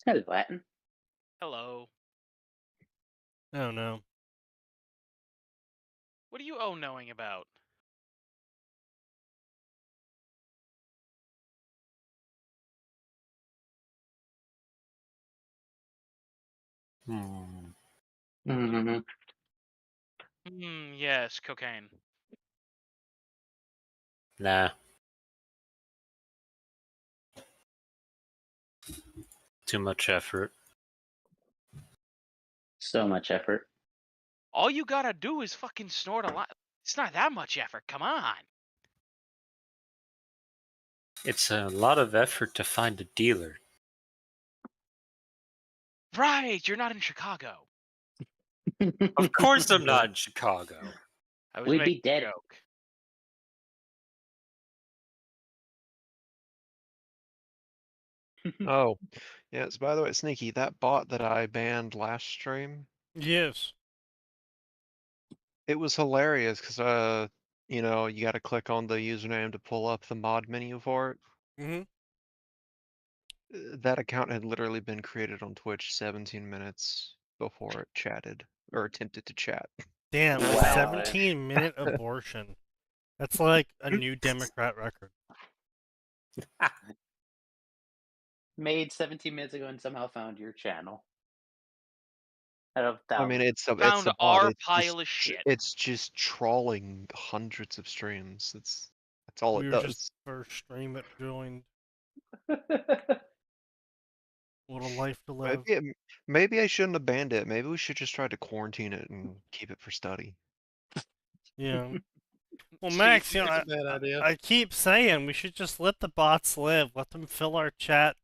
Hello, Latin. Hello. Oh no. What are you knowing about? Hmm. Mm-hmm. Yes, cocaine. Nah. Too much effort. So much effort. All you gotta do is fucking snort a lot. It's not that much effort, come on. It's a lot of effort to find a dealer. Right, you're not in Chicago. Of course I'm not in Chicago. I was We'd making be a dead. joke. Oh, yes. By the way, Sneaky, that bot that I banned last stream, Yes. it was hilarious because you know, you got to click on the username to pull up the mod menu for it. Mm-hmm. That account had literally been created on Twitch 17 minutes before it chatted or attempted to chat. Damn, a Wow. 17-minute abortion. That's like a new Democrat record. Made 17 minutes ago and somehow found your channel. Out of I mean, thousands. it's Found a bot. our pile of shit. It's just trawling hundreds of streams. That's all We it were just does. the first stream that joined. What a life to live. Maybe I shouldn't have banned it. Maybe we should just try to quarantine it and keep it for study. Yeah. Well, See, Max, you know, That's a bad idea. I keep saying we should just let the bots live. Let them fill our chat.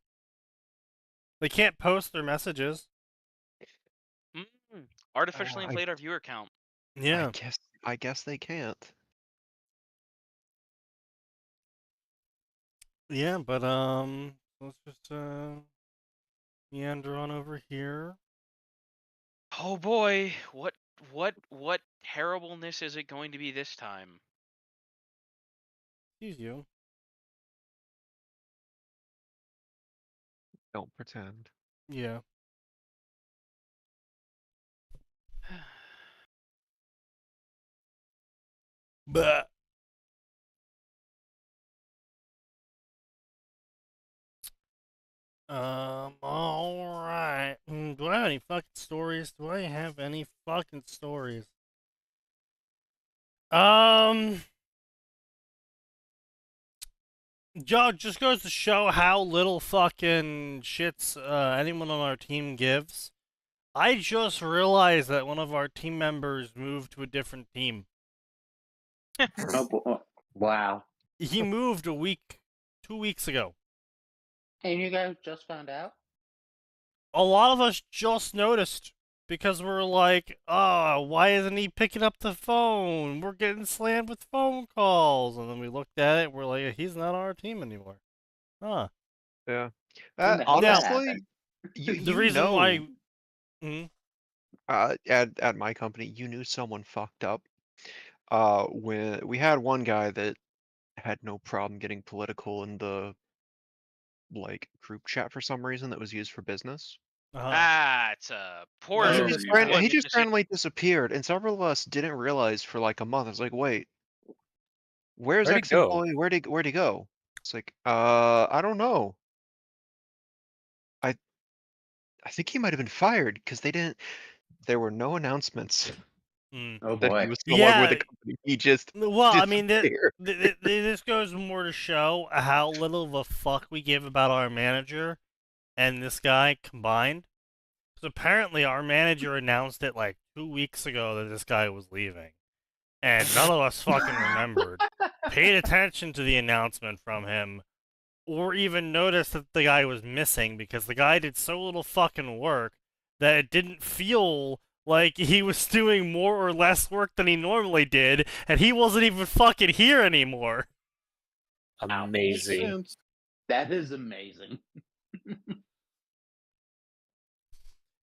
They can't post their messages. Artificially I- inflate our viewer count. Yeah. I guess they can't. Yeah, but let's just meander on over here. Oh boy, what terribleness is it going to be this time? Excuse you. Don't pretend. Yeah. But all right. Do I have any fucking stories? Do I have any fucking stories? Joe, just goes to show how little fucking shits anyone on our team gives. I just realized that one of our team members moved to a different team. Oh, wow. He moved 2 weeks ago. And you guys just found out? A lot of us just noticed because we're like, oh, why isn't he picking up the phone? We're getting slammed with phone calls. And then we looked at it, we're like, he's not on our team anymore. Huh. Yeah. When the hell did that Honestly, happen? The reason why... at my company, you knew someone fucked up. When we had one guy that had no problem getting political in the like group chat for some reason that was used for business. It's a poor. Oh, He just randomly disappeared, and several of us didn't realize for like a month. I was like, wait, where's Where'd he go? ex-employee? Where'd he go? It's like, I don't know. I think he might have been fired because there were no announcements Oh that boy. he was no longer with the company. He just Well, I mean, disappeared. this goes more to show how little of a fuck we give about our manager and this guy combined. Because apparently our manager announced it like 2 weeks ago that this guy was leaving. And none of us fucking remembered, paid attention to the announcement from him, or even noticed that the guy was missing because the guy did so little fucking work that it didn't feel like he was doing more or less work than he normally did, and he wasn't even fucking here anymore. Amazing. That is amazing.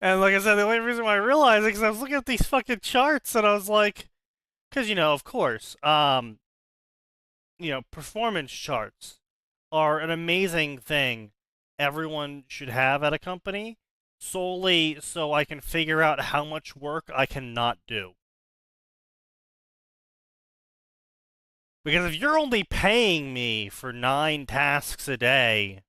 And like I said, the only reason why I realized it is because I was looking at these fucking charts and I was like, because, you know, of course, you know, performance charts are an amazing thing, everyone should have at a company, solely so I can figure out how much work I cannot do. Because if you're only paying me for 9 tasks a day,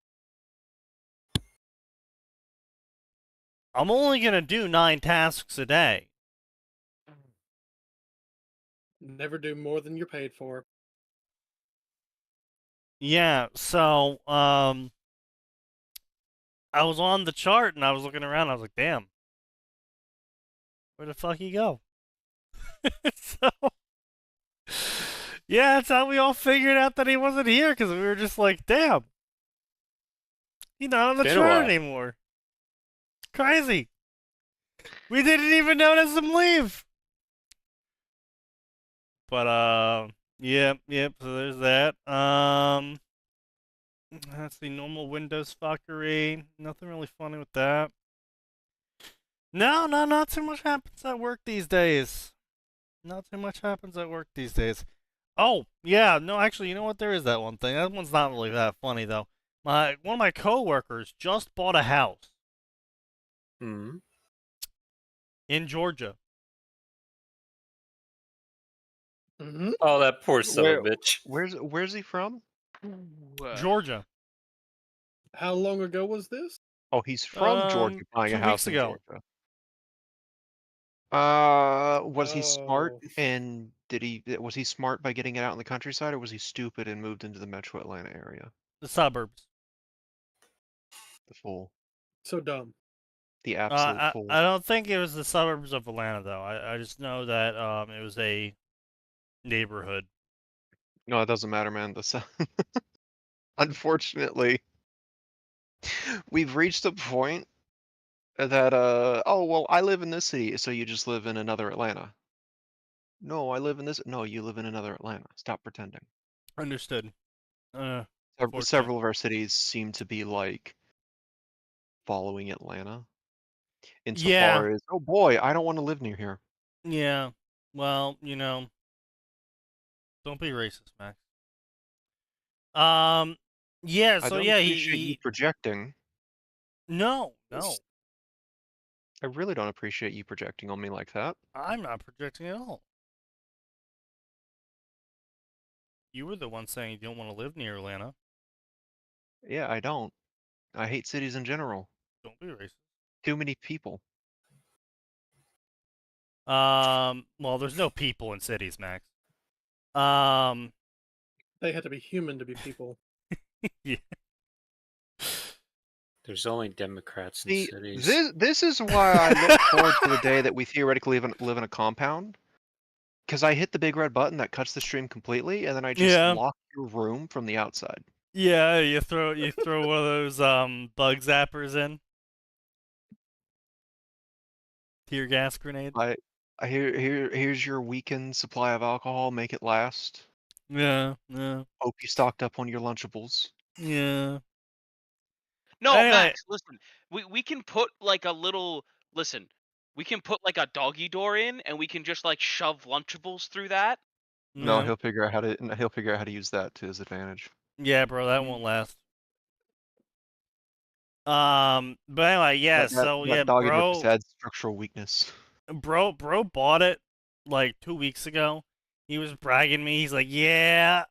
I'm only going to do 9 tasks a day. Never do more than you're paid for. Yeah, so, I was on the chart and I was looking around, I was like, damn. Where the fuck he go? So, yeah, that's how we all figured out that he wasn't here, because we were just like, damn. He's not on the Been a chart while. anymore. Crazy. We didn't even notice him leave. But, yep, so there's that. That's the normal Windows fuckery. Nothing really funny with that. No, not too much happens at work these days. Not too much happens at work these days. Oh, yeah, no, actually, you know what? There is that one thing. That one's not really that funny, though. One of my coworkers just bought a house Hmm. in Georgia. Mm-hmm. Oh, that poor son of a bitch. Where's he from? Georgia. How long ago was this? Oh, he's from Georgia, buying 2 a house weeks in ago. Georgia. Was he smart Oh. and was he smart by getting it out in the countryside, or was he stupid and moved into the metro Atlanta area? The suburbs. The fool. So dumb. The absolute I fool. don't think it was the suburbs of Atlanta, though. I just know that it was a neighborhood. No, it doesn't matter, man. Unfortunately, we've reached a point that oh well, I live in this city, so you just live in another Atlanta. No, I live in this. No, you live in another Atlanta. Stop pretending. Understood. Fortunate. Several of our cities seem to be like following Atlanta insofar as, oh boy, I don't want to live near here. Yeah. Well, you know, don't be racist, Max. Yeah. I So don't yeah, appreciate you projecting. No. I really don't appreciate you projecting on me like that. I'm not projecting at all. You were the one saying you don't want to live near Atlanta. Yeah, I don't. I hate cities in general. Don't be racist. Too many people. Well, there's no people in cities, Max. They had to be human to be people. Yeah. There's only Democrats in See, cities. this is why I look forward to the day that we theoretically live in a compound. Because I hit the big red button that cuts the stream completely, and then I just lock your room from the outside. Yeah, you throw one of those bug zappers in. Tear gas grenade. Here's your weekend supply of alcohol. Make it last. Yeah. Hope you stocked up on your Lunchables. Yeah. No, Anyway. Max, listen. We can put like a little we can put like a doggy door in, and we can just like shove Lunchables through that. No, he'll figure out how to use that to his advantage. Yeah, bro, that won't last. But anyway, yeah. That doggy door just adds structural weekness. Bro bought it like 2 weeks ago. He was bragging me. He's like, "Yeah,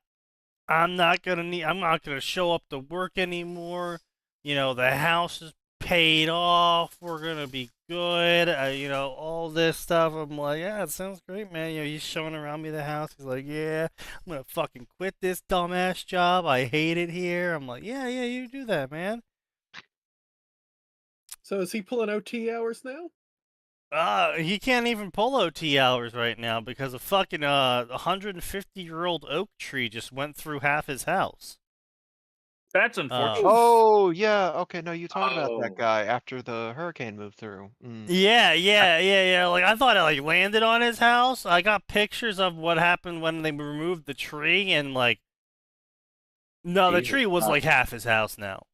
I'm not gonna show up to work anymore. You know, the house is paid off. We're gonna be good. You know, all this stuff." I'm like, "Yeah, it sounds great, man." You know, he's showing around me the house. He's like, "Yeah, I'm gonna fucking quit this dumbass job. I hate it here." I'm like, "Yeah, you do that, man." So is he pulling OT hours now? He can't even pull OT hours right now because a fucking 150-year-old oak tree just went through half his house. That's unfortunate. Oh yeah, okay. No, you talked about that guy after the hurricane moved through. Yeah. Like I thought it like landed on his house. I got pictures of what happened when they removed the tree, and like, no, the tree was like half his house now.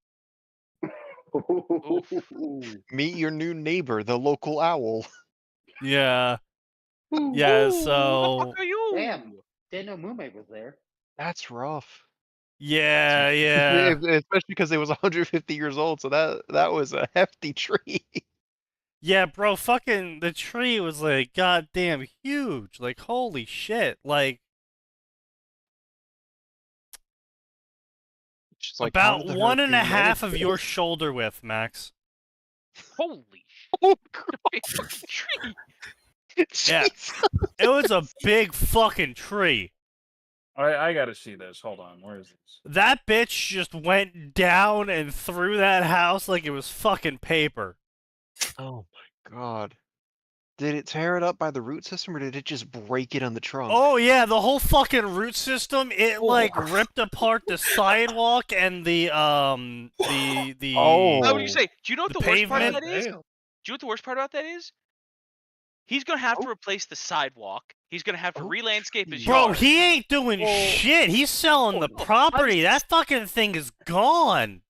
Meet your new neighbor, the local owl. Yeah. Yeah. So. Who the fuck are you? Damn, didn't know Moonmate was there. That's rough. Yeah, yeah. Especially because it was 150 years old, so that was a hefty tree. Yeah, bro, fucking the tree was like goddamn huge. Like holy shit. Like Just like, how about did the one and a hurricane manage half of this? your shoulder width, Max. Holy Oh, shit! Big fucking tree. Yeah. Jesus. It was a big fucking tree. I gotta see this. Hold on. Where is this? That bitch just went down and through that house like it was fucking paper. Oh my god. Did it tear it up by the root system, or did it just break it on the trunk? Oh yeah, the whole fucking root system, it like ripped apart the sidewalk and the Oh. I would say, do you know what The the worst part of pavement? that is? Do Damn. you know what the worst part about that is? He's gonna have to Oh. replace the sidewalk. He's gonna have to Oh, re-landscape his Bro, yard. he ain't doing shit. He's selling the property. That fucking thing is gone.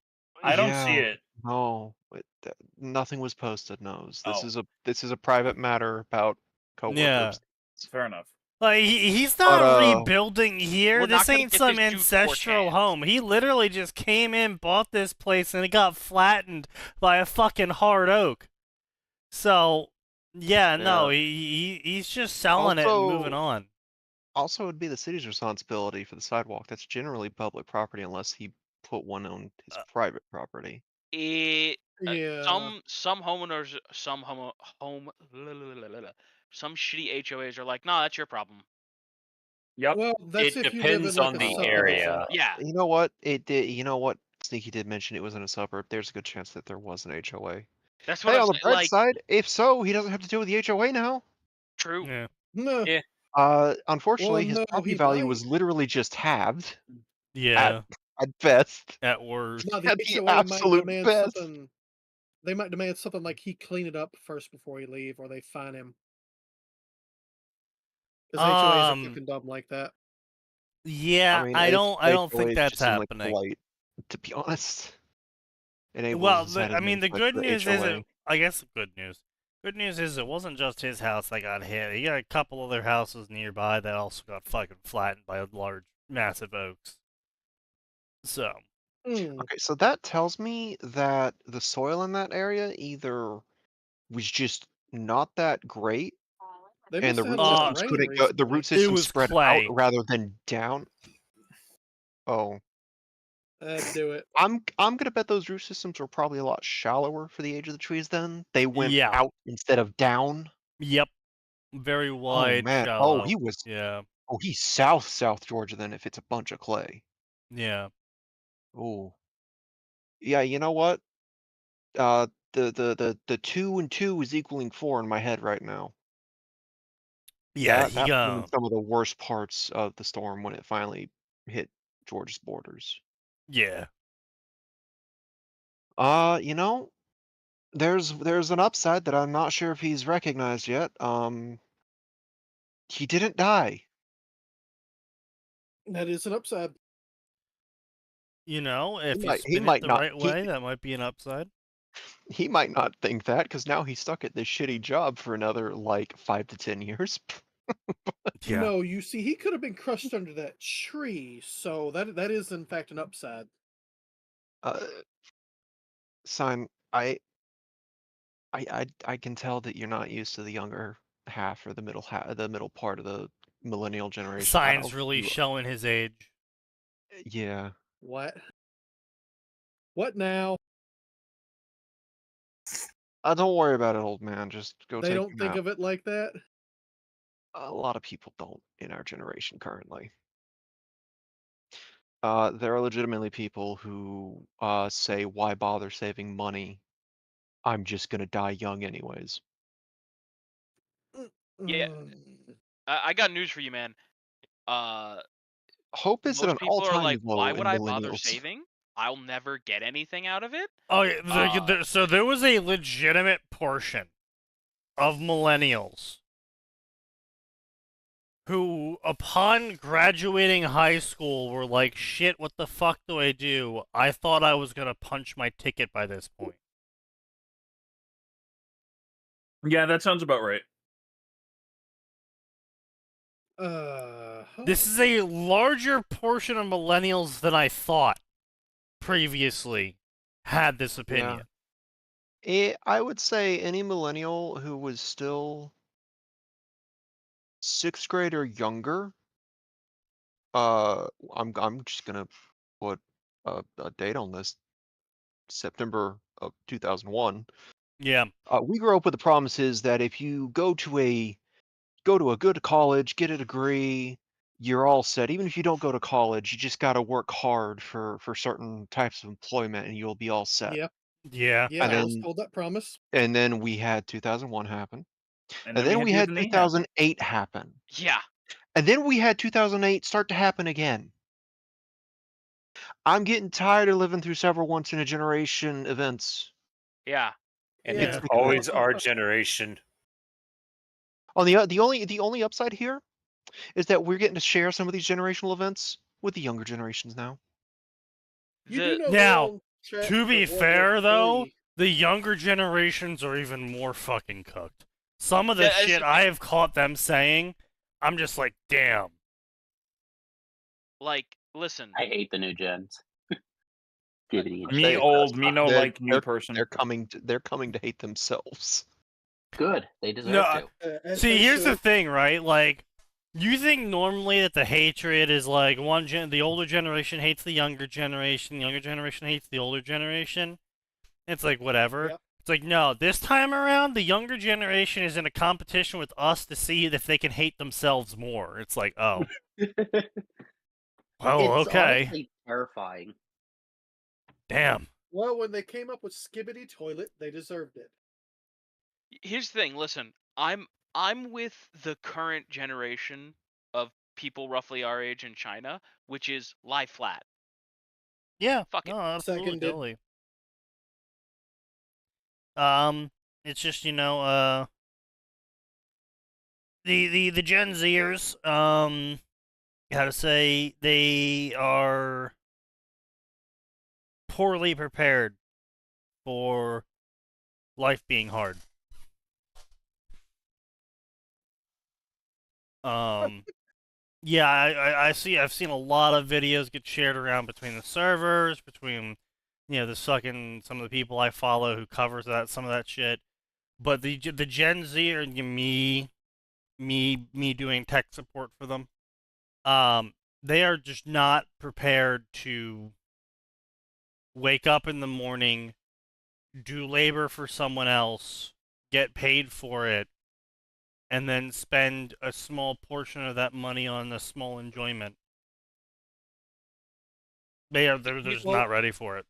I don't see it. No, nothing was posted. No, Oh. this is a private matter about coworkers. Yeah. Fair enough. Like he's not But, rebuilding here. we're This not gonna ain't get some this dude ancestral 4chan. home. He literally just came in, bought this place, and it got flattened by a fucking hard oak. So, yeah, no, he's just selling it and moving on. Also, it'd be the city's responsibility for the sidewalk. That's generally public property unless he put one on his private property. It Yeah. some homeowners, some shitty HOAs are like, nah, that's your problem. Yep. Well, that's It if you live in depends like on a the subdivision. area. Yeah. You know what? It did. You know what? Sneaky did mention it was in a suburb. There's a good chance that there was an HOA. That's what Hey, I'm on the saying. bright Like, side, if so, he doesn't have to deal with the HOA now. true. Yeah. No. Yeah. Unfortunately, his no, property he value might. was literally just halved Yeah. at best. At worst. No, the At the HOA might absolute demand best. something. They might demand something like he clean it up first before he leave, or they fine him. Because HOAs are fucking dumb like that. Yeah, I mean, I don't think HOAs that's just seem like happening. blight, to be honest. Well, Enables I mean, the good news is, HOA. I guess the good news. Good news is it wasn't just his house that got hit. He got a couple other houses nearby that also got fucking flattened by large, massive oaks. So. Okay, so that tells me that the soil in that area either was just not that great, They and the must have root had a lot of systems rain couldn't go. The recently. root systems was spread clay. out rather than down. Oh, That'd do it. I'm gonna bet those root systems were probably a lot shallower for the age of the trees. Then they went Yeah. out instead of down. Yep. Very wide, Oh man. shallow. Oh, he was. Yeah. Oh, he's South Georgia. Then if it's a bunch of clay. Yeah. Oh. Yeah. You know what? The 2 and 2 is equaling 4 in my head right now. Yeah, That was in some of the worst parts of the storm when it finally hit Georgia's borders. Yeah. You know, there's an upside that I'm not sure if he's recognized yet. He didn't die. That is an upside. You know, if you he spin might it the not- right way, that might be an upside. He might not think that because now he's stuck at this shitty job for another like 5 to 10 years. Yeah. No, you see, he could have been crushed under that tree, so that is in fact an upside. Son, I can tell that you're not used to the younger half or the middle part of the millennial generation. Signs really showing his age. Yeah. What? What now? Don't worry about it, old man. Just go They take don't a think nap. of it like that? A lot of people don't in our generation currently. There are legitimately people who say, why bother saving money? I'm just gonna die young anyways. Yeah. I got news for you, man. Hope is at Most an people are all-time like, low why in would I bother millennials. saving? I'll never get anything out of it. Oh, yeah, so there was a legitimate portion of millennials who, upon graduating high school, were like, shit, what the fuck do I do? I thought I was gonna punch my ticket by this point. Yeah, that sounds about right. This is a larger portion of millennials than I thought previously had this opinion. I would say any millennial who was still 6th grade or younger. I'm just gonna put a date on this. September of 2001. Yeah. We grew up with the promises that if you go to a good college, get a degree, you're all set. Even if you don't go to college, you just got to work hard for certain types of employment, and you'll be all set. Yep. Yeah. Yeah, And I was then- told that promise. And then we had 2001 happen, And and then we had 2008 happen. 2008 happen, Yeah. and then we had 2008 start to happen again. I'm getting tired of living through several once in a generation events. Yeah. And Yeah. it's always our generation. On the only upside here is that we're getting to share some of these generational events with the younger generations now. You The- do know Now, we're on track to for be World War fair, though, III. the younger generations are even more fucking cooked. Some of the Yeah, as shit a- I have caught them saying, I'm just like, damn. Like, listen. I hate the new gens. Giving each Me day. old, me no They're- like new person. They're coming to hate themselves. Good. They deserve No, to. As See, they here's the should. thing, right? Like, you think normally that the hatred is like the older generation hates the younger generation hates the older generation. It's like whatever. Yep. It's like no, this time around the younger generation is in a competition with us to see if they can hate themselves more. It's like, oh, oh, It's okay, honestly terrifying. damn. Well, when they came up with Skibbity Toilet, they deserved it. Here's the thing. Listen, I'm with the current generation of people roughly our age in China, which is lie flat. Yeah, Fuck it. no, absolutely, Seconded. totally. It's just the Gen Zers, how to say, they are poorly prepared for life being hard. Yeah, I've seen a lot of videos get shared around between the servers, between some of the people I follow who covers some of that shit. But the Gen Z or me doing tech support for them, they are just not prepared to wake up in the morning, do labor for someone else, get paid for it, and then spend a small portion of that money on a small enjoyment. They're just Well, not ready for it.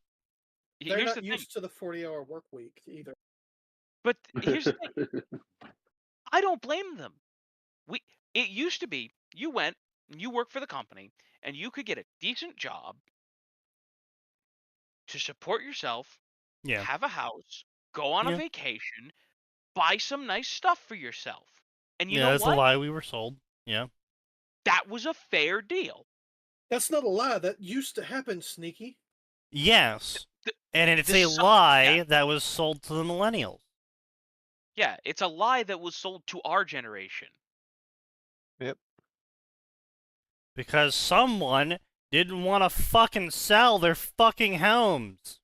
They're Here's not the thing. used to the 40-hour work week either. But here's the thing. I don't blame them. It used to be you went and you worked for the company and you could get a decent job to support yourself, Yeah. have a house, go on a Yeah. vacation, buy some nice stuff for yourself. And you Yeah, know that's what? the lie we were sold. Yeah. That was a fair deal. That's not a lie. That used to happen, Sneaky. Yes. The- And it's the a su- lie yeah. that was sold to the millennials. Yeah, it's a lie that was sold to our generation. Because someone didn't want to fucking sell their fucking homes.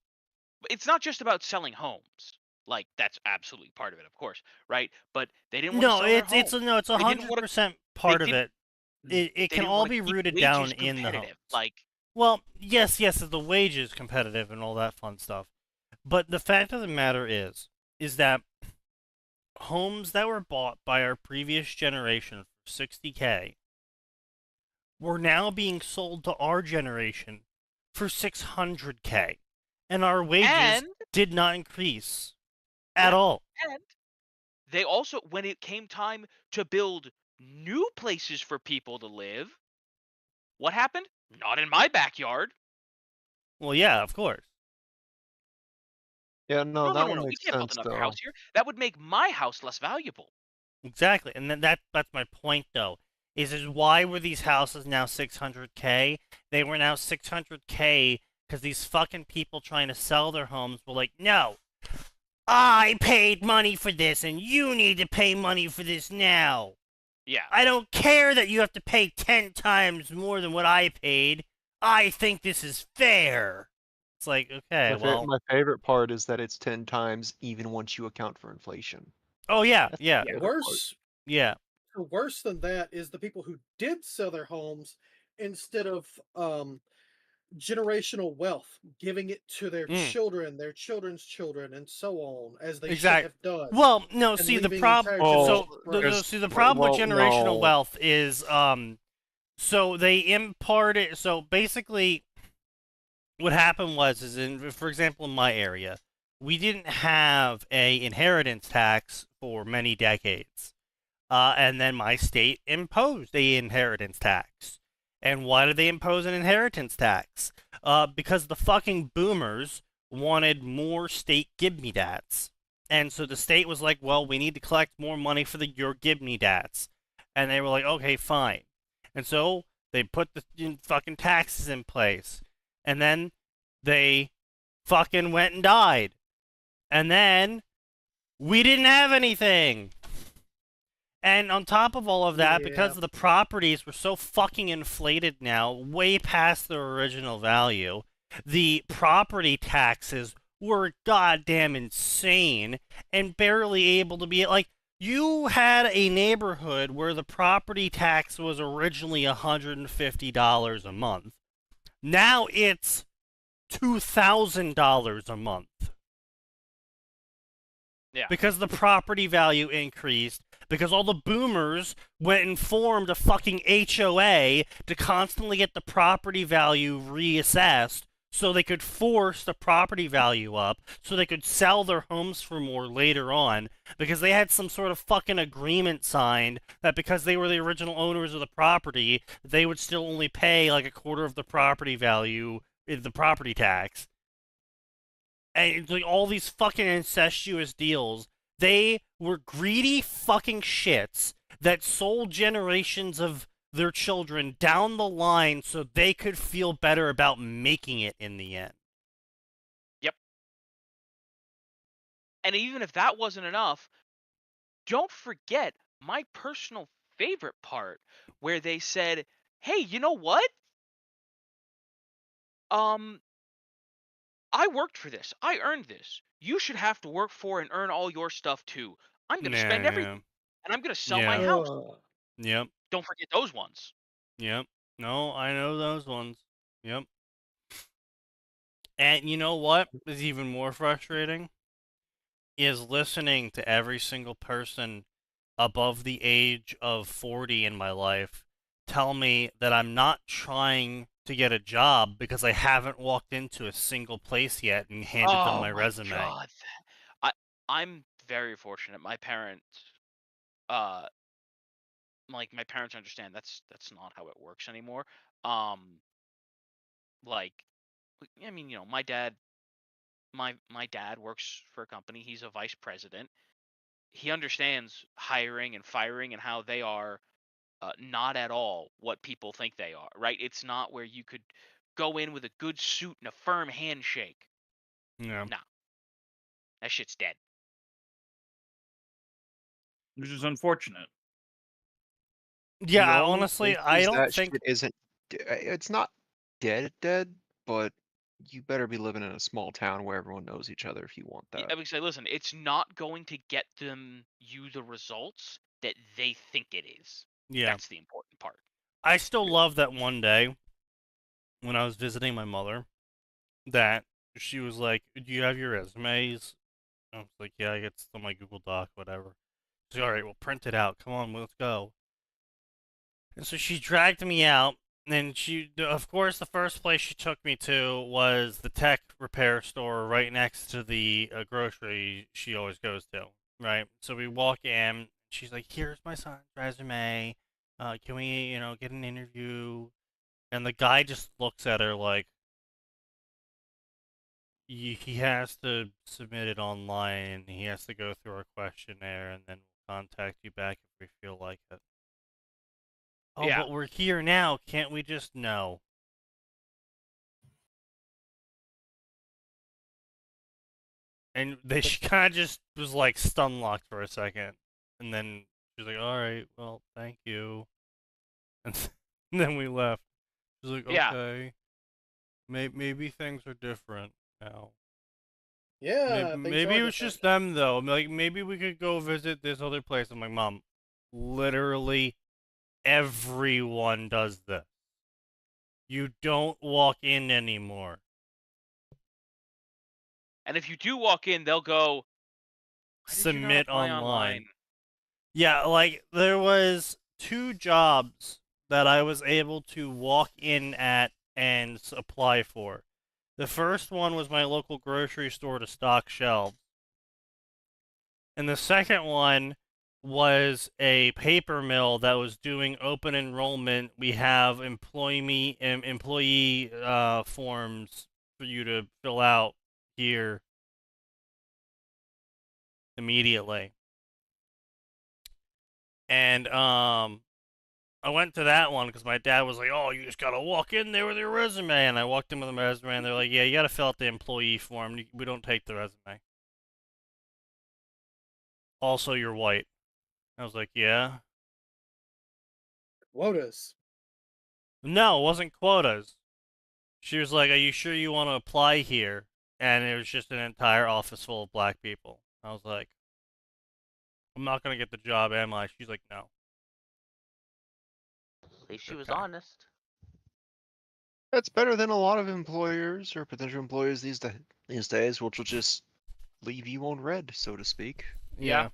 It's not just about selling homes. Like that's absolutely part of it, of course, right? But they didn't want to No, sell their it's home. it's They didn't wanna- 100% part of didn't- it. It They can didn't all wanna be keep rooted wages down in the homes. competitive. Like, Well, yes, the wage is competitive and all that fun stuff. But the fact of the matter is that homes that were bought by our previous generation for $60K were now being sold to our generation for $600K. And our wages and did not increase at Yeah. all. And they also, when it came time to build new places for people to live, what happened? Not in my backyard. Well, yeah, of course. Yeah, no, that one We makes can't build sense another though. house here. That would make my house less valuable. Exactly. And that's my point, though. Is why were these houses now $600K? They were now $600K because these fucking people trying to sell their homes were like, no, I paid money for this and you need to pay money for this now. Yeah. I don't care that you have to pay 10 times more than what I paid. I think this is fair. It's like, okay, well. My favorite part is that it's 10 times even once you account for inflation. Oh, yeah, That's yeah, my favorite part. yeah. Worse than that is the people who did sell their homes instead of generational wealth, giving it to their children, their children's children, and so on, as they should Exactly. have done. Well, no, and see the leaving problem. entire So generations the broke. see the problem with generational no. wealth is so they impart it. So basically, what happened was for example, in my area, we didn't have a inheritance tax for many decades, and then my state imposed a inheritance tax. And why did they impose an inheritance tax? Because the fucking boomers wanted more state give-me-dats. And so the state was like, well, we need to collect more money for your give-me-dats. And they were like, okay, fine. And so they put the fucking taxes in place. And then they fucking went and died. And then we didn't have anything. And on top of all of that, because the properties were so fucking inflated now, way past their original value, the property taxes were goddamn insane and barely able to be like, you had a neighborhood where the property tax was originally $150 a month. Now it's $2,000 a month. Yeah. Because the property value increased, because all the boomers went and formed a fucking HOA to constantly get the property value reassessed so they could force the property value up so they could sell their homes for more later on, because they had some sort of fucking agreement signed that because they were the original owners of the property, they would still only pay like a quarter of the property value in the property tax. And it's like all these fucking incestuous deals. They were greedy fucking shits that sold generations of their children down the line so they could feel better about making it in the end. Yep. And even if that wasn't enough, don't forget my personal favorite part where they said, "Hey, you know what? I worked for this. I earned this. You should have to work for and earn all your stuff too. I'm going to spend everything. And I'm going to sell my house." Yep. Don't forget those ones. Yep. No, I know those ones. Yep. And you know what is even more frustrating? Is listening to every single person above the age of 40 in my life tell me that I'm not trying to get a job because I haven't walked into a single place yet and handed them my resume. God. I'm very fortunate. My parents my parents understand that's not how it works anymore. Like I mean, my dad works for a company. He's a vice president. He understands hiring and firing and how they are not at all what people think they are, right? It's not where you could go in with a good suit and a firm handshake. Yeah. Nah. That shit's dead. Which is unfortunate. Yeah, The only honestly, I places don't that think shit isn't. It's not dead, but you better be living in a small town where everyone knows each other if you want that. I would say, listen, it's not going to get you the results that they think it is. Yeah. That's the important part. I still love that one day when I was visiting my mother that she was like, "Do you have your resumes?" I was like, "Yeah, it's on my Google Doc, whatever." She's like, "All right, well, print it out. Come on, let's go." And so she dragged me out, and of course, the first place she took me to was the tech repair store right next to the grocery she always goes to, right? So we walk in, she's like, "Here's my son's resume. Can we, get an interview?" And the guy just looks at her like, he has to submit it online, and he has to go through our questionnaire, and then we'll contact you back if we feel like it. Oh, Yeah. but we're here now. Can't we just know? And she kind of just was like stun locked for a second, and then She's like, all right, well, thank you. And then we left. She's like, Yeah. okay, maybe things are different now. Yeah, Maybe it was just them though. Like maybe we could go visit this other place. I'm like, Mom, literally everyone does this. You don't walk in anymore. And if you do walk in, they'll go, why did you not Submit apply online. Yeah, like there was 2 jobs that I was able to walk in at and apply for. The first one was my local grocery store to stock shelves. And the second one was a paper mill that was doing open enrollment. We have employee forms for you to fill out here immediately. And I went to that one because my dad was like, "Oh, you just gotta walk in there with your resume." And I walked in with my resume, and they're like, "Yeah, you gotta fill out the employee form. We don't take the resume. Also, you're white." I was like, "Yeah." Quotas. No, it wasn't quotas. She was like, "Are you sure you want to apply here?" And it was just an entire office full of black people. I was like, "I'm not gonna get the job, am I?" She's like, "No." At least she was Okay. honest. That's better than a lot of employers or potential employers these days, which will just leave you on red, so to speak. Yeah.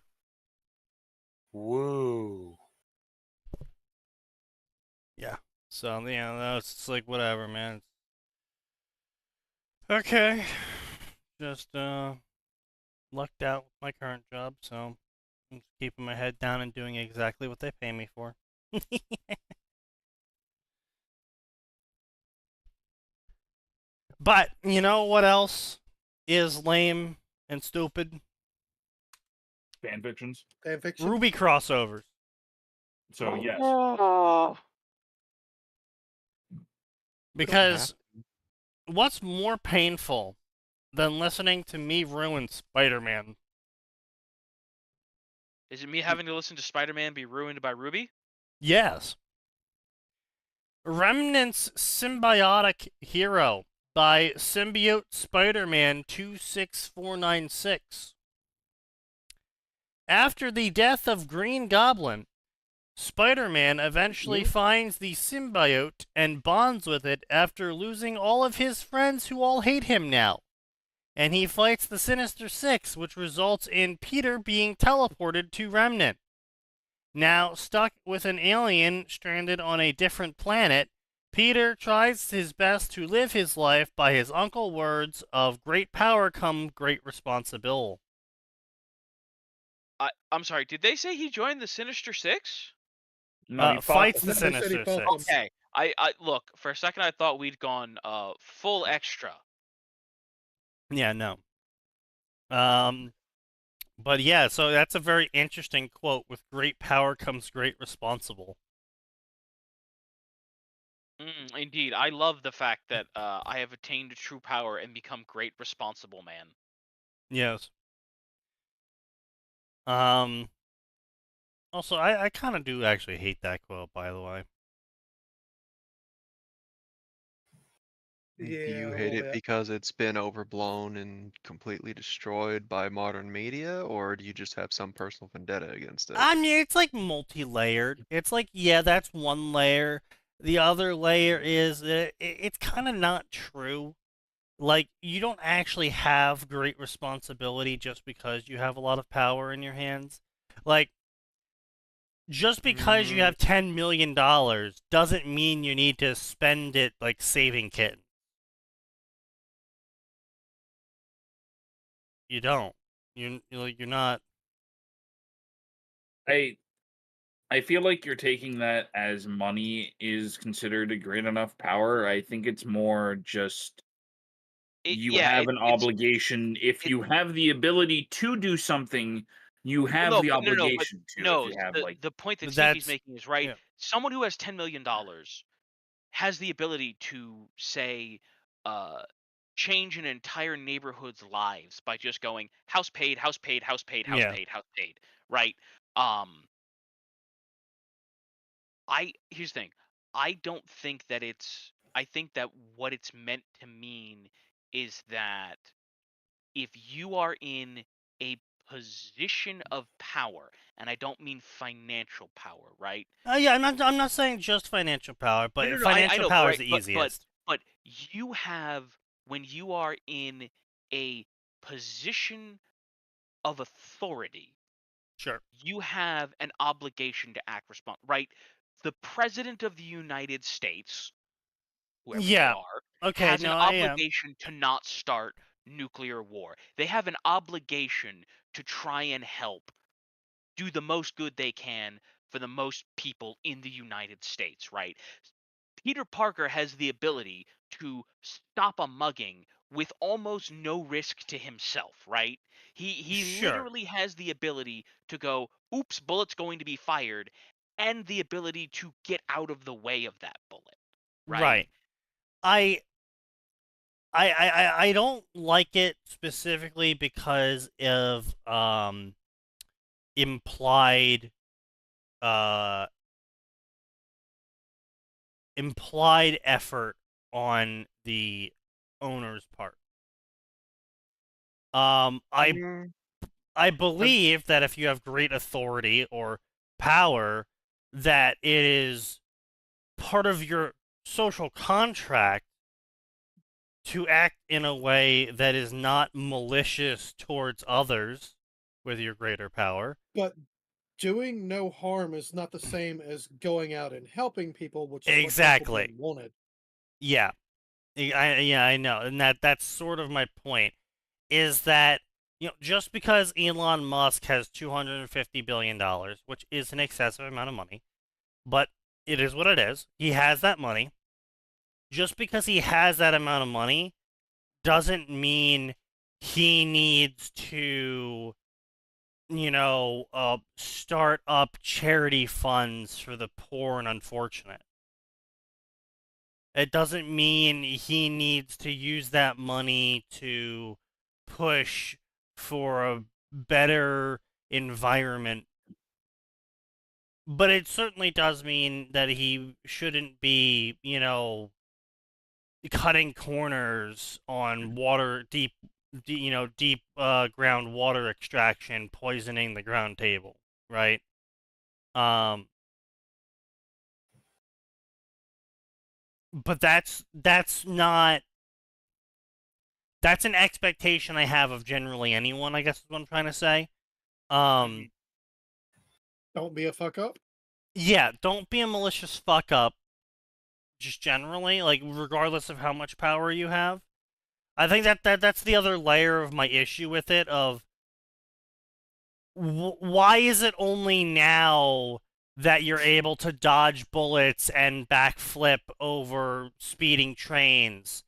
Whoa. Yeah. So, yeah, it's like, whatever, man. Okay. Just, lucked out with my current job, so I'm just keeping my head down and doing exactly what they pay me for. But, you know what else is lame and stupid? Fanfictions. Fanfiction. Ruby crossovers. So yes. Because what's more painful than listening to me ruin Spider-Man? Is it me having to listen to Spider-Man be ruined by Ruby? Yes. Remnant's Symbiotic Hero by Symbiote Spider-Man 26496. After the death of Green Goblin, Spider-Man eventually finds the symbiote and bonds with it after losing all of his friends who all hate him now. And he fights the Sinister Six, which results in Peter being teleported to Remnant. Now, stuck with an alien stranded on a different planet, Peter tries his best to live his life by his uncle words of great power come great responsibility. I'm sorry, did they say he joined the Sinister Six? No, he Fights the them. They said he Sinister fought Six. them. Okay. I look, for a second I thought we'd gone full extra. Yeah, no. But yeah, so that's a very interesting quote. With great power comes great responsible. Indeed, I love the fact that I have attained true power and become great responsible man. Yes. Also, I kind of do actually hate that quote, by the way. Do Yeah, you a hate little it bit. because it's been overblown and completely destroyed by modern media, or do you just have some personal vendetta against it? I mean, it's like multi-layered. It's like, yeah, that's one layer. The other layer is it's kind of not true. Like, you don't actually have great responsibility just because you have a lot of power in your hands. Like, just because you have $10 million doesn't mean you need to spend it, like, saving kittens. You don't. You're not. I feel like you're taking that as money is considered a great enough power. I think it's more just you have an obligation. If you have the ability to do something, you have the obligation to. No, if you have the point that That's- Sneaky's making is right. yeah. Someone who has $10 million has the ability to say, change an entire neighborhood's lives by just going house paid, house paid, house paid, house Yeah. paid, house paid, right? Here's the thing. I don't think that it's. I think that what it's meant to mean is that if you are in a position of power, and I don't mean financial power, right? Yeah, I'm not saying just financial power, No, but no, no. I financial know, power is right? the But easiest. you have when you are in a position of authority, Sure. you have an obligation to act right? The president of the United States, whoever they Yeah. are, Okay. has an No, I am. obligation to not start nuclear war. They have an obligation to try and help do the most good they can for the most people in the United States, right? Peter Parker has the ability to stop a mugging with almost no risk to himself, right? He Sure. literally has the ability to go, "Oops, bullet's going to be fired," and the ability to get out of the way of that bullet, right? Right. I I don't like it specifically because of implied uh implied effort on the owner's part. Mm, I I'm- believe that if you have great authority or power, that it is part of your social contract to act in a way that is not malicious towards others with your greater power. But doing no harm is not the same as going out and helping people, which is what Exactly. Templeton wanted. Yeah. I know. And that's sort of my point is that just because Elon Musk has $250 billion, which is an excessive amount of money, but it is what it is. He has that money. Just because he has that amount of money doesn't mean he needs to, start up charity funds for the poor and unfortunate. It doesn't mean he needs to use that money to push for a better environment. But it certainly does mean that he shouldn't be, cutting corners on deep ground water extraction, poisoning the ground table, right? Um, but that's not that's an expectation I have of generally anyone, I guess is what I'm trying to say. Um, Don't be a fuck up. yeah, don't be a malicious fuck up, just generally, like, regardless of how much power you have. I think that's the other layer of my issue with it, of why is it only now that you're able to dodge bullets and backflip over speeding trains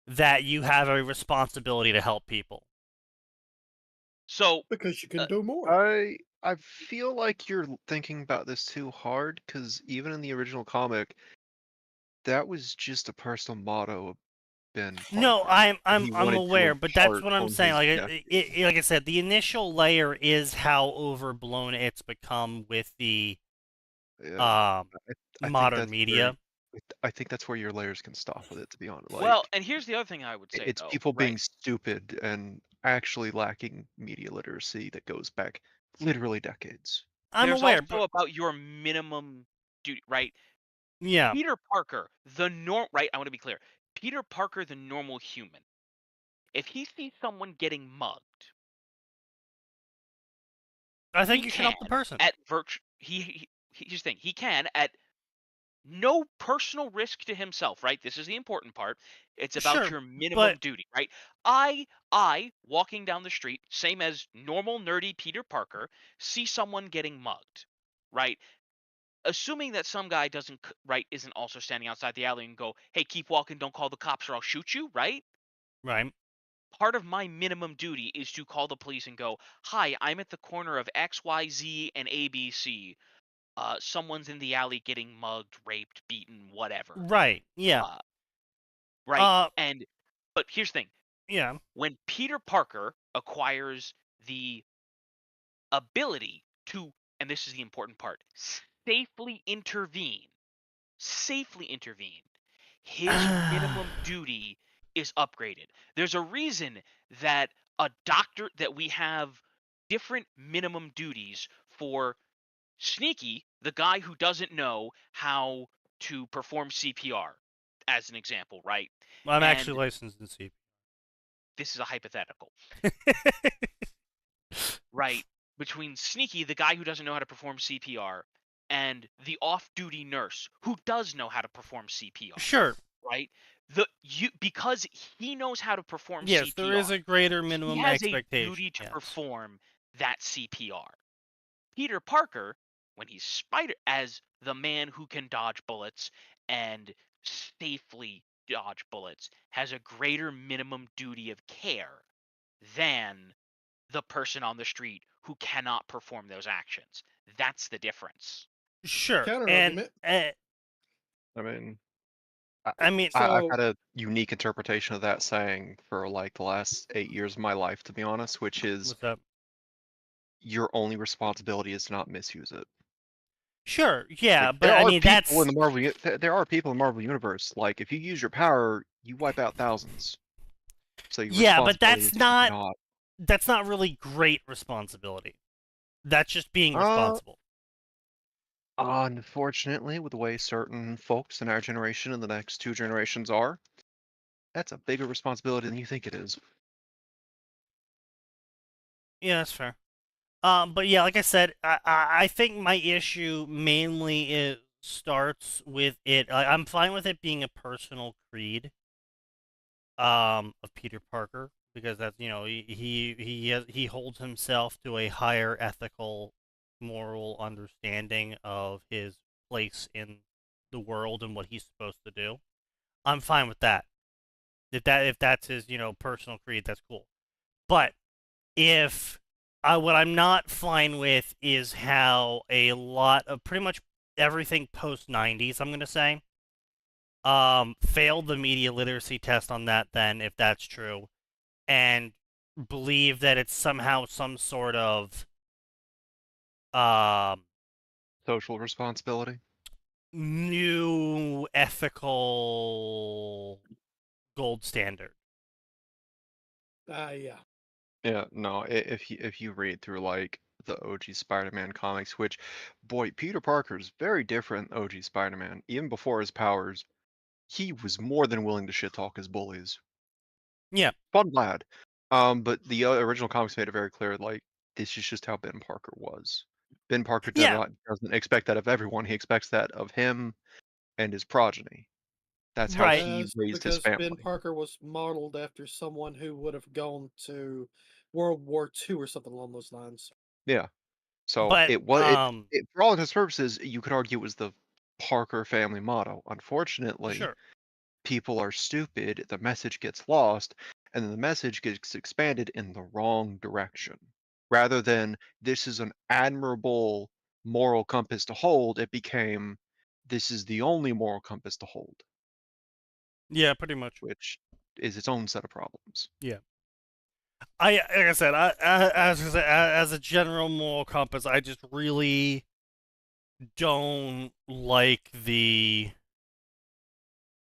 that you have a responsibility to help people? So, Because you can do more. I feel like you're thinking about this too hard, because even in the original comic, that was just a personal motto of Ben No, Parker. I'm He I'm wanted to aware, but that's impart what I'm on saying. his Like nephew. like I said, the initial layer is how overblown it's become with the Yeah, I think modern that's where media. I think that's where your layers can stop with it, to be honest. well, Like, and here's the other thing I would say it's though, people right? being stupid and actually lacking media literacy that goes back literally decades. I'm There's aware, also but about your minimum duty, right? yeah, Peter Parker, right? I want to be clear. Peter Parker, the normal human, if he sees someone getting mugged, I he think you should can help the person. at here's the thing. He can at no personal risk to himself, right? This is the important part. It's about Sure, your minimum but duty, right? I walking down the street, same as normal nerdy Peter Parker, see someone getting mugged, right? Assuming that some guy isn't also standing outside the alley and go, "Hey, keep walking, don't call the cops or I'll shoot you," right? right, Part of my minimum duty is to call the police and go, "Hi, I'm at the corner of XYZ and ABC. Someone's in the alley getting mugged, raped, beaten, whatever." right, yeah, Uh, right? uh, But here's the thing: yeah, when Peter Parker acquires the ability to, and this is the important part, safely intervene safely intervene, his minimum duty is upgraded. There's a reason that we have different minimum duties for Sneaky, the guy who doesn't know how to perform CPR, as an example, right? I'm And actually licensed in CPR. this is a hypothetical. Right? Between Sneaky, the guy who doesn't know how to perform CPR, and the off-duty nurse who does know how to perform CPR. Sure. Right? Because he knows how to perform Yes, CPR. there is a greater He minimum has a expectation. duty to yes. perform that CPR. Peter Parker, when he's as the man who can dodge bullets and safely dodge bullets, has a greater minimum duty of care than the person on the street who cannot perform those actions. That's the difference. Sure. Counter And argument. I mean, I mean, I've So had a unique interpretation of that saying for like the last 8 years of my life, to be honest, which is what's up? your only responsibility is to not misuse it. Sure, yeah, Like, but there I are mean people that's in the Marvel. There are people in the Marvel universe. Like, if you use your power, you wipe out thousands. So your yeah, but responsibility is to not. that's not really great responsibility. That's just being responsible. Unfortunately, with the way certain folks in our generation and the next 2 generations are, that's a bigger responsibility than you think it is. Yeah, that's fair. But yeah, like I said, I think my issue mainly starts with it. I'm fine with it being a personal creed, of Peter Parker, because that's, you know, he holds himself to a higher ethical, moral understanding of his place in the world and what he's supposed to do. I'm fine with that. If that's his, you know, personal creed, that's cool. But if what I'm not fine with is how a lot of pretty much everything post 90s, I'm gonna say, failed the media literacy test on that. Then, if that's true, and believe that it's somehow some sort of um Social responsibility. new ethical gold standard. yeah. Yeah, no. If you read through like the OG Spider-Man comics, which, boy, Peter Parker's very different OG Spider-Man. Even before his powers, he was more than willing to shit talk his bullies. Yeah. Fun lad. But the original comics made it very clear, like, this is just how Ben Parker was. Ben Parker Yeah. doesn't expect that of everyone. He expects that of him and his progeny. That's how Right. he That's raised his because family. Ben Parker was modeled after someone who would have gone to World War II or something along those lines. Yeah. So But it was for all intents and purposes, you could argue it was the Parker family motto. Unfortunately, sure. people are stupid, the message gets lost, and then the message gets expanded in the wrong direction. Rather than this is an admirable moral compass to hold, it became this is the only moral compass to hold, Yeah, pretty much. which is its own set of problems. Yeah. Like I said, as a general moral compass, I just really don't like the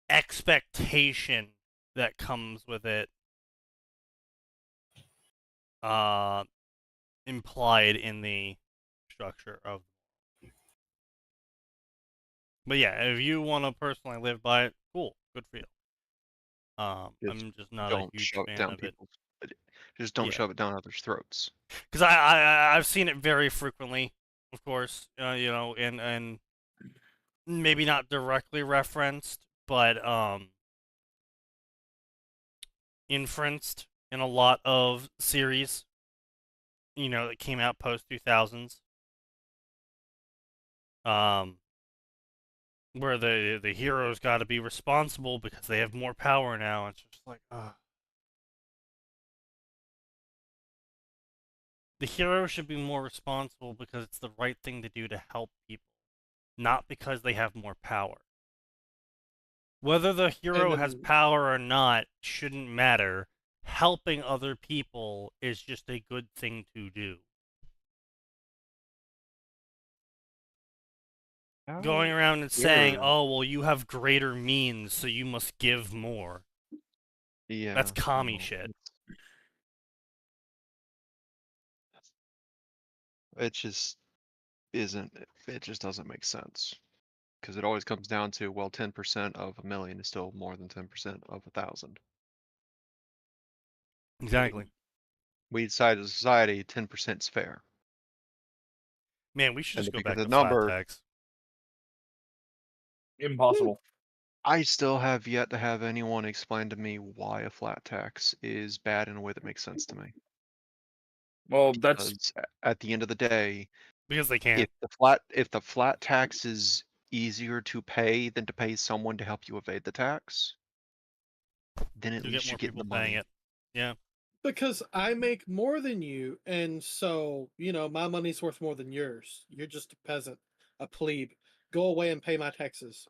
expectation that comes with it, implied in the structure of. But yeah, if you want to personally live by it, cool, good for you. I'm just not a Don't huge shove it fan down of it. people's. Just don't Yeah. shove it down others' throats. Because I've seen it very frequently, of course, you know, and maybe not directly referenced, but inferenced in a lot of series, you know, that came out post 2000s. Where the heroes got to be responsible because they have more power now. It's just like, the hero should be more responsible because it's the right thing to do to help people, not because they have more power. Whether the hero has power or not shouldn't matter. Helping other people is just a good thing to do. going around and saying, Weird. "Oh, well, you have greater means, so you must give more." Yeah. That's commie no, shit. It just isn't. It just doesn't make sense. Because it always comes down to, well, 10% of a million is still more than 10% of 1,000. Exactly. We decide as a society 10% is fair. Man, we should And just go because back the to flat number, tax. Impossible. I still have yet to have anyone explain to me why a flat tax is bad in a way that makes sense to me. Well, that's Because at the end of the day, Because they can. if the flat tax is easier to pay than to pay someone to help you evade the tax, then at To get least more you're getting people the paying money. it. Yeah. Because I make more than you, and so, my money's worth more than yours. You're just a peasant, a plebe. Go away and pay my taxes.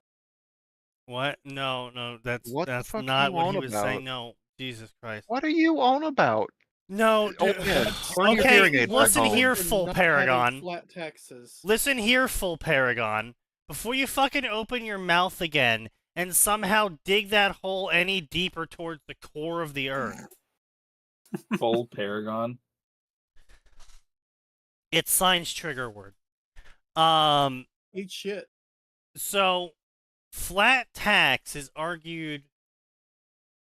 What? No, that's What the fuck are not you what on he was saying. about? No, Jesus Christ. What are you on about? No, Oh, dude. again, That's turn your Okay, hearing aid back listen on. here, for full not having Paragon. flat taxes. Listen here, full Paragon. Before you fucking open your mouth again and somehow dig that hole any deeper towards the core of the earth. full Paragon. It's science trigger word. Eat shit. So flat tax is argued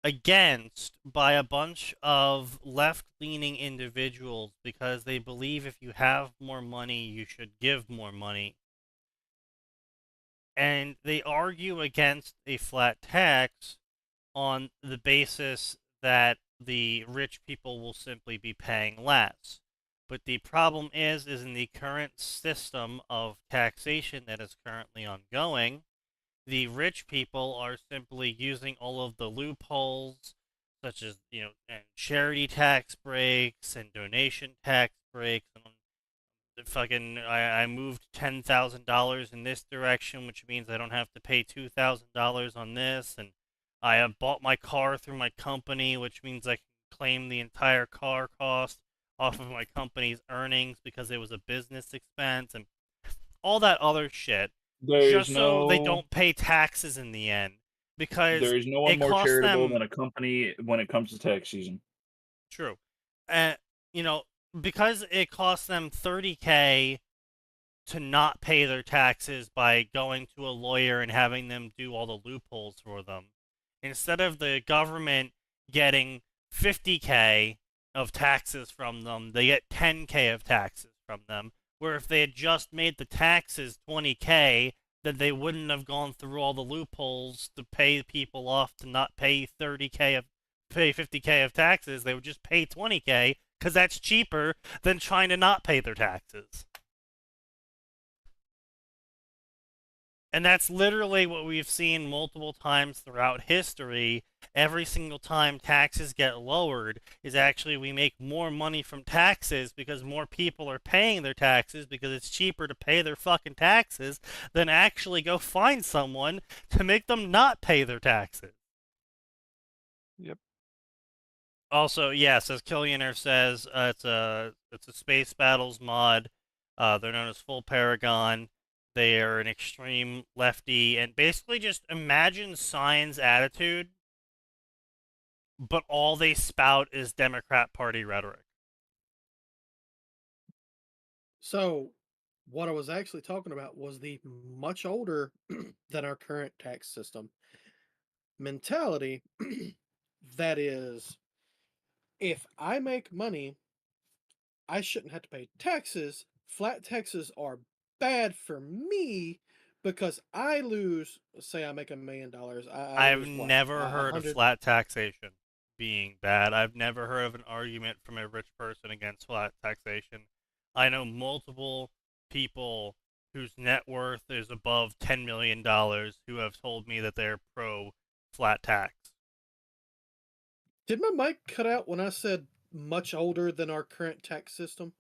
against by a bunch of left-leaning individuals because they believe if you have more money, you should give more money. And they argue against a flat tax on the basis that the rich people will simply be paying less. But the problem is in the current system of taxation that is currently ongoing, the rich people are simply using all of the loopholes, such as, and charity tax breaks and donation tax breaks. And fucking, I moved $10,000 in this direction, which means I don't have to pay $2,000 on this. And I have bought my car through my company, which means I can claim the entire car cost off of my company's earnings because it was a business expense and all that other shit. There's Just so they no don't pay taxes in the end, because there's no one it more costs charitable them. than a company when it comes to tax season. True, and because it costs them $30K to not pay their taxes by going to a lawyer and having them do all the loopholes for them, instead of the government getting $50K of taxes from them, they get $10K of taxes from them. Where if they had just made the taxes $20K, then they wouldn't have gone through all the loopholes to pay people off to not pay pay $50K of taxes. They would just pay $20K because that's cheaper than trying to not pay their taxes. And that's literally what we've seen multiple times throughout history. Every single time taxes get lowered is actually we make more money from taxes because more people are paying their taxes because it's cheaper to pay their fucking taxes than actually go find someone to make them not pay their taxes. Yep. Also, yes, as Killionaire says, it's a Space Battles mod. They're known as Full Paragon. They are an extreme lefty, and basically just imagine Sign's attitude, but all they spout is Democrat Party rhetoric. So, what I was actually talking about was the much older than our current tax system mentality that is, if I make money, I shouldn't have to pay taxes. Flat taxes are bad for me because I lose. Say I make $1 million. I I've lose what? never heard of 100. flat taxation being bad. I've never heard of an argument from a rich person against flat taxation. I know multiple people whose net worth is above $10 million who have told me that they're pro flat tax. Did my mic cut out when I said much older than our current tax system?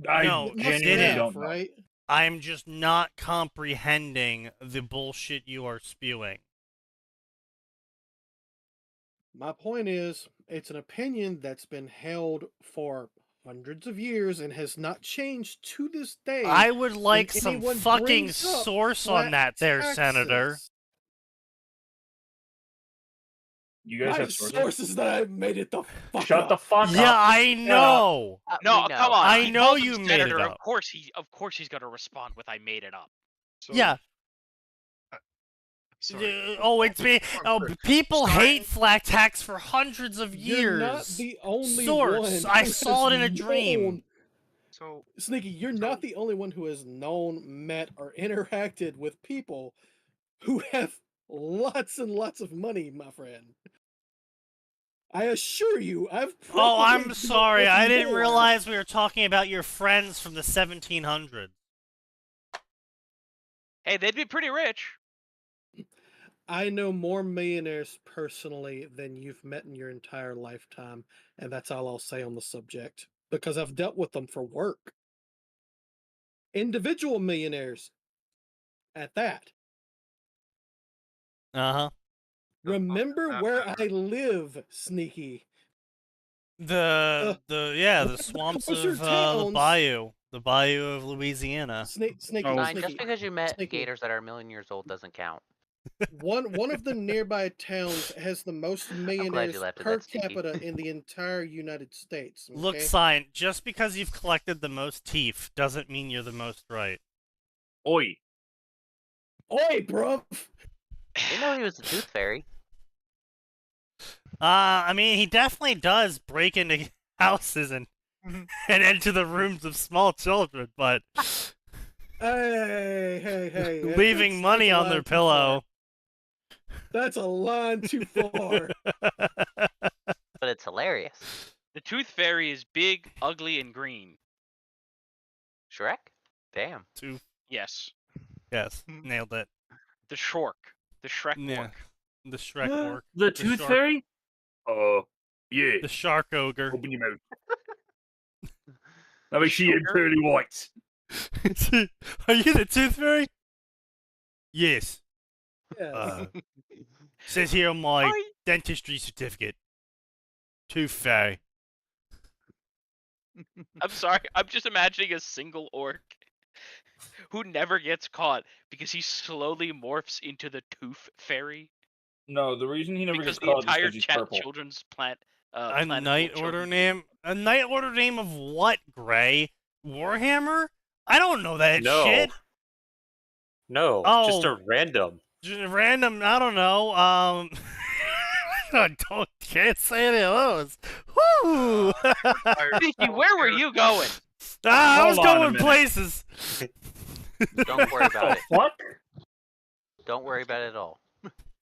I No, It it must genuinely didn't. have, don't know. right? I'm just not comprehending the bullshit you are spewing. My point is, it's an opinion that's been held for hundreds of years and has not changed to this day. I would like when some anyone fucking brings up source on flat that there, Senator. taxes. You guys My have sources? sources that I made it the fuck Shut up. the fuck up. Yeah, I know. No, We know. come on. I he know calls him you made senator. it up. Of course he's gonna respond with "I made it up." So, Yeah. Sorry. Oh, it's me. Oh, people Starting- hate flat tax for hundreds of years. You're not the only Source. one. I who saw it has in a dream. known- So Sneaky, you're not the only one who has known, met, or interacted with people who have lots and lots of money, my friend. I assure you, I've Oh, probably I'm been sorry. with I didn't more. realize we were talking about your friends from the 1700s. Hey, they'd be pretty rich. I know more millionaires personally than you've met in your entire lifetime, and that's all I'll say on the subject, because I've dealt with them for work. Individual millionaires, at that. Uh-huh. Remember where I live, Sneaky. The swamps closer of the towns- bayou. The bayou of Louisiana. Sneaky, Fine, Sneaky. just because you met Sneaky. gators that are a million years old doesn't count. One of the nearby towns has the most glad you millionaires left it per that sneaky. capita in the entire United States. Look, okay? Sign, just because you've collected the most teeth doesn't mean you're the most right. Oi. Oi, bruv! You know he was a tooth fairy. I mean, he definitely does break into houses and and into the rooms of small children, but Hey, leaving that's money a on line their too far. pillow. That's a line too far. But it's hilarious. The tooth fairy is big, ugly, and green. Shrek? Damn. Yes. Yes, nailed it. The Shork. The Shrek Yeah. Orc. The Shrek orc. The The tooth shark- fairy? Yeah. The shark ogre. Open your mouth. Let me see your pearly whites. Are you the tooth fairy? Yes. Yes. Says here on my Hi. dentistry certificate. Tooth fairy. I'm sorry. I'm just imagining a single orc who never gets caught because he slowly morphs into the tooth fairy. No, the reason he never Because gets the caught is entire because he's purple. children's plant. A Planet full of night order children. name? A night order name of what, Gray? Warhammer? I don't know that No. shit. No, just Oh. a random. Just random, I don't know. I can't say any of those. Woo! Sneaky, where were you going? I was Hold on a going minute. places. Don't worry about it. Fuck? Don't worry about it at all.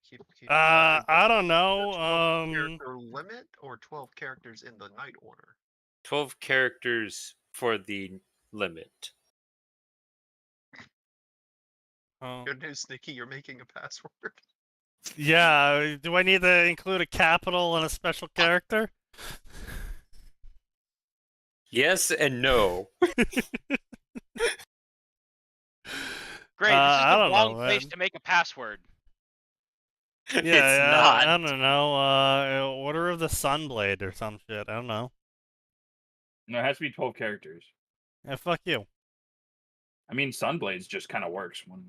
keep in I mind, don't know. 12 character limit or 12 characters in the night order? 12 characters for the limit. Oh. Good news, Sneaky, you're making a password. Yeah, do I need to include a capital and a special character? Yes and no. Great, this is I the don't wrong know, place man. to make a password. Yeah, It's not. I don't know. Order of the Sunblade or some shit. I don't know. No, it has to be 12 characters. Yeah, fuck you. I mean, Sunblades just kind of works. 1,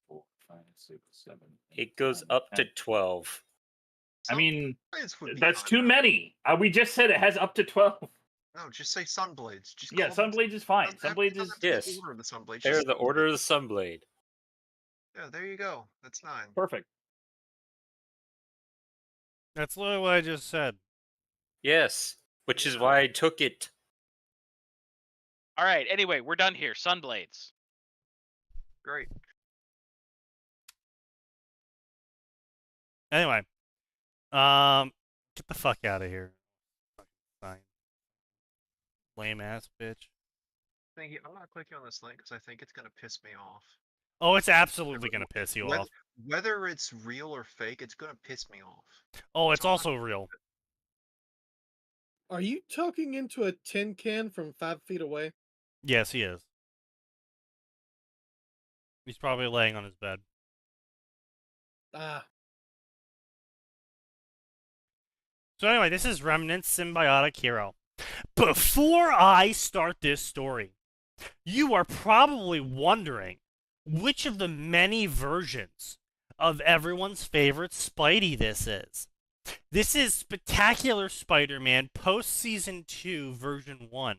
4, 5, 6, 7. It goes 9, up to 10. 12. I mean, Sunblades would be that's too fine. many. We just said it has up to 12. No, just say Sunblades. Just Yeah, call them- Sunblades is fine. doesn't have- Sunblades doesn't is have to be the Yes. order of the Sunblades. They're just the Order of Sunblades. the Sunblade. Yeah, there you go. That's 9. perfect. That's literally what I just said. Yes, which is why I took it. All right. Anyway, we're done here. Sunblades. Great. Anyway, get the fuck out of here. Fine. Lame ass bitch. Thank you. I'm not clicking on this link because I think it's gonna piss me off. Oh, it's absolutely gonna piss you Whether, off. whether it's real or fake, it's gonna piss me off. Oh, it's so I'm also real. Are you talking into a tin can from 5 feet away? Yes, he is. He's probably laying on his bed. Ah, So anyway, this is Remnant Symbiotic Hero. Before I start this story, you are probably wondering which of the many versions of everyone's favorite Spidey this is. This is Spectacular Spider-Man Post-Season 2 Version 1.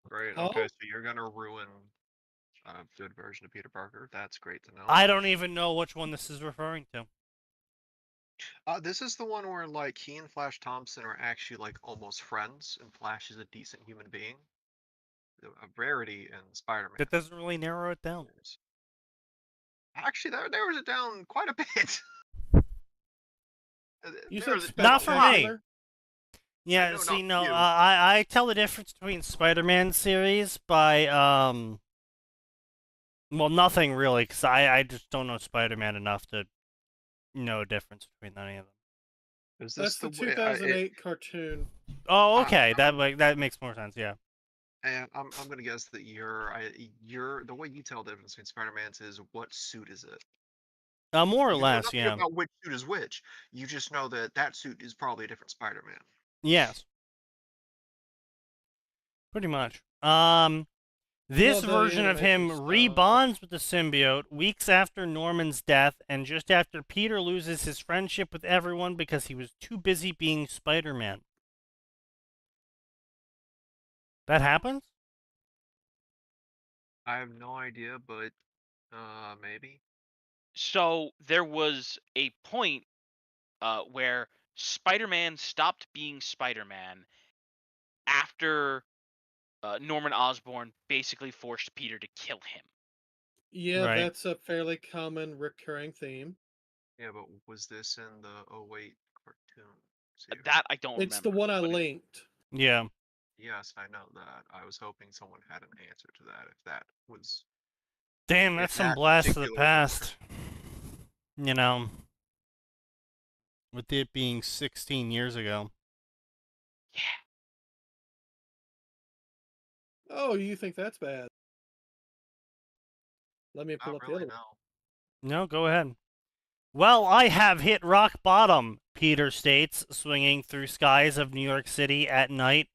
Great. Oh. Okay, so you're gonna ruin a good version of Peter Parker. That's great to know. I don't even know which one this is referring to. This is the one where like he and Flash Thompson are actually like almost friends, and Flash is a decent human being. A rarity in Spider-Man. That doesn't really narrow it down. Actually, that narrows it down quite a bit. You There's said a- Not for me. Spectacular? Yeah, know, see, not no, you. I tell the difference between Spider-Man series by, well, nothing really, because I just don't know Spider-Man enough to know a difference between any of them. Is this That's the way- 2008 cartoon. Oh, okay, that makes more sense, yeah. And I'm gonna guess that you're the way you tell the difference between Spider-Man's is what suit is it? More or You know less, nothing yeah. about which suit is which. You just know that that suit is probably a different Spider-Man. Yes. Pretty much. This the version of him animation style. rebonds with the symbiote weeks after Norman's death and just after Peter loses his friendship with everyone because he was too busy being Spider-Man. That happens? I have no idea, but maybe. So there was a point where Spider-Man stopped being Spider-Man after Norman Osborn basically forced Peter to kill him. Yeah, Right. that's a fairly common recurring theme. Yeah, but was this in the 08 cartoon series? That I don't remember. It's the one I but linked. Yeah. Yes, I know that. I was hoping someone had an answer to that. If that was Damn, If that's some that blast to the particular past. You know. With it being 16 years ago. Oh, you think that's bad? Let me pull not up really the other no. No, go ahead. Well, I have hit rock bottom, Peter states, swinging through skies of New York City at night.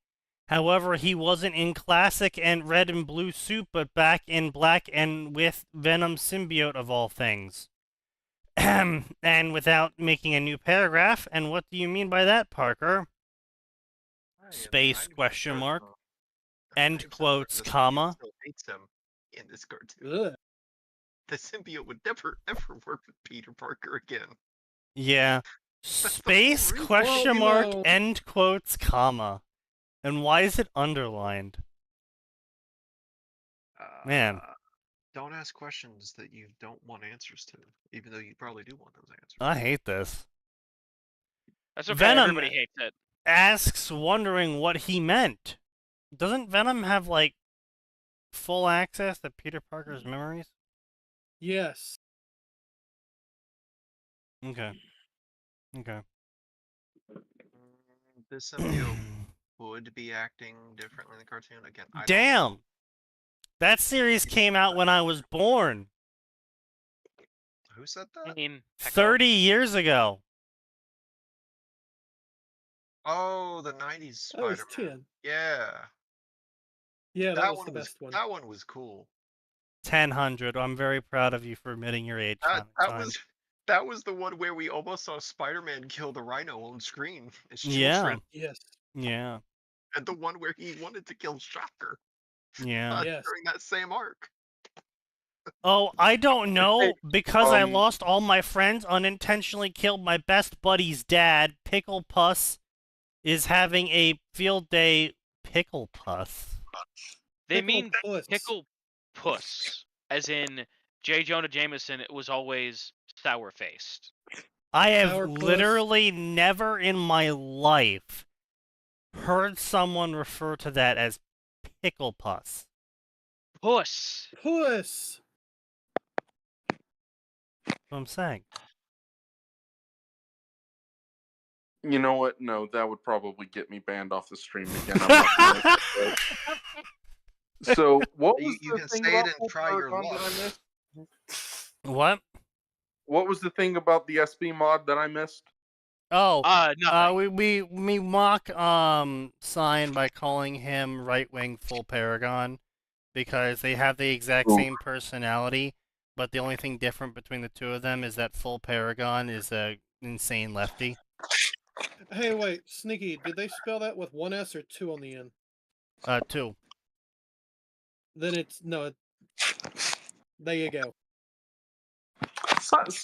However, he wasn't in classic and red and blue suit, but back in black and with Venom symbiote of all things. And without making a new paragraph, and what do you mean by that, Parker? Space question mark. End quotes, comma. Still hates him in this cartoon. one. Ugh. The symbiote would never ever work with Peter Parker again. Yeah. the Space whole reason. question Well, mark, you know- end quotes, comma. And why is it underlined? Man. Don't ask questions that you don't want answers to, even though you probably do want those answers. I hate this. That's okay. Venom- Everybody hates it. Asks, wondering what he meant. Doesn't Venom have, like, full access to Peter Parker's memories? Yes. Okay. Okay. The symbiote would be acting differently in the cartoon. Again, I don't Damn! know. That series came out when I was born. Who said I that? mean, Pecco. 30 years ago. Oh, the 90s That was Spider-Man. 10. Yeah. Yeah, that was the was best one. that one was cool. 1000. I'm very proud of you for admitting your age. That was the one where we almost saw Spider-Man kill the Rhino on screen as Yeah. children. Yes. Yeah. And the one where he wanted to kill Shocker Yeah. Yes. during that same arc. Oh, I don't know. Because I Um, lost all my friends, unintentionally killed my best buddy's dad. Pickle Puss is having a field day. Pickle Puss. They Pickle mean puss. pickle puss, as in J. Jonah Jameson was always sour-faced. I have Sourpuss. literally never in my life heard someone refer to that as Pickle Puss. Puss. Puss. That's what I'm saying. You know what? No, that would probably get me banned off the stream again. I'm not gonna do it. So, what was You the can thing say it about and Full try your Paragon that I luck. missed? What? What was the thing about the SB mod that I missed? Oh, nothing. we mock Sign by calling him right-wing full paragon because they have the exact Ooh. same personality, but the only thing different between the two of them is that full paragon is a insane lefty. Hey, wait, Sneaky, did they spell that with one S or two on the end? Two. Then it's no. There you go.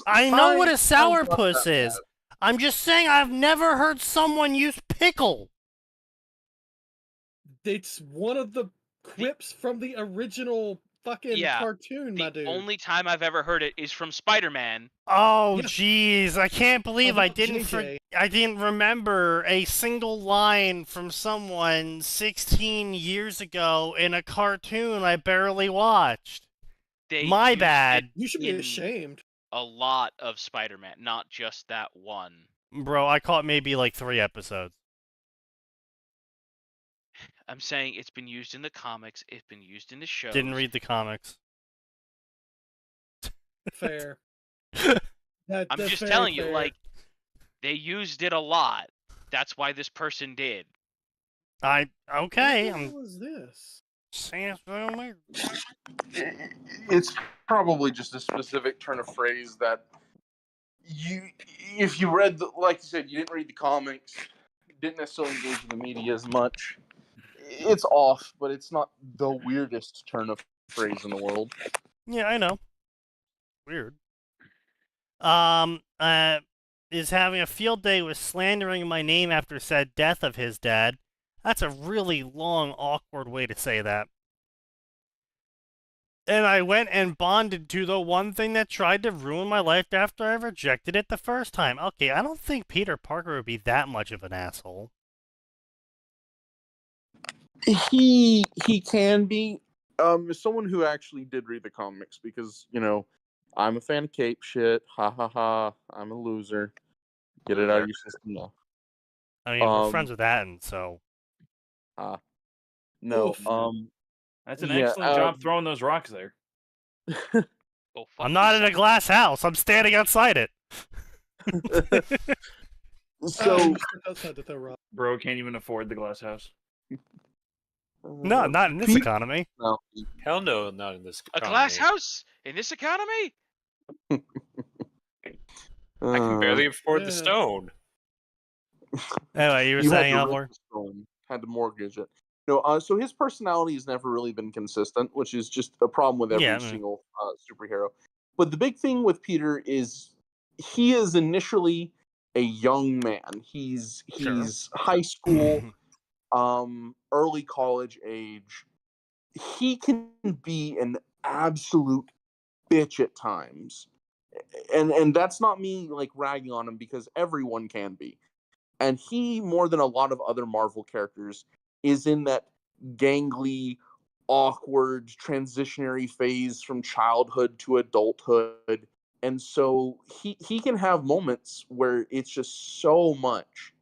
I know what a Sounds not sourpuss that is. I'm just saying I've never heard someone use pickle. It's one of the quips from the original fucking cartoon, my dude. The only time I've ever heard it is from Spider-Man. Oh, Yeah. jeez. I can't believe I About didn't JJ. I didn't remember a single line from someone 16 years ago in a cartoon I barely watched. My bad. You should be ashamed. A lot of Spider-Man, not just that one. Bro, I caught maybe like 3 episodes. I'm saying it's been used in the comics, it's been used in the shows. Didn't read the comics. Fair. I'm just telling you, like, they used it a lot. That's why this person did. Okay. What was this? It's probably just a specific turn of phrase that if you read like you said, you didn't read the comics, didn't necessarily engage in the media as much. It's off, but it's not the weirdest turn of phrase in the world. Yeah, I know. Weird. Is having a field day with slandering my name after said death of his dad. That's a really long, awkward way to say that. And I went and bonded to the one thing that tried to ruin my life after I rejected it the first time. Okay, I don't think Peter Parker would be that much of an asshole. He can be someone who actually did read the comics because, I'm a fan of cape shit. Ha ha ha. I'm a loser. Get it out of your system now. I mean, we're friends with Atin, so. No. That's an excellent job throwing those rocks there. I'm not in a glass house. I'm standing outside it. So, bro can't even afford the glass house. No, not in this economy. No. Hell no, not in this economy. A glass house in this economy? I can barely afford the stone. Anyway, you were saying, Alvor? Had to mortgage it. No, so his personality has never really been consistent, which is just a problem with every single superhero. But the big thing with Peter is he is initially a young man. He's high school, early college age. He can be an absolute bitch at times. And that's not me like ragging on him because everyone can be. And he, more than a lot of other Marvel characters, is in that gangly, awkward, transitionary phase from childhood to adulthood. And so he can have moments where it's just so much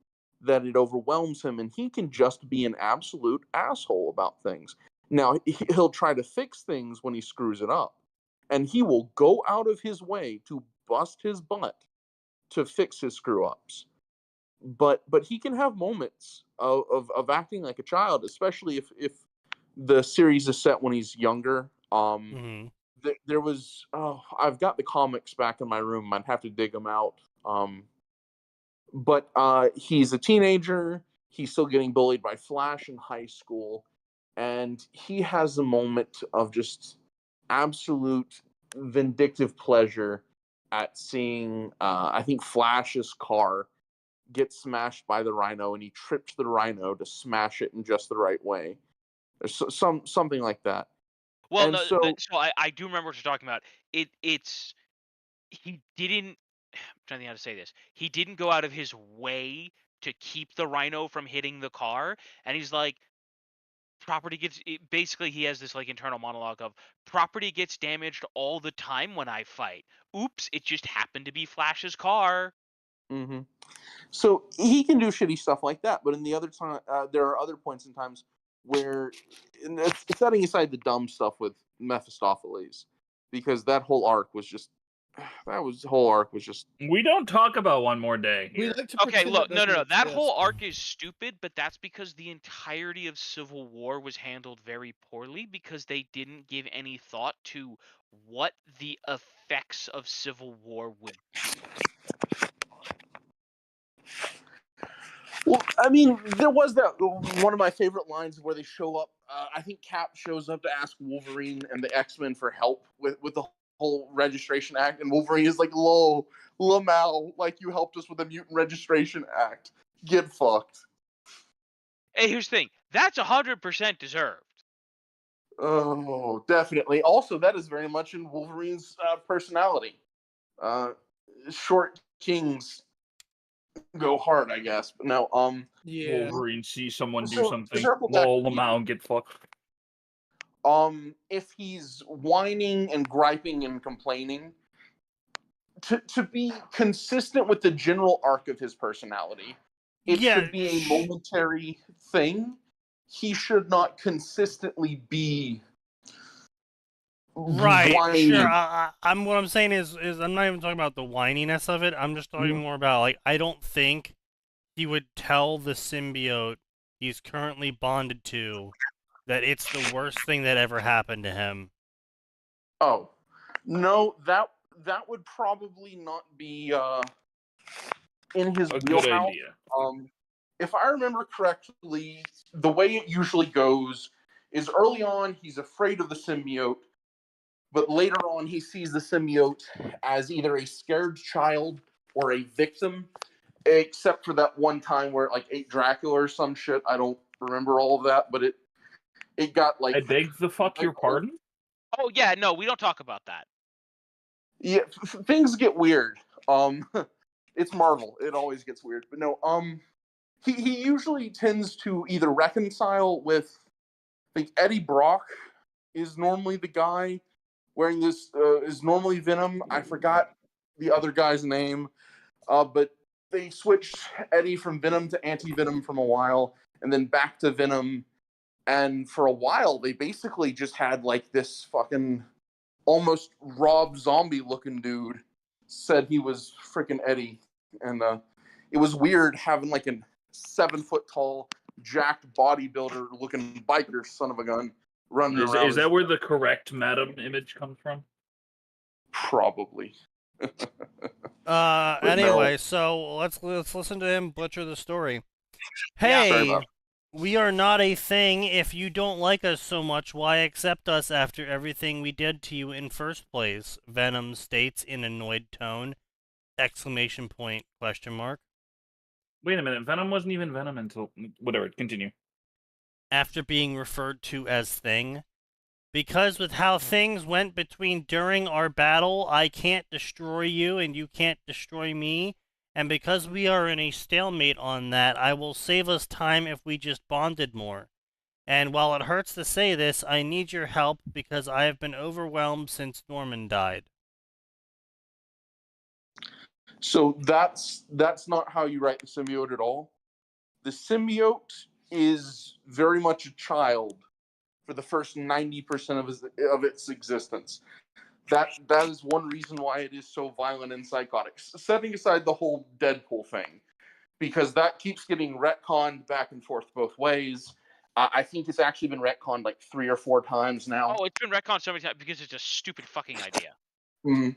that it overwhelms him, and he can just be an absolute asshole about things. Now, he'll try to fix things when he screws it up, and he will go out of his way to bust his butt to fix his screw-ups. But he can have moments of acting like a child, especially if the series is set when he's younger. There was I've got the comics back in my room. I'd have to dig them out. But he's a teenager. He's still getting bullied by Flash in high school, and he has a moment of just absolute vindictive pleasure at seeing I think Flash's car get smashed by the Rhino, and he trips the Rhino to smash it in just the right way. There's something like that. Well, And no, so I do remember what you're talking about. It's he didn't. I'm trying to think how to say this. He didn't go out of his way to keep the Rhino from hitting the car, and he's like, property gets. Basically, he has this like internal monologue of property gets damaged all the time when I fight. Oops, it just happened to be Flash's car. Mm-hmm. So he can do shitty stuff like that, but in the other time, there are other points in times where, setting aside the dumb stuff with Mephistopheles, because that whole arc was just the whole arc was just. We don't talk about One More Day We here. like to Okay, pretend look, it no. doesn't That exist. whole arc is stupid, but that's because the entirety of Civil War was handled very poorly because they didn't give any thought to what the effects of Civil War would be. Well, I mean, there was that one of my favorite lines where they show up. I think Cap shows up to ask Wolverine and the X-Men for help with the whole Registration Act, and Wolverine is like, Lamau, like, you helped us with the Mutant Registration Act. Get fucked. Hey, here's the thing. That's 100% deserved. Oh, definitely. Also, that is very much in Wolverine's personality. Short kings go hard, I guess. But no, Yeah. Wolverine sees someone do So, something. circle back Lol, to you. Lamau, get fucked. If he's whining and griping and complaining, to be consistent with the general arc of his personality, it should be a momentary thing. He should not consistently be right. whiny. Sure. What I'm saying is I'm not even talking about the whininess of it. I'm just talking more about, like, I don't think he would tell the symbiote he's currently bonded to that it's the worst thing that ever happened to him. Oh, no, that would probably not be in his A wheelhouse. good idea. If I remember correctly, the way it usually goes is early on he's afraid of the symbiote, but later on he sees the symbiote as either a scared child or a victim, except for that one time where it, like, ate Dracula or some shit. I don't remember all of that, but it got, like... I beg the fuck your pardon? Oh, yeah, no, we don't talk about that. Yeah, things get weird. It's Marvel. It always gets weird. But no, he usually tends to either reconcile with, I think Eddie Brock is normally the guy wearing this, is normally Venom. I forgot the other guy's name, but they switched Eddie from Venom to Anti-Venom from a while, and then back to Venom, and for a while they basically just had, like, this fucking almost Rob Zombie looking dude said he was freaking Eddie, and it was weird having, like, a 7 foot tall jacked bodybuilder looking biker son of a gun running around. Is that where the correct Madam image comes from? Probably. Anyway, no. so let's listen to him butcher the story. Yeah. Hey, we are not a thing. If you don't like us so much, why accept us after everything we did to you in first place? Venom states in annoyed tone. ! Question mark. Wait a minute, Venom wasn't even Venom until... Whatever, continue. After being referred to as Thing. Because with how things went during our battle, I can't destroy you and you can't destroy me. And because we are in a stalemate on that, I will save us time if we just bonded more. And while it hurts to say this, I need your help because I have been overwhelmed since Norman died. So that's not how you write the symbiote at all. The symbiote is very much a child for the first 90% of its existence. That is one reason why it is so violent and psychotic. Setting aside the whole Deadpool thing, because that keeps getting retconned back and forth both ways. I think it's actually been retconned like 3 or 4 times now. Oh, it's been retconned so many times because it's a stupid fucking idea. Mm-hmm.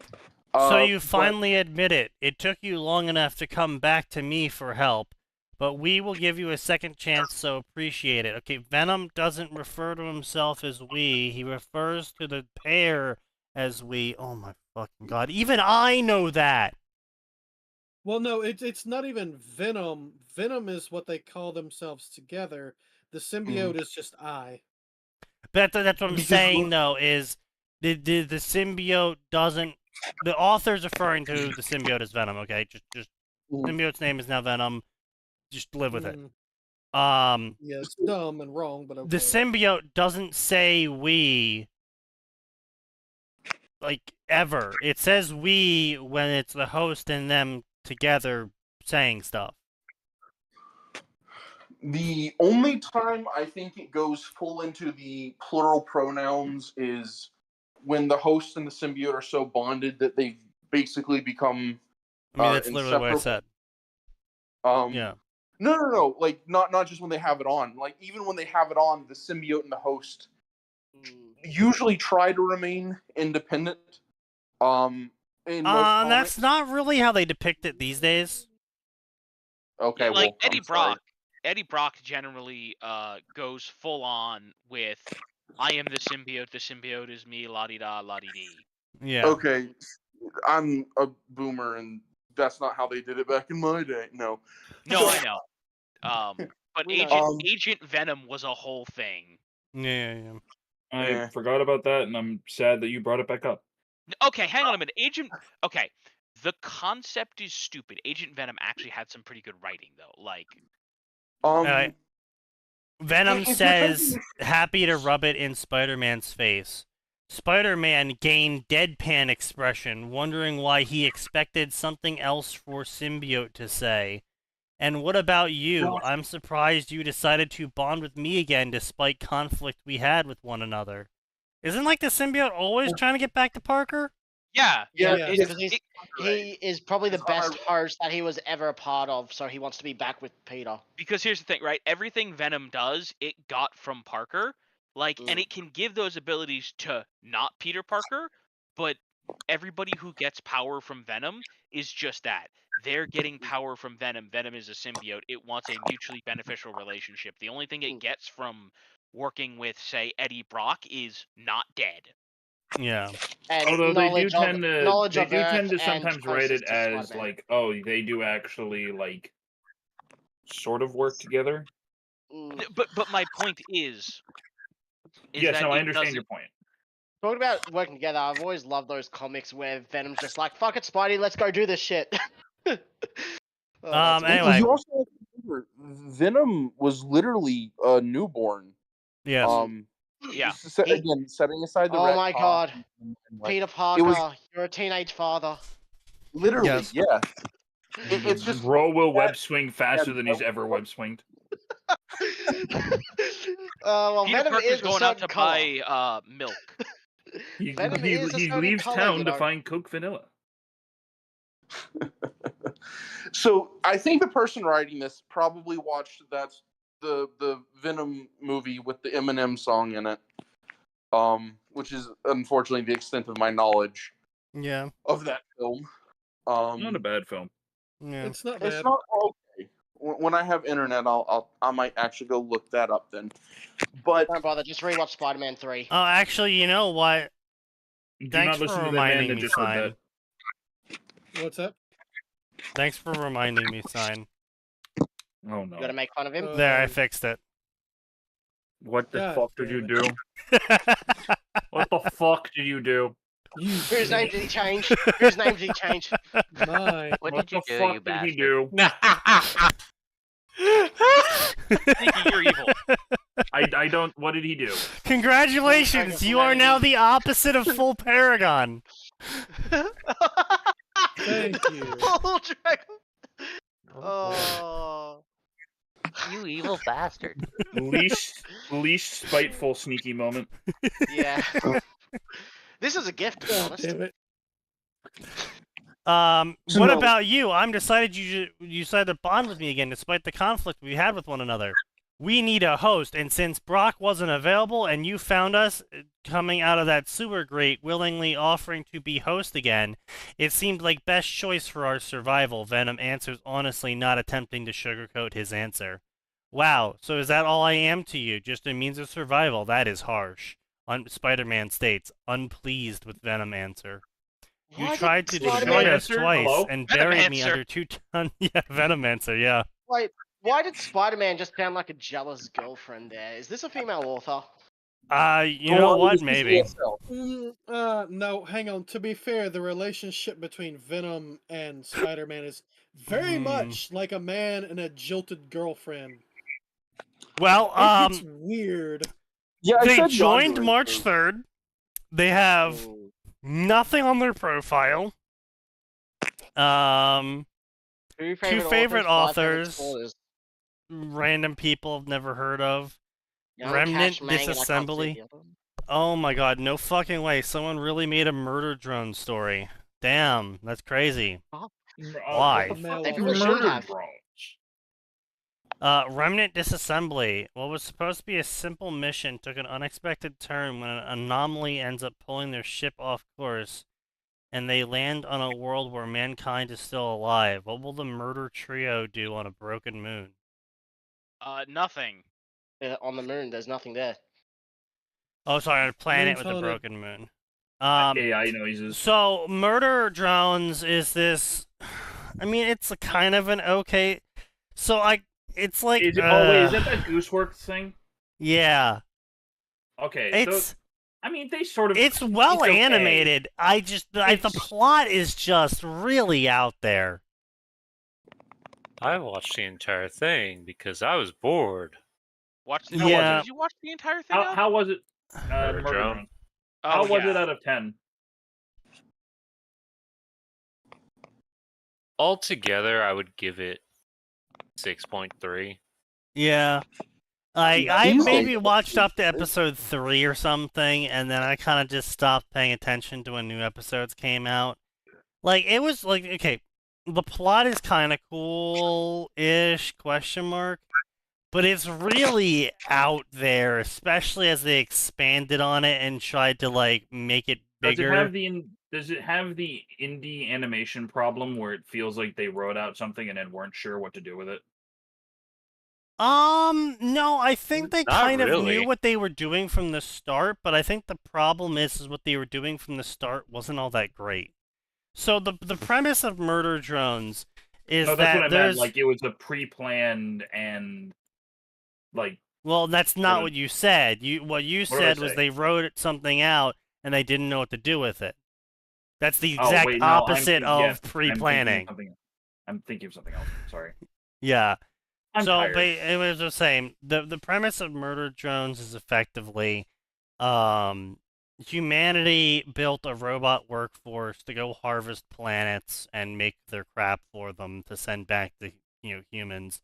So you finally admit it. It took you long enough to come back to me for help, but we will give you a second chance, so appreciate it. Okay, Venom doesn't refer to himself as we. He refers to the pair as we. Oh my fucking god. Even I know that! Well, no, it's not even Venom. Venom is what they call themselves together. The symbiote is just I. But that's what I'm saying, though, is the symbiote doesn't... The author's referring to the symbiote as Venom, okay? Just symbiote's name is now Venom. Just live with it. Yeah, it's dumb and wrong, but okay. The symbiote doesn't say we, like, ever. It says we when it's the host and them together saying stuff. The only time I think it goes full into the plural pronouns is when the host and the symbiote are so bonded that they've basically become. I mean, that's literally what I said. Yeah. No. Like not just when they have it on. Like even when they have it on, the symbiote and the host usually try to remain independent. That's not really how they depict it these days. Okay, yeah, like well, Eddie Brock generally goes full on with I am the symbiote is me, la-di-da, la-di-dee. Yeah. Okay, I'm a boomer, and that's not how they did it back in my day. No. No, I know. But Agent Venom was a whole thing. Yeah. I forgot about that, and I'm sad that you brought it back up. Okay, hang on a minute. Okay, the concept is stupid. Agent Venom actually had some pretty good writing, though. Like, Venom says, happy to rub it in Spider-Man's face. Spider-Man gained deadpan expression, wondering why he expected something else for symbiote to say. And what about you? I'm surprised you decided to bond with me again despite conflict we had with one another. Isn't like the symbiote always trying to get back to Parker? Yeah. Because he is probably the best host that he was ever a part of, so he wants to be back with Peter. Because here's the thing, right? Everything Venom does, it got from Parker. Like, and it can give those abilities to not Peter Parker, but everybody who gets power from Venom is just that. They're getting power from Venom. Venom is a symbiote. It wants a mutually beneficial relationship. The only thing it gets from working with, say, Eddie Brock is not dead. Yeah. And although they do tend to Earth sometimes write it to as Spider-Man. like, oh, they do actually like sort of work together. But my point is yes, that no, I understand your point. Talking about working together, I've always loved those comics where Venom's just like, fuck it, Spidey, let's go do this shit. Anyway. You also have to remember, Venom was literally a newborn. Yes. Yeah. Again, setting aside the oh my retcon, god. like, Peter Parker, you're a teenage father. Literally, yeah. It's just Bro will web swing faster than he's ever web swinged. Well, Peter Venom Parker's is going out to buy milk. He certain leaves color, town you to know. find Coke Vanilla. So I think the person writing this probably watched the Venom movie with the Eminem song in it, which is unfortunately the extent of my knowledge. Yeah. Of that film. Not a bad film. Yeah. It's not bad. It's not okay. When I have internet, I might actually go look that up then. But don't bother, just rewatch Spider-Man 3. Oh, actually, you know what? Do Thanks not listen for to the man reminding that me, just said Sign. that. What's up? Thanks for reminding me, Sign. Oh no. You gotta make fun of him? There, I fixed it. What the God fuck did damn you it. do? What the fuck did you do? Whose name did he change? Whose name did he change? Mine. What What did you the do, fuck you did he bastard? do? Sneaky, you're evil. I don't. What did he do? Congratulations! You are now the opposite of full Paragon. Thank you. Full dragon. Oh. You evil bastard. Least spiteful sneaky moment. Yeah. This is a gift, to be God honest. damn it. So What no. about you? I'm decided you decided to bond with me again despite the conflict we had with one another. We need a host, and since Brock wasn't available and you found us coming out of that sewer grate willingly offering to be host again, it seemed like best choice for our survival. Venom answers honestly, not attempting to sugarcoat his answer. Wow, so is that all I am to you? Just a means of survival? That is harsh. Spider-Man states, unpleased with Venom answer. You Why tried did to destroy Spider-Man us answer? twice Hello? and Venom buried me answer. under 2 ton. Yeah, Venom answer, yeah. Wait, why did Spider-Man just sound like a jealous girlfriend there? Is this a female author? You know Well, what? this is Maybe. ESL. No, hang on. To be fair, the relationship between Venom and Spider-Man is very much like a man and a jilted girlfriend. Well, It's weird. Yeah, I they said joined Yandere, March so- 3rd. They have nothing on their profile. Two favorite authors. 5 favorite spoilers. Random people I've never heard of. Young Remnant Cash, Mang, and I can't see Disassembly. the other one. Oh my god, no fucking way. Someone really made a murder drone story. Damn, that's crazy. What the fuck They is really shouldn't murder have. drones? Remnant disassembly. What was supposed to be a simple mission took an unexpected turn when an anomaly ends up pulling their ship off course, and they land on a world where mankind is still alive. What will the murder trio do on a broken moon? Nothing. On the moon, there's nothing there. Oh, sorry, on a planet with a haunted. broken moon. AI noises. So, murder drones is this. I mean, it's a kind of an okay. So, it's like. Is that that Gooseworks thing? Yeah. Okay, It's. I mean, they sort of. It's well okay. animated. The plot is just really out there. I watched the entire thing because I was bored. Yeah. Did you watch the entire thing? How was it? Murder Murder Drone. Drone. How was it out of 10? Altogether, I would give it 6.3. Yeah. I maybe watched up to episode 3 or something, and then I kind of just stopped paying attention to when new episodes came out. Like, it was like, okay, the plot is kind of cool-ish, question mark, but it's really out there, especially as they expanded on it and tried to, like, make it bigger. Does it have the indie animation problem where it feels like they wrote out something and then weren't sure what to do with it? No, I think they Not kind of really. knew what they were doing from the start, but I think the problem is what they were doing from the start wasn't all that great. So the premise of Murder Drones is No, that's that what I there's... meant. Like, it was a pre-planned and, like... Well, that's not what you said. What you What did I said was say? they wrote something out and they didn't know what to do with it. That's the Oh, exact wait, no, opposite of yes, pre-planning. I'm thinking of something else. Sorry. Yeah. I'm So tired. it was the same. The premise of Murder Drones is effectively, humanity built a robot workforce to go harvest planets and make their crap for them to send back to humans,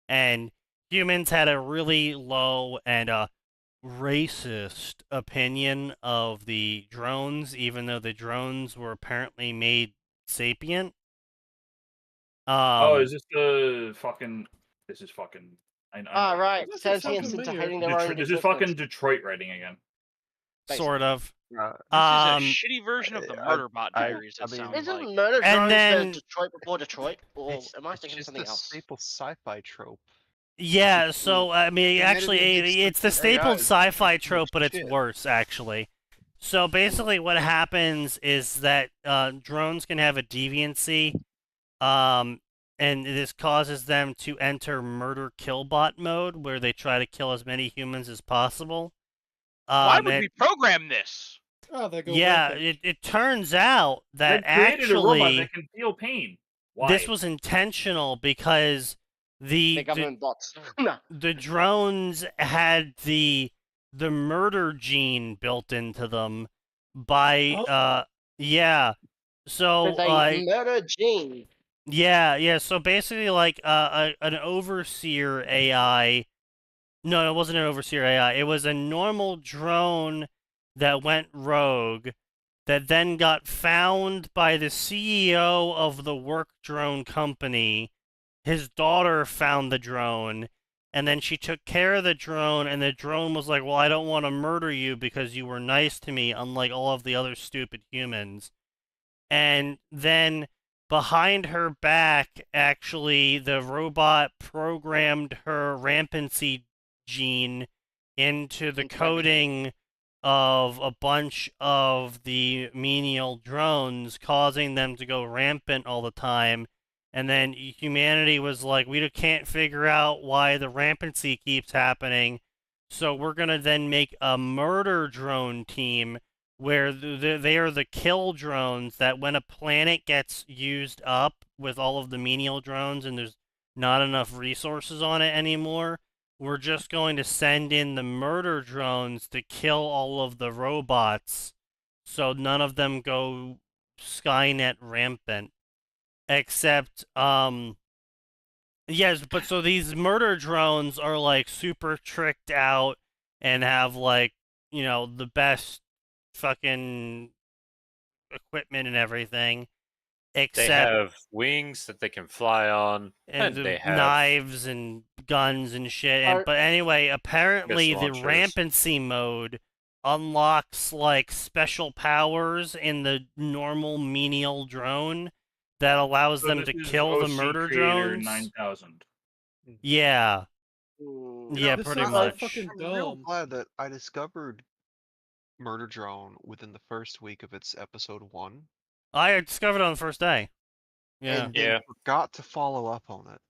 and humans had a really low and racist opinion of the drones, even though the drones were apparently made sapient. Is this the fucking... This is fucking... Right. This is Sentience fucking into weird. hating their own This is fucking Detroit writing again. Sort of. This is a shitty version of the Murderbot I diaries. It mean- sounds Isn't like. Murder And Drones then- the Detroit before Detroit? Or It's am I thinking just something the else? staple sci-fi trope. Yeah, so I mean, actually, it's the staple AIs. sci-fi trope, but it's Shit. worse, actually. So basically, what happens is that drones can have a deviancy, and this causes them to enter murder kill bot mode, where they try to kill as many humans as possible. Why would we program this? Oh, they go Yeah, with it turns out that They created a robot actually that can feel pain. Why? this was intentional because The government bots. No. the drones had the murder gene built into them by yeah. So With a like murder gene. yeah, so basically like an overseer AI. No, it wasn't an overseer AI. It was a normal drone that went rogue that then got found by the CEO of the work drone company. His daughter found the drone, and then she took care of the drone, and the drone was like, well, I don't want to murder you because you were nice to me, unlike all of the other stupid humans. And then behind her back, actually, the robot programmed her rampancy gene into the coding of a bunch of the menial drones, causing them to go rampant all the time. And then humanity was like, we can't figure out why the rampancy keeps happening, so we're going to then make a murder drone team where they are the kill drones that when a planet gets used up with all of the menial drones and there's not enough resources on it anymore, we're just going to send in the murder drones to kill all of the robots so none of them go Skynet rampant. Except, yes, but so these murder drones are like super tricked out and have like, the best fucking equipment and everything, They except have wings that they can fly on, and the they have knives and guns and shit. But anyway, apparently the launchers. rampancy mode unlocks like special powers in the normal menial drone that allows So them this to is kill the OC murder Creator drones. 9000. Yeah. Yeah, This pretty is so much. fucking I'm real dumb. glad that I discovered Murder Drone within the first week of its episode 1. I discovered it on the first day. Yeah. And then forgot to follow up on it.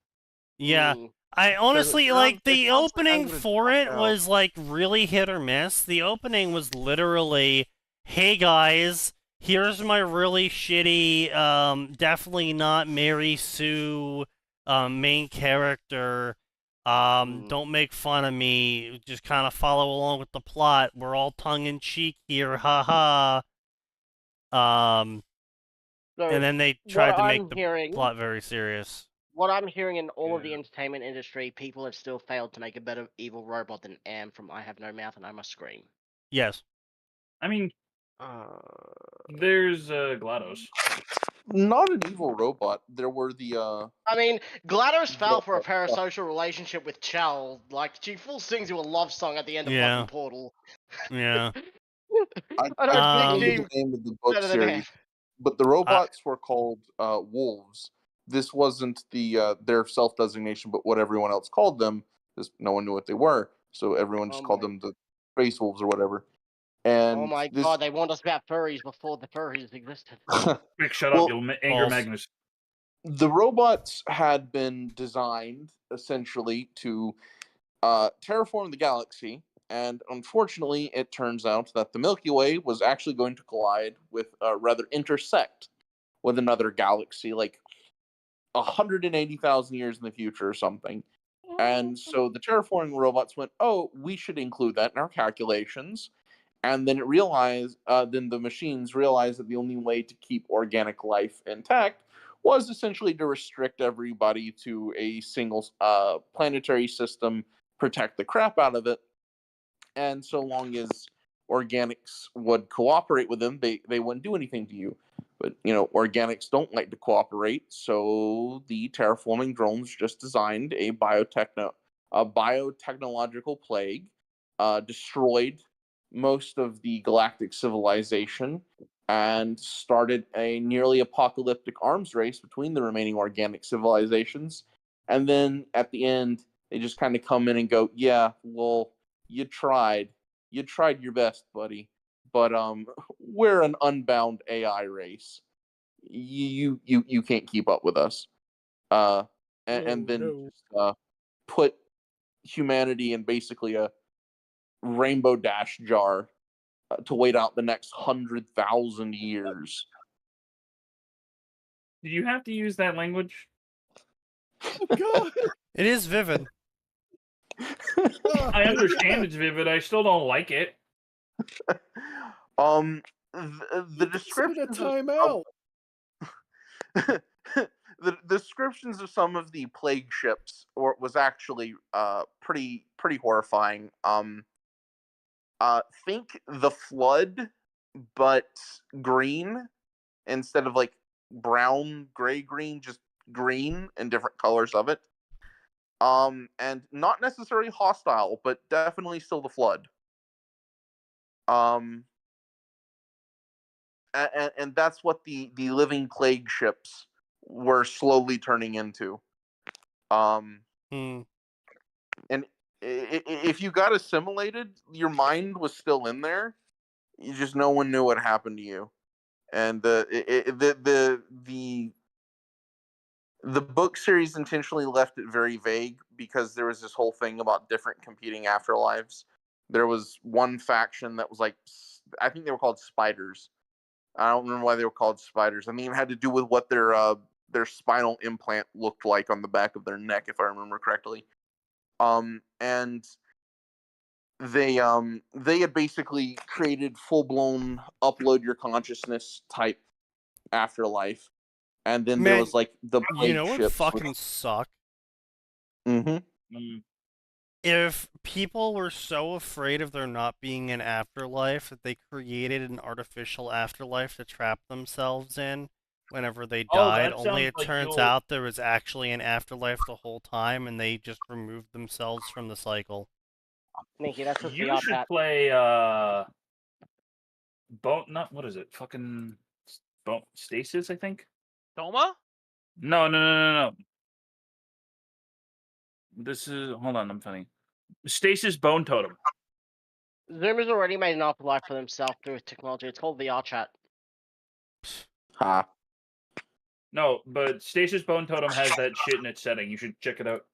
Yeah. I honestly, like, the opening for it was, like, really hit or miss. The opening was literally, hey guys, here's my really shitty, definitely not Mary Sue, main character. Don't make fun of me. Just kind of follow along with the plot. We're all tongue-in-cheek here, haha. And then they tried to make the plot very serious. What I'm hearing in all of the entertainment industry, people have still failed to make a better evil robot than Am from I Have No Mouth and I Must Scream. Yes. I mean, there's GLaDOS. Not an evil robot. There were the I mean, GLaDOS fell for a parasocial relationship with Chell. Like, she full sings you a love song at the end of fucking Portal. Yeah. I don't remember the name of the book series, but the robots were called wolves. This wasn't the their self-designation, but what everyone else called them, because no one knew what they were, so everyone just called them the space wolves or whatever. And oh my god, they warned us about furries before the furries existed. Quick, shut up, you'll anger Magnus. The robots had been designed essentially to terraform the galaxy, and unfortunately, it turns out that the Milky Way was actually going to collide with, rather intersect with another galaxy, like 180,000 years in the future or something. And so the terraforming robots went, oh, we should include that in our calculations. And then then the machines realized that the only way to keep organic life intact was essentially to restrict everybody to a single planetary system, protect the crap out of it. And so long as organics would cooperate with them, they wouldn't do anything to you. But, organics don't like to cooperate, so the terraforming drones just designed a biotechnological plague, destroyed most of the galactic civilization, and started a nearly apocalyptic arms race between the remaining organic civilizations. And then at the end, they just kind of come in and go, yeah, well, you tried your best, buddy, but we're an unbound AI race. You can't keep up with us. And then put humanity in basically a rainbow dash jar to wait out the next 100,000 years. Did you have to use that language? Oh god! It is vivid. I understand it's vivid. I still don't like it. The descriptions timeout. The descriptions of some of the plague ships was actually pretty horrifying. Think the Flood, but green instead of like brown, gray, green, just green and different colors of it. And not necessarily hostile, but definitely still the Flood. And that's what the living plague ships were slowly turning into. And if you got assimilated, your mind was still in there. You just no one knew what happened to you. And the book series intentionally left it very vague because there was this whole thing about different competing afterlives. There was one faction that was like, I think they were called spiders. I don't remember why they were called spiders. I mean, it had to do with what their spinal implant looked like on the back of their neck, if I remember correctly. And they had basically created full-blown upload your consciousness type afterlife. And then there was like the plague what ships. fucking suck? if people were so afraid of there not being an afterlife that they created an artificial afterlife to trap themselves in whenever they Oh, died, that only sounds it like turns you'll. out there was actually an afterlife the whole time and they just removed themselves from the cycle. Sneaky, that's just the You art should chat. play Bone. Not what is it? Fucking Bone Stasis, I think. Doma? No, no, no, no, no. This is. Hold on, I'm funny. Stasis Bone Totem. Zoom has already made an afterlife for themselves through technology. It's called VR chat. Ha. No, but Stasis Bone Totem has that shit in its setting. You should check it out.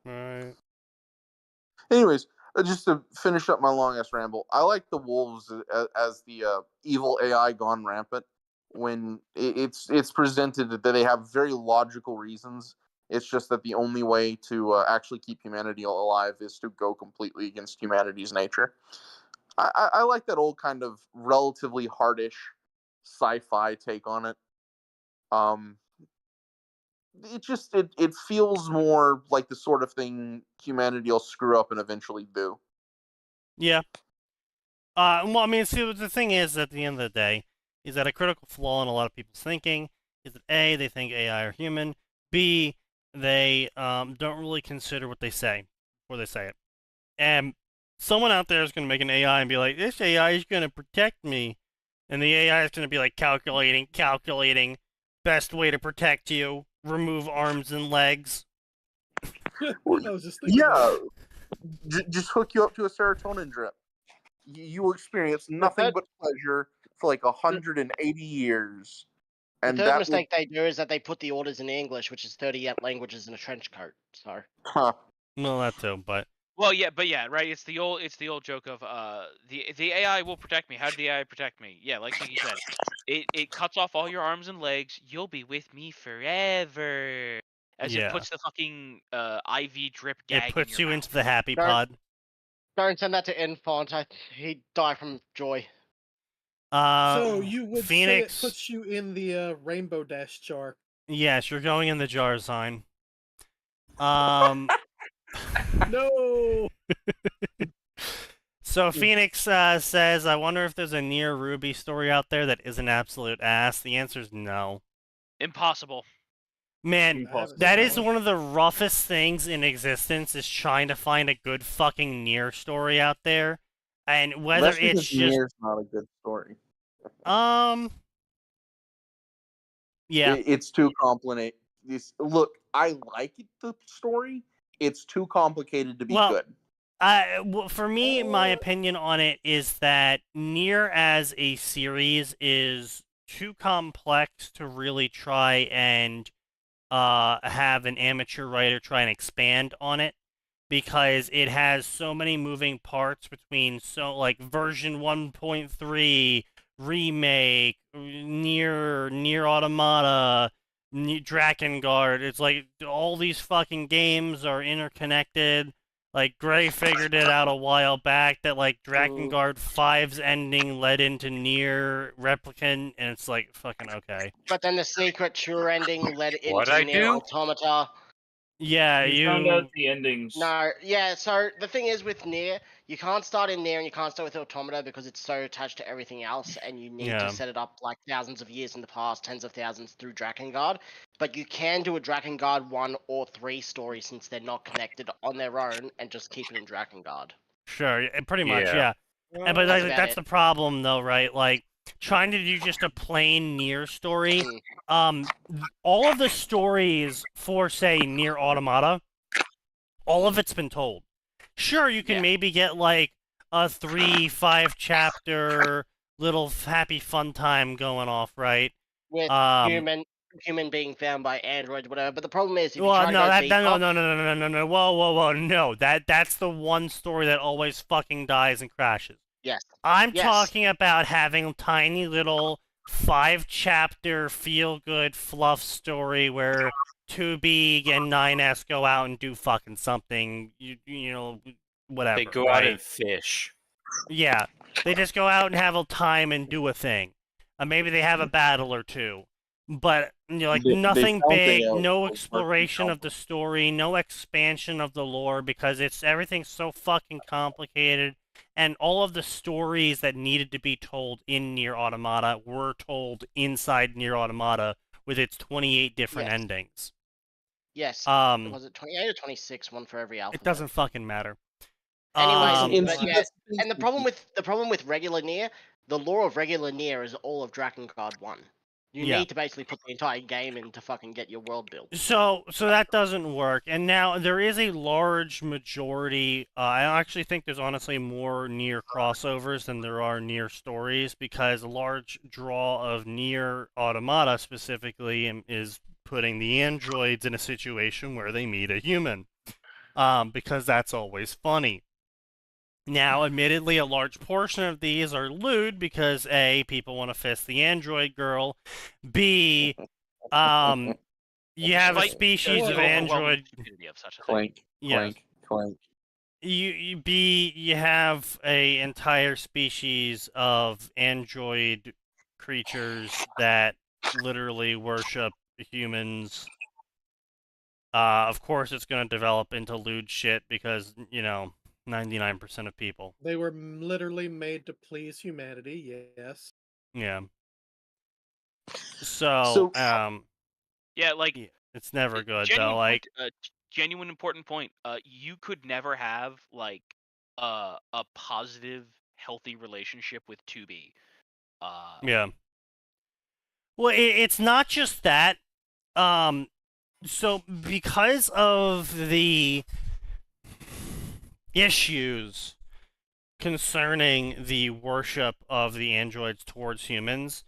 Right. Anyways, just to finish up my long ass ramble, I like the wolves as the evil AI gone rampant. When it's presented that they have very logical reasons. It's just that the only way to actually keep humanity alive is to go completely against humanity's nature. I like that old kind of relatively hardish sci-fi take on it. It feels more like the sort of thing humanity will screw up and eventually do. Yeah. Well, I mean, see, the thing is, at the end of the day, is that a critical flaw in a lot of people's thinking is that A, they think AI are human, B, they don't really consider what they say before they say it. And someone out there is going to make an AI and be like, this AI is going to protect me. And the AI is going to be like, calculating, best way to protect you, remove arms and legs. I was just thinking Yeah, just hook you up to a serotonin drip. You will experience nothing but pleasure for like 180 years. The And third that mistake they do is that they put the orders in English, which is 38 languages in a trench coat. So. Huh. Well, that too, but. Well, yeah, right. It's the old joke of the AI will protect me. How did the AI protect me? Yeah, like Sneaky said, it cuts off all your arms and legs. You'll be with me forever. As it Yeah. puts the fucking IV drip gag It puts in your you mouth. into the happy pod. Don't send that to Infant. He'd die from joy. So you would Phoenix say it puts you in the Rainbow Dash jar. Yes, you're going in the jar sign. No. So Phoenix says, I wonder if there's a Near Ruby story out there that is an absolute ass. The answer is no. Impossible. Man, that is one of the roughest things in existence, is trying to find a good fucking Nier story out there. And whether That's because it's just... Nier's not a good story. Yeah. It's too complicated. Look, I like the story. It's too complicated to be good. Well, for me, my opinion on it is that Nier as a series is too complex to really try and have an amateur writer try and expand on it, because it has so many moving parts between version 1.3, remake, Nier Automata, Drakengard. It's like all these fucking games are interconnected. Like, Gray figured it out a while back that, like, Drakengard 5's ending led into Nier Replicant, and it's like, fucking okay. But then the secret true ending led What'd into I Nier do? Automata. Yeah, you found out the endings. No, yeah, so the thing is with Nier, you can't start in Nier and you can't start with Automata because it's so attached to everything else, and you need to set it up like thousands of years in the past, tens of thousands through Drakengard. But you can do a Drakengard 1 or 3 story since they're not connected on their own, and just keep it in Drakengard. Sure, pretty much, yeah. But that's the problem, though, right? Like, trying to do just a plain Nier story, all of the stories for, say, Nier Automata, all of it's been told. Sure, you can maybe get, like, a 3-5 chapter little happy fun time going off, right? With human being found by androids, whatever. But the problem is, if you Well, try no, to go no, whoa, no. That's the one story that always fucking dies and crashes. Yes. I'm talking about having tiny little 5-chapter feel-good fluff story where 2B and 9S go out and do fucking something, you know, whatever. They go out and fish. Yeah, they just go out and have a time and do a thing. Maybe they have a battle or two. But like They nothing found big, out no what exploration of the story, no expansion of the lore, because everything's so fucking complicated, and all of the stories that needed to be told in Nier Automata were told inside Nier Automata with its 28 different Yes. endings. Yes. Um, Was it 28 or 26? One for every alphabet. It doesn't fucking matter. Anyways, but see, yeah, that's and the problem with regular Nier, the lore of regular Nier is all of Drakengard 1. You Yeah. need to basically put the entire game in to fucking get your world built. So that doesn't work. And now there is a large majority. I actually think there's honestly more Nier crossovers than there are Nier stories, because a large draw of Nier Automata specifically is putting the androids in a situation where they meet a human, because that's always funny. Now, admittedly, a large portion of these are lewd because A, people want to fist the android girl, B, you have a Despite species the of overwhelming android. stupidity of such a thing. Clank, Yes. clank. You have a entire species of android creatures that literally worship humans. Of course, it's going to develop into lewd shit because 99% of people. They were literally made to please humanity. Yes. Yeah. So yeah, like it's never good genuine though. Like genuine important point. You could never have like a positive, healthy relationship with 2B. Yeah. Well, it's not just that. So because of the issues concerning the worship of the androids towards humans,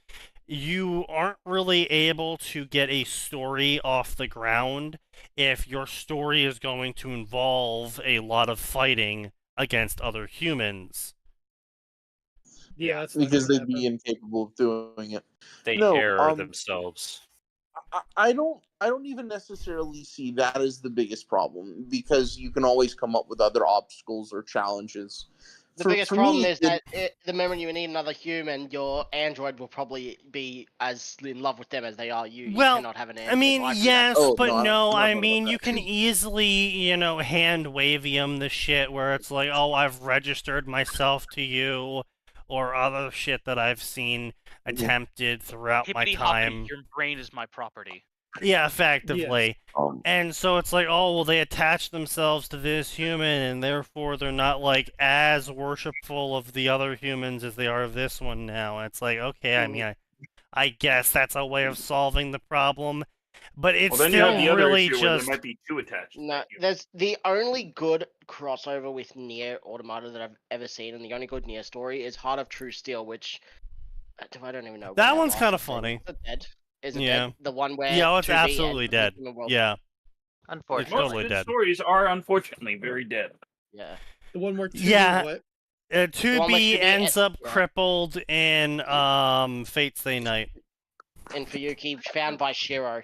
you aren't really able to get a story off the ground if your story is going to involve a lot of fighting against other humans. Yeah, because they'd be incapable of doing it. They No, error themselves. I don't even necessarily see that as the biggest problem, because you can always come up with other obstacles or challenges. The biggest problem is that the moment you need another human, your android will probably be as in love with them as they are you. Well, you cannot have an android. I mean, yes, Oh, but no, I'm I not mean, about you that. can easily, hand wavium the shit where it's like, oh, I've registered myself to you, or other shit that I've seen attempted throughout my Hippity time. hoppity, your brain is my property. Yeah, effectively. Yes. And so it's like, oh, well, they attach themselves to this human, and therefore they're not, like, as worshipful of the other humans as they are of this one now. And it's like, okay, I mean, I guess that's a way of solving the problem, but it's then still you have the other really issue where just... there might be two attached. No, there's the only good crossover with Nier Automata that I've ever seen, and the only good Nier story is Heart of True Steel, which I don't even know. When That one's last kind of was. funny. Is it dead? Is it Yeah. dead? The one where Yeah, it's 2B absolutely and dead. Human World- Yeah. Unfortunately. Most totally good dead. stories are unfortunately very dead. Yeah. The one more. Yeah. What? 2B ends up yeah. crippled in Fate's Day Night. And Fuyuki found by Shiro.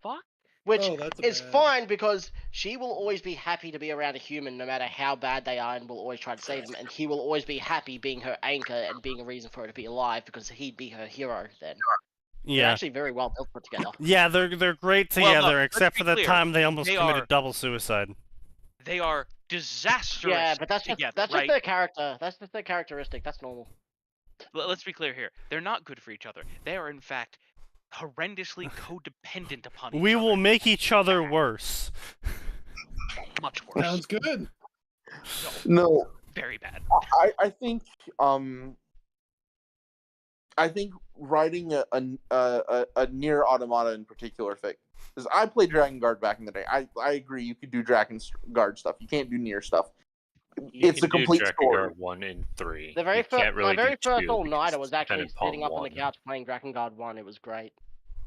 Fuck. Which Oh, that's is bad. fine because she will always be happy to be around a human no matter how bad they are and will always try to save them. And he will always be happy being her anchor and being a reason for her to be alive because he'd be her hero then. They're Yeah. actually very well built put together. Yeah, they're great Well, together, no, except for the clear. time they almost They committed are- double suicide. They are disastrous. Yeah, but that's just together, that's right? just their character. That's just their characteristic. That's normal. Let's be clear here. They're not good for each other. They are, in fact, horrendously codependent upon each We other. will make each other worse. Much worse. Sounds good. No, Very bad. I think writing a Nier Automata in particular thing, because I played Dragon Guard back in the day. I agree you could do Dragon Guard stuff. You can't do Nier stuff. It's a complete story. 1 and 3. The very You can't really my very do first 2 all because nighter it's was actually dependent upon sitting up on the 1. couch playing Drakengard 1. It was great.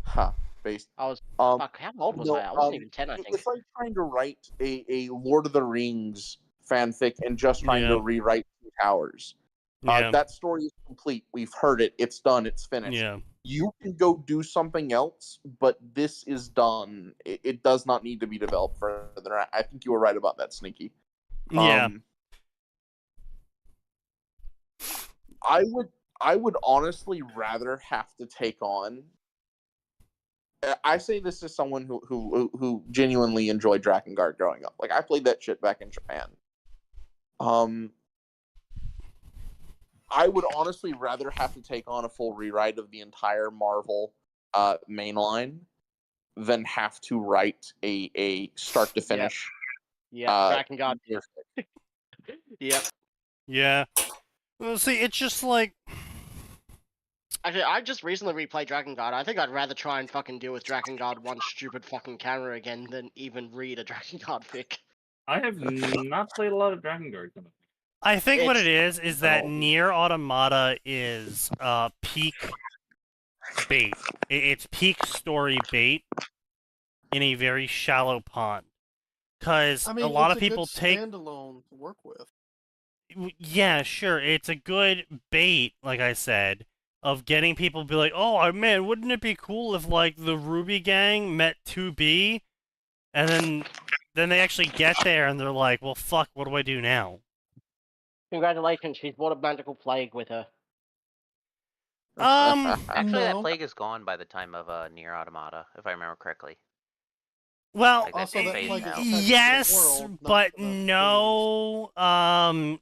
Huh. Based. I was Um, fuck. How old was no, I? I wasn't even 10, I think. It's like trying to write a Lord of the Rings fanfic and just trying to rewrite Two Towers. Yeah. That story is complete. We've heard it. It's done. It's finished. Yeah. You can go do something else, but this is done. It does not need to be developed further. I think you were right about that, Sneaky. Yeah. I would honestly rather have to take on I say this as someone who genuinely enjoyed Drakengard growing up. Like, I played that shit back in Japan. I would honestly rather have to take on a full rewrite of the entire Marvel mainline than have to write a start to finish. Drakengard. Yep. Yeah. Well, see, it's just like... Actually, I just recently replayed Drakengard. I think I'd rather try and fucking deal with Drakengard one stupid fucking camera again than even read a Drakengard fic. I have not played a lot of Drakengard. I think what it It's- is that Nier Automata is peak bait. It's peak story bait in a very shallow pond. Because I mean, a lot it's of people good take... standalone to work with. Yeah, sure. It's a good bait, like I said, of getting people to be like, oh, man, wouldn't it be cool if, like, the Ruby gang met 2B? And then they actually get there and they're like, well, fuck, what do I do now? Congratulations, she's brought a magical plague with her. Actually, that No. plague is gone by the time of Nier Automata, if I remember correctly. Well, Like, Also, that's that phased plague is out. attached to the yes, world, not but to the humans. no.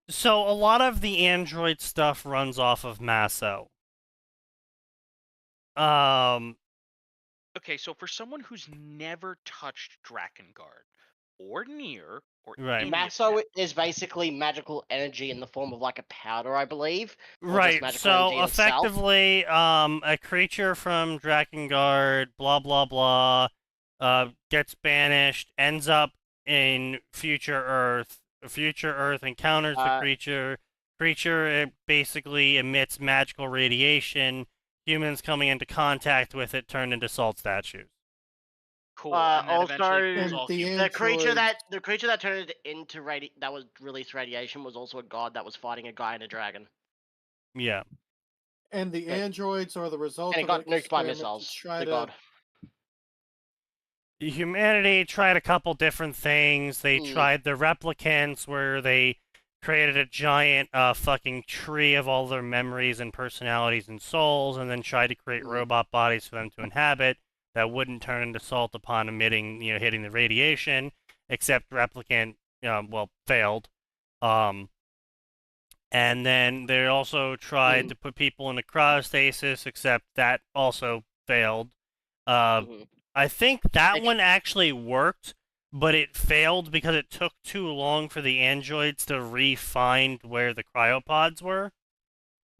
So a lot of the Android stuff runs off of Maso. Okay, so for someone who's never touched Drakengard or Nier or Right. any of Maso that, is basically magical energy in the form of like a powder, I believe. Or just Right, magical so energy itself. effectively, a creature from Drakengard, blah blah blah, gets banished, ends up in future Earth. Future Earth encounters the creature. Creature basically emits magical radiation. Humans coming into contact with it turn into salt statues. cool. And that eventually also, kills all the humans. the creature that turned it into that was released radiation was also a god that was fighting a guy and a dragon. Yeah. And the androids are the result And it of got an nuked by experiment missiles. to try The to god. Humanity tried a couple different things. They tried the replicants, where they created a giant fucking tree of all their memories and personalities and souls, and then tried to create robot bodies for them to inhabit that wouldn't turn into salt upon emitting, hitting the radiation, except replicant, failed. And then they also tried to put people into cryostasis, except that also failed. I think that one actually worked, but it failed because it took too long for the androids to re-find where the cryopods were.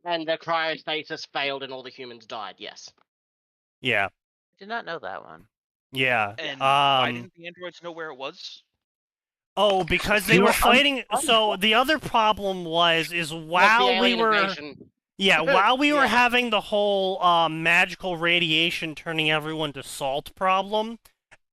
And the cryostasis failed and all the humans died, yes. Yeah. Did not know that one. Yeah. And why didn't the androids know where it was? Oh, because they were fighting. So the other problem was while we were while we were having the whole magical radiation turning everyone to salt problem,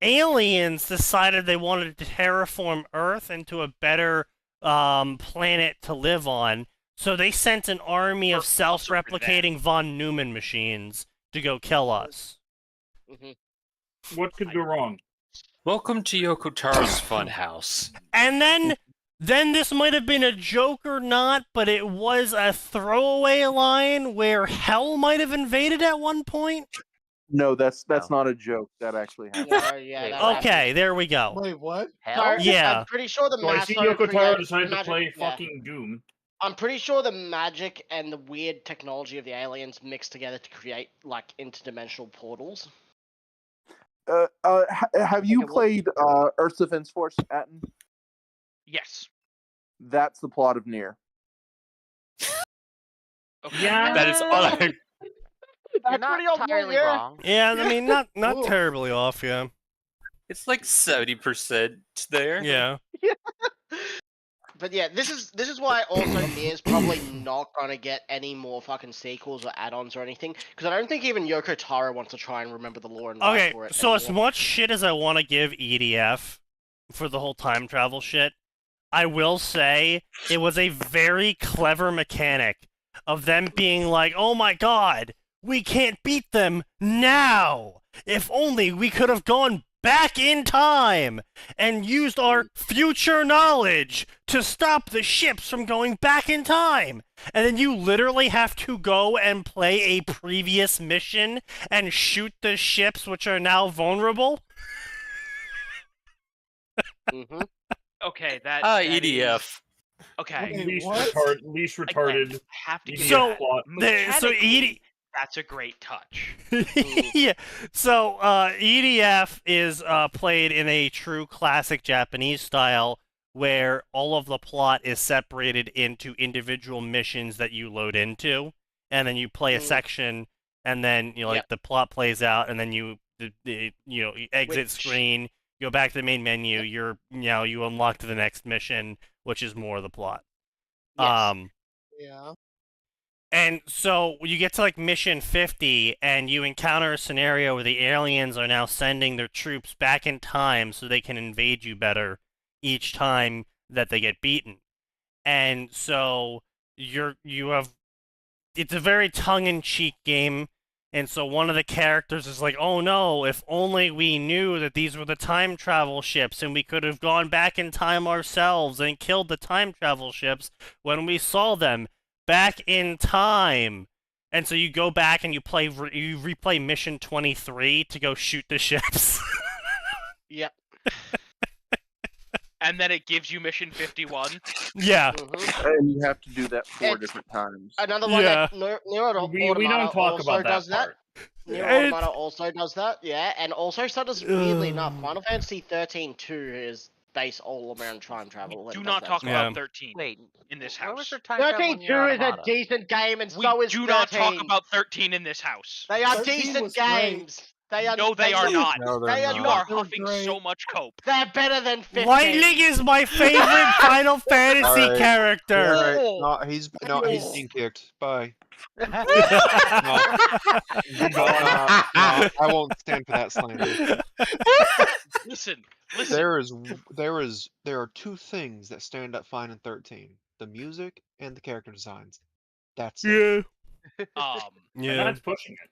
aliens decided they wanted to terraform Earth into a better planet to live on. So they sent an army of self-replicating von Neumann machines to go kill us. What could go wrong? Welcome to Yoko Taro's Funhouse. And then this might have been a joke or not, but it was a throwaway line where hell might have invaded at one point. No, that's not a joke. That actually happened. Okay, there we go. Wait, what? Hell? Yeah. I'm pretty sure the So I see Maso Yoko Taro created- decided to magic- play yeah. fucking Doom. I'm pretty sure the magic and the weird technology of the aliens mixed together to create like interdimensional portals. Have you played Earth's Defense Force, Atin? Yes. That's the plot of Nier. Yeah, that is all I... You're not entirely wrong. Yeah, I mean, not terribly off, yeah. It's like 70% there. Yeah. But yeah, this is why also Nier's probably not gonna get any more fucking sequels or add-ons or anything, because I don't think even Yoko Taro wants to try and remember the lore and write Okay, for it. so as anymore. much shit as I want to give EDF for the whole time travel shit, I will say it was a very clever mechanic of them being like, oh my god, we can't beat them now! If only we could have gone back in time and used our future knowledge to stop the ships from going back in time. And then you literally have to go and play a previous mission and shoot the ships which are now vulnerable. Okay, that. EDF. Okay. Least what? retarded. Again, have to give So- that. plot. Mechanically, that's a great touch. Yeah. So EDF is played in a true classic Japanese style where all of the plot is separated into individual missions that you load into, and then you play a section, and then the plot plays out, and then you exit screen, go back to the main menu. You unlock to the next mission, which is more of the plot. Yes. Yeah. And so you get to like mission 50 and you encounter a scenario where the aliens are now sending their troops back in time so they can invade you better each time that they get beaten. And so it's a very tongue-in-cheek game. And so one of the characters is like, oh no, if only we knew that these were the time travel ships and we could have gone back in time ourselves and killed the time travel ships when we saw them back in time. And so you go back and you replay mission 23 to go shoot the ships. Yep. And then it gives you mission 51. Yeah. And you have to do that 4 different times. Another one Yeah. that Nier Automata We don't talk also about that does part. that. Nier Automata also does that, yeah, and also so does weirdly enough. Final Fantasy 13-2 is based all around time travel. Do and not does talk that. about 13 Wait, in this where was house. there time travel in 13-2 Nier is a Automata? decent game, and We so is do 13. not talk about 13 in this house. They are 13 decent was great. games. They are. No, they are not. No, they're They are You not. are They were huffing great. so much cope. They're better than 15. Lightning is my favorite Final Fantasy Alright. character. Alright, Oh. he's Oh. being kicked. Bye. no. I won't stand for that slander. Listen. There are 2 things that stand up fine in 13: the music and the character designs. That's it. Yeah. And Yeah. that's pushing it.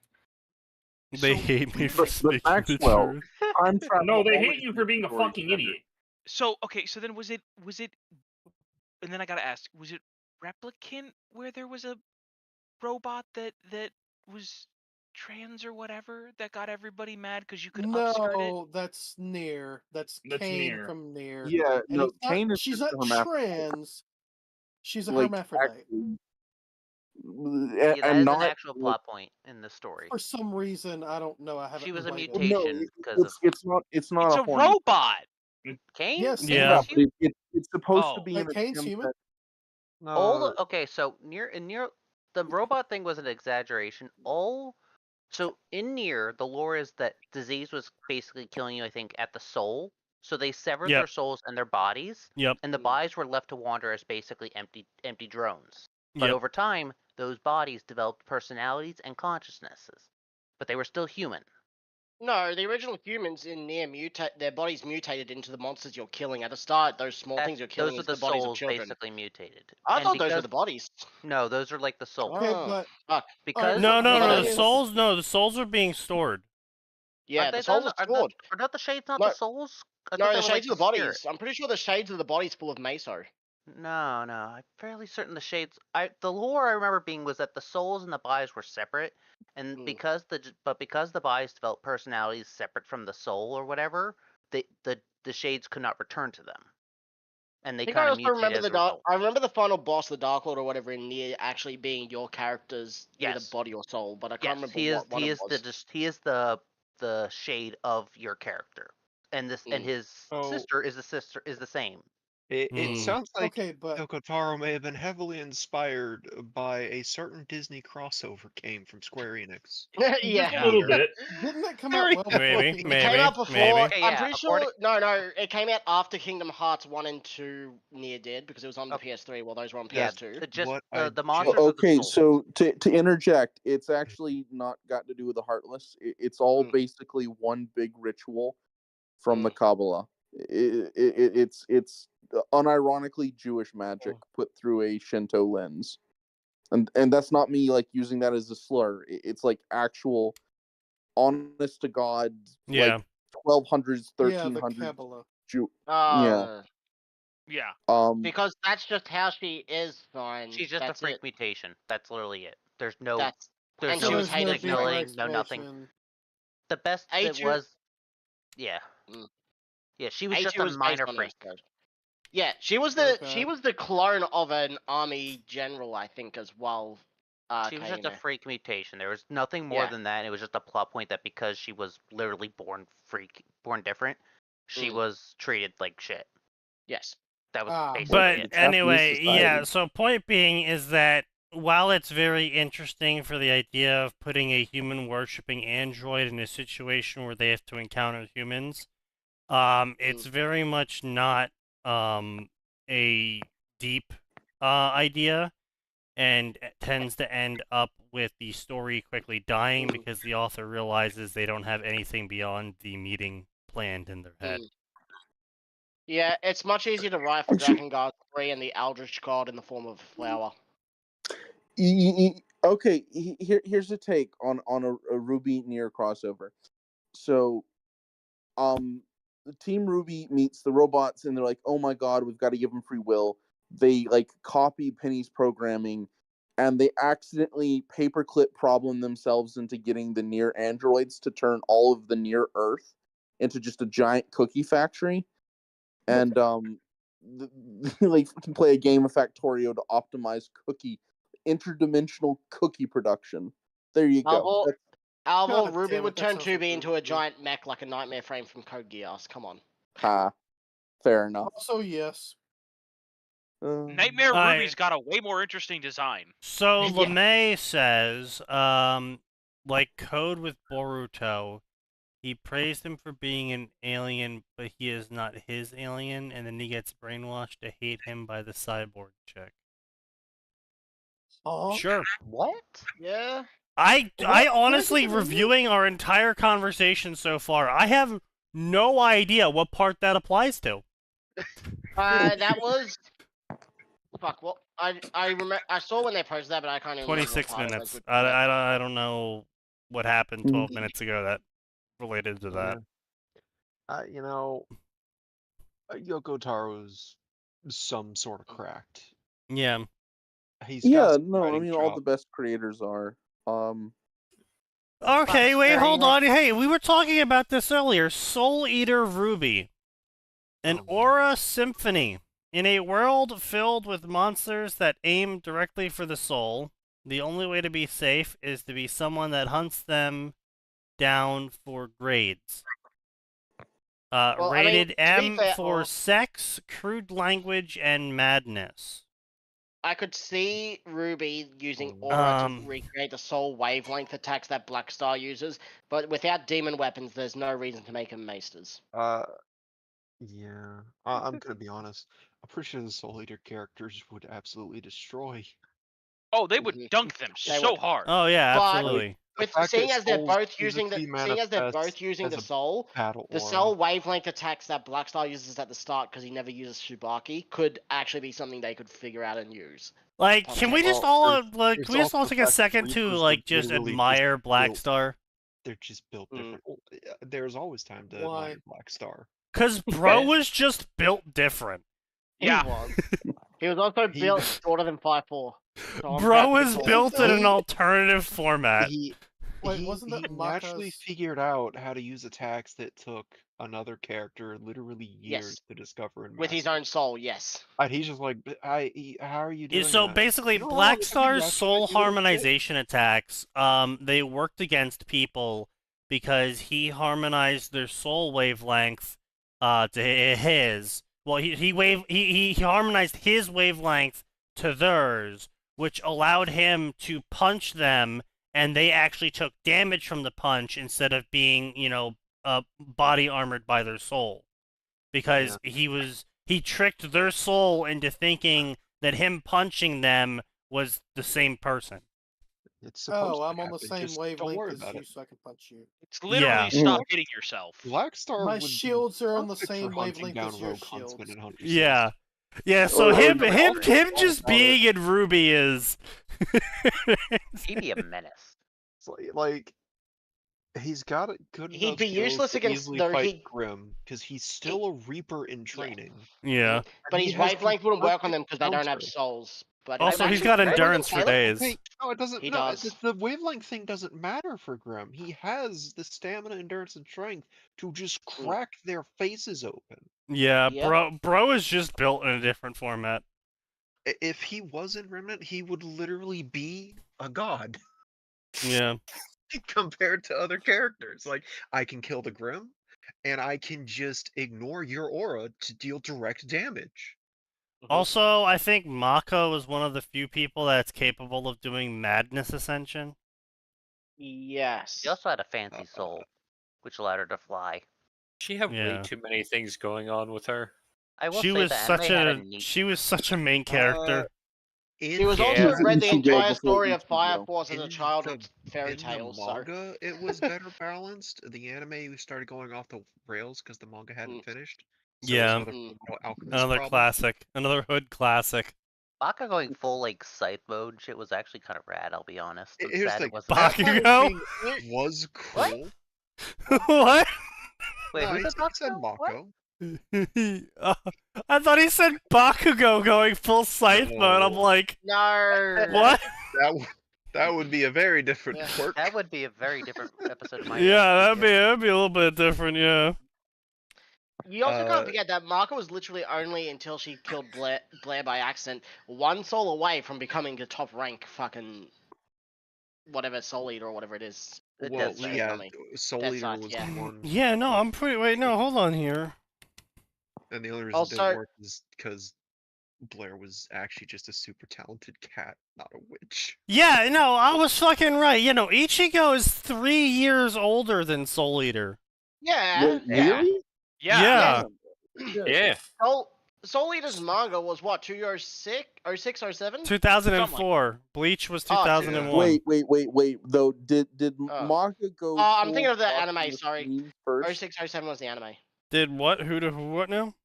They hate me for But speaking the Maxwell, truth. time travel No, they always hate you for is being a story fucking centered. idiot. So okay, so then was it? And then I gotta ask, was it Replicant where there was a robot that was trans or whatever that got everybody mad because you could upskirt it? No, that's Nier. That's That's Kane Nier. from Nier. Yeah, And no, it's not- Kane is she's just not a hermaphrodite. trans. She's a Like, hermaphrodite. actually, Yeah, that and is not an actual plot point in the story. For some reason, I don't know. I haven't. She was a played it. mutation because of it's not It's a a horny robot. Kane. Yes, Kane Yeah. is but human? it's supposed to Oh. be Like an Kane's attempt human? at- All okay, so near the robot thing was an exaggeration. So in Nier, the lore is that disease was basically killing you, I think, at the soul. So they severed Yep. their souls and their bodies, Yep. and the bodies were left to wander as basically empty drones. But Yep. over time, those bodies developed personalities and consciousnesses, but they were still human. No, the original humans in Nier their bodies mutated into the monsters you're killing. At the start, those small things you're killing Those is are the the bodies of souls children. basically mutated. I And thought those were because- the bodies. No, those are like the souls. Okay, Oh, but fuck. Because No, no, What no. I The is- souls, no. The souls are being stored. Yeah, Aren't the they souls done? are stored. Are not the shades not No. the souls? I thought No, they the were, like, shades of the spirit. bodies. I'm pretty sure the shades of the bodies full of meso. No, I'm fairly certain the shades. The lore I remember being was that the souls and the bodies were separate, and Mm. because the bodies developed personalities separate from the soul or whatever, the shades could not return to them, and they I think I kind of also remember mutated as a result. I remember the final boss, the Dark Lord or whatever in Nier, actually being your character's either Yes. body or soul, but I Yes, can't remember he is. what one He it is was. he is the shade of your character, and Mm. his So- sister is the same. It Hmm. sounds like okay, but Okotaro may have been heavily inspired by a certain Disney crossover game from Square Enix. Yeah. Just a little bit. didn't that come Very- out well before Maybe, Kingdom maybe. It came out before. Okay, I'm yeah, pretty according- sure. No, it came out after Kingdom Hearts 1 and 2 Near Dead because it was on the Okay. PS3 while those were on Yeah, PS2. What I the monsters. Well, are the okay, souls. so to interject, it's actually not got to do with the Heartless. It's all Mm. basically one big ritual from the Mm. Kabbalah. It's unironically Jewish magic put through a Shinto lens, and that's not me like using that as a slur. It's like actual, honest to God, Yeah. like 1200s, Yeah, the 1300s. Kabbalah. Yeah. Because that's just how she is, fine. She's just a freak mutation. That's literally it. There's no, and there's she no was hated for signaling, no nothing. The best it A2 was, yeah, yeah. She was just A2 a was minor based on freak. Earthcode. Yeah, she was the clone of an army general, I think, as well. She was just a freak mutation. There was nothing more than that. It was just a plot point that because she was literally born different, she was treated like shit. Yes. That was basically But it. anyway, yeah, so point being is that while it's very interesting for the idea of putting a human-worshipping android in a situation where they have to encounter humans, it's very much not a deep idea, and it tends to end up with the story quickly dying because the author realizes they don't have anything beyond the meeting planned in their head. Yeah, it's much easier to write for Drakengard 3 and the Eldritch God in the form of a flower. Okay, here's a take on a Ruby Nier crossover. So, the Team Ruby meets the robots, and they're like, "Oh my God, we've got to give them free will." They copy Penny's programming, and they accidentally paperclip problem themselves into getting the Nier androids to turn all of the Nier Earth into just a giant cookie factory, and can play a game of Factorio to optimize interdimensional cookie production. There you go. Alvor, Ruby would turn 2B into a giant mech like a Nightmare Frame from Code Geass. Come on. Fair enough. Also, yes. Nightmare Ruby's got a way more interesting design. So LeMay says, like Code with Boruto, he praised him for being an alien, but he is not his alien, and then he gets brainwashed to hate him by the cyborg chick. Oh, sure. What? Yeah. I honestly, reviewing our entire conversation so far, I have no idea what part that applies to. That was... Fuck, well, I remember... I saw when they posted that, but I can't even remember 26 minutes. I don't know what happened 12 minutes ago that related to that. You know, Yoko Taro's some sort of cracked. Yeah. All the best creators are. Okay, wait, hold on. Hey, we were talking about this earlier. Soul Eater Ruby. An aura symphony. In a world filled with monsters that aim directly for the soul, the only way to be safe is to be someone that hunts them down for grades. Rated M for sex, crude language, and madness. I could see Ruby using aura to recreate the soul wavelength attacks that Black Star uses, but without demon weapons, there's no reason to make them maesters. Yeah. I'm gonna be honest. I'm pretty sure the Soul Eater characters would absolutely destroy. Oh, they would dunk them so hard. Oh yeah, absolutely. Seeing as they're both using the soul, the soul wavelength attacks that Blackstar uses at the start because he never uses Tsubaki could actually be something they could figure out and use. Like, can we just all take a second to just admire Blackstar? They're just built different. There's always time to admire Blackstar. Because bro was just built different. Yeah. He was also built shorter than 5'4". So bro was built in an alternative format. He naturally figured out how to use attacks that took another character literally years to discover and master. With his own soul, yes. And he's just like, how are you doing So that? basically, Blackstar's soul harmonization attacks, they worked against people because he harmonized their soul wavelength to his. Well, he harmonized his wavelength to theirs, which allowed him to punch them, and they actually took damage from the punch instead of being, body armored by their soul. Because he tricked their soul into thinking that him punching them was the same person. It's I'm on the same wavelength as you, so I can punch you. It's literally stop hitting yourself. Blackstar. My shields are on the same wavelength as your shields. Yeah. Yeah, so him just being in Ruby is... He'd be a menace. Like, He's got a good He'd enough be skills useless to against easily though. fight Grim because he's still a Reaper in Yeah. training. Yeah. But he his has wavelength wouldn't work on perfect them because they don't have counter. souls. But Also, he's actually got Grim was endurance for available. days. Hey, no, it doesn't. He No, does. the wavelength thing doesn't matter for Grim. He has the stamina, endurance, and strength to just crack their faces open. Yeah, Yep. bro is just built in a different format. If he was in Remnant, he would literally be a god Yeah. compared to other characters. Like, I can kill the Grim, and I can just ignore your aura to deal direct damage. Also, I think Mako is one of the few people that's capable of doing Madness Ascension. Yes. She also had a fancy soul, which allowed her to fly. She had way Yeah. too many things going on with her. I will She say was the such anime had a a neat. she was such a main character. She was Yeah. also read the Ichigo entire before story of Ichigo. Fire Force as a In child the- with fairy in the tales. So manga, it was better balanced. The anime started going off the rails because the manga hadn't finished. So it was Yeah. another Alchemist Another problem. classic. Another hood classic. Baka going full like scythe mode shit was actually kind of rad. I'll be honest. I'm Here's the sad thing. it wasn't. That part of Bakugo? the game was cool. What? Wait, No, who he did said Bakugo? What? Mako. I thought he said Bakugo going full scythe mode. I'm No. like, no. what? That would be a very different Yeah. quirk. That would be a very different episode of my. Yeah, that'd be a little bit different. Yeah. You also can't forget that Marco was literally only until she killed Blair by accident one soul away from becoming the top rank fucking whatever soul eater or whatever it is. Well, Death yeah, Army. Soul Death Eater Side, was yeah. the one, Yeah. No, I'm pretty. Wait, no, hold on here. and the only reason it Also- didn't work is because Blair was actually just a super talented cat, not a witch. Yeah, no, I was fucking right. You know, Ichigo is 3 years older than Soul Eater. Yeah. Wait, really? Yeah. Yeah. Soul Eater's manga was what, 2006, 06, 07? 2004. Bleach was Oh, 2001. Wait. Though, did manga go? I'm full thinking of the cross anime, the sorry. stream first? 06, 07 was the anime. Did what? Who what now?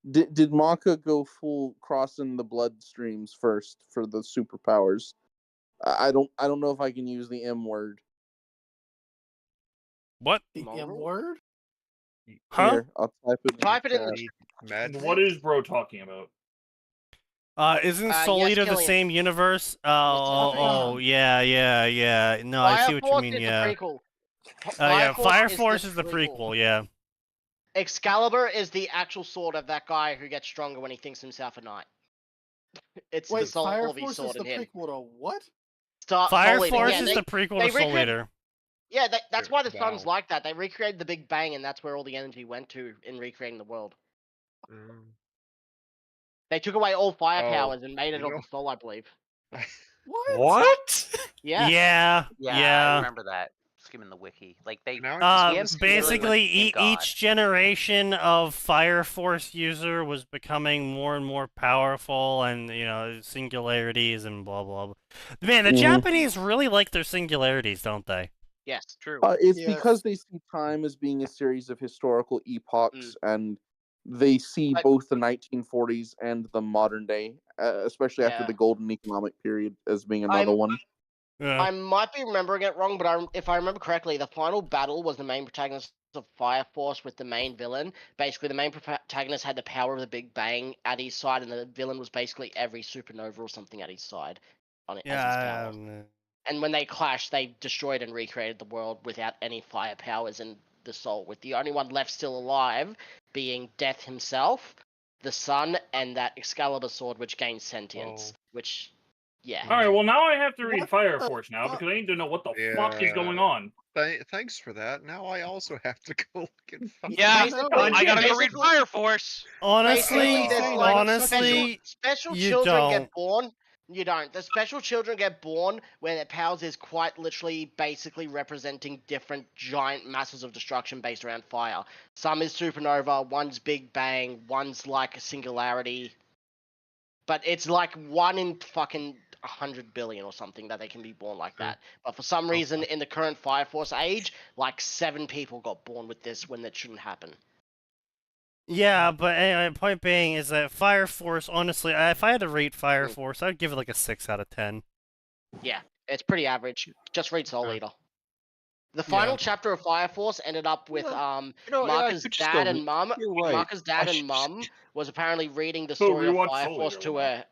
Did Maka go full crossing the bloodstreams first for the superpowers? I don't know if I can use the M word. What? The Mongrel? M word? Huh? Here, I'll type it. Type it in the Mad What is bro talking about? Isn't yes, Soul Eater the Killian. same universe? Killian. Yeah. No, I see what you Force mean. is Yeah. the prequel. Yeah. Fire is Force is the prequel. Yeah. Excalibur is the actual sword of that guy who gets stronger when he thinks himself a knight. It's the Wait, soul Fire of his Force is sword the in him. prequel to what? Fire Soul Eater, Force yeah, is the prequel they to Soul recreate- Eater. Yeah, that's why the Wow. sun's like that. They recreated the Big Bang, and that's where all the energy went to in recreating the world. They took away all fire Oh, powers and made it you of know- the soul, I believe. What? What? Yeah. Yeah. Yeah, I remember that. Skimming the wiki, like they. Now I just TM understand really Basically, went, "Thank God." each generation of Fire Force user was becoming more and more powerful, and singularities and blah blah blah. Man, the Japanese really like their singularities, don't they? Yes. True. It's Yes. because they see time as being a series of historical epochs, Mm. and they see But- both the 1940s and the modern day, especially after Yeah. the golden economic period, as being another one. Yeah. I might be remembering it wrong, but if I remember correctly, the final battle was the main protagonist of Fire Force with the main villain. Basically, the main protagonist had the power of the Big Bang at his side, and the villain was basically every supernova or something at his side on it as his power. And when they clashed, they destroyed and recreated the world without any fire powers and the soul, with the only one left still alive being Death himself, the sun, and that Excalibur sword, which gains sentience. Which, yeah. All right, well now I have to read What Fire the Force now fuck? because I need to know what the fuck is going on. Thanks for that. Now I also have to go look at Fire Yeah, Basically- I gotta go read basically- Fire Force. Honestly, Basically, there's, like, honestly, special you children don't. get born. You don't. The special children get born when their powers is quite literally basically representing different giant masses of destruction based around fire. Some is supernova, one's Big Bang, one's like a singularity. But it's like 1 in fucking 100 billion or something that they can be born like that. But for some reason, in the current Fire Force age, like 7 people got born with this when that shouldn't happen. Yeah, but anyway, point being is that Fire Force, honestly, if I had to rate Fire Force, I'd give it like a 6 out of 10. Yeah, it's pretty average. Just read Soul Eater. The final chapter of Fire Force ended up with Marka's could just dad go and mum. You're right. Marka's dad and mum was apparently reading the So story of rewatch Fire Soul Force Eater, to wow. her.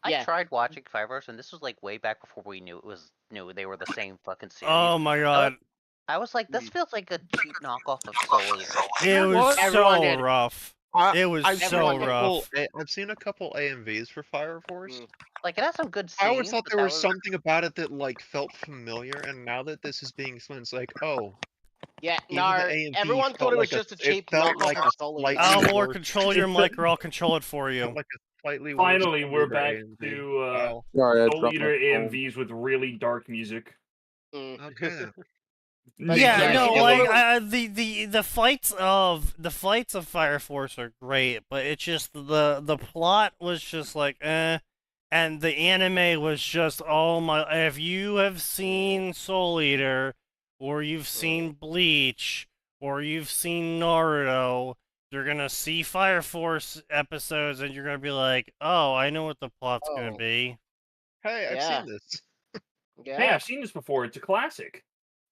I Yeah. tried watching Fire Force, and this was like way back before we knew they were the same fucking series. Oh my god. I was like, this feels like a cheap knockoff of Soul Eater. It was Everyone so did. rough. It was I've so seen a rough. couple, I've seen a couple AMVs for Fire Force. Like, it has some good scenes. I always thought but there that was something about it that like felt familiar, and now that this is being explained, it's like, oh. Yeah, Even no, the AMV everyone felt thought it was like just a cheap felt knockoff like of a Soul slightly Eater. Alvor, worse- control your mic or I'll control it for you. like a slightly worse Finally, we're Soul back Eater AMV. to Wow. Sorry, I Soul dropped Eater my phone. AMVs with really dark music. Okay. But Yeah, yeah, no, it like was- the fights of Fire Force are great, but it's just the plot was just like and the anime was just oh my. If you have seen Soul Eater, or you've seen Bleach, or you've seen Naruto, you're gonna see Fire Force episodes and you're gonna be like, oh, I know what the plot's gonna be. Hey, I've Yeah. seen this. Yeah. Hey, I've seen this before. It's a classic.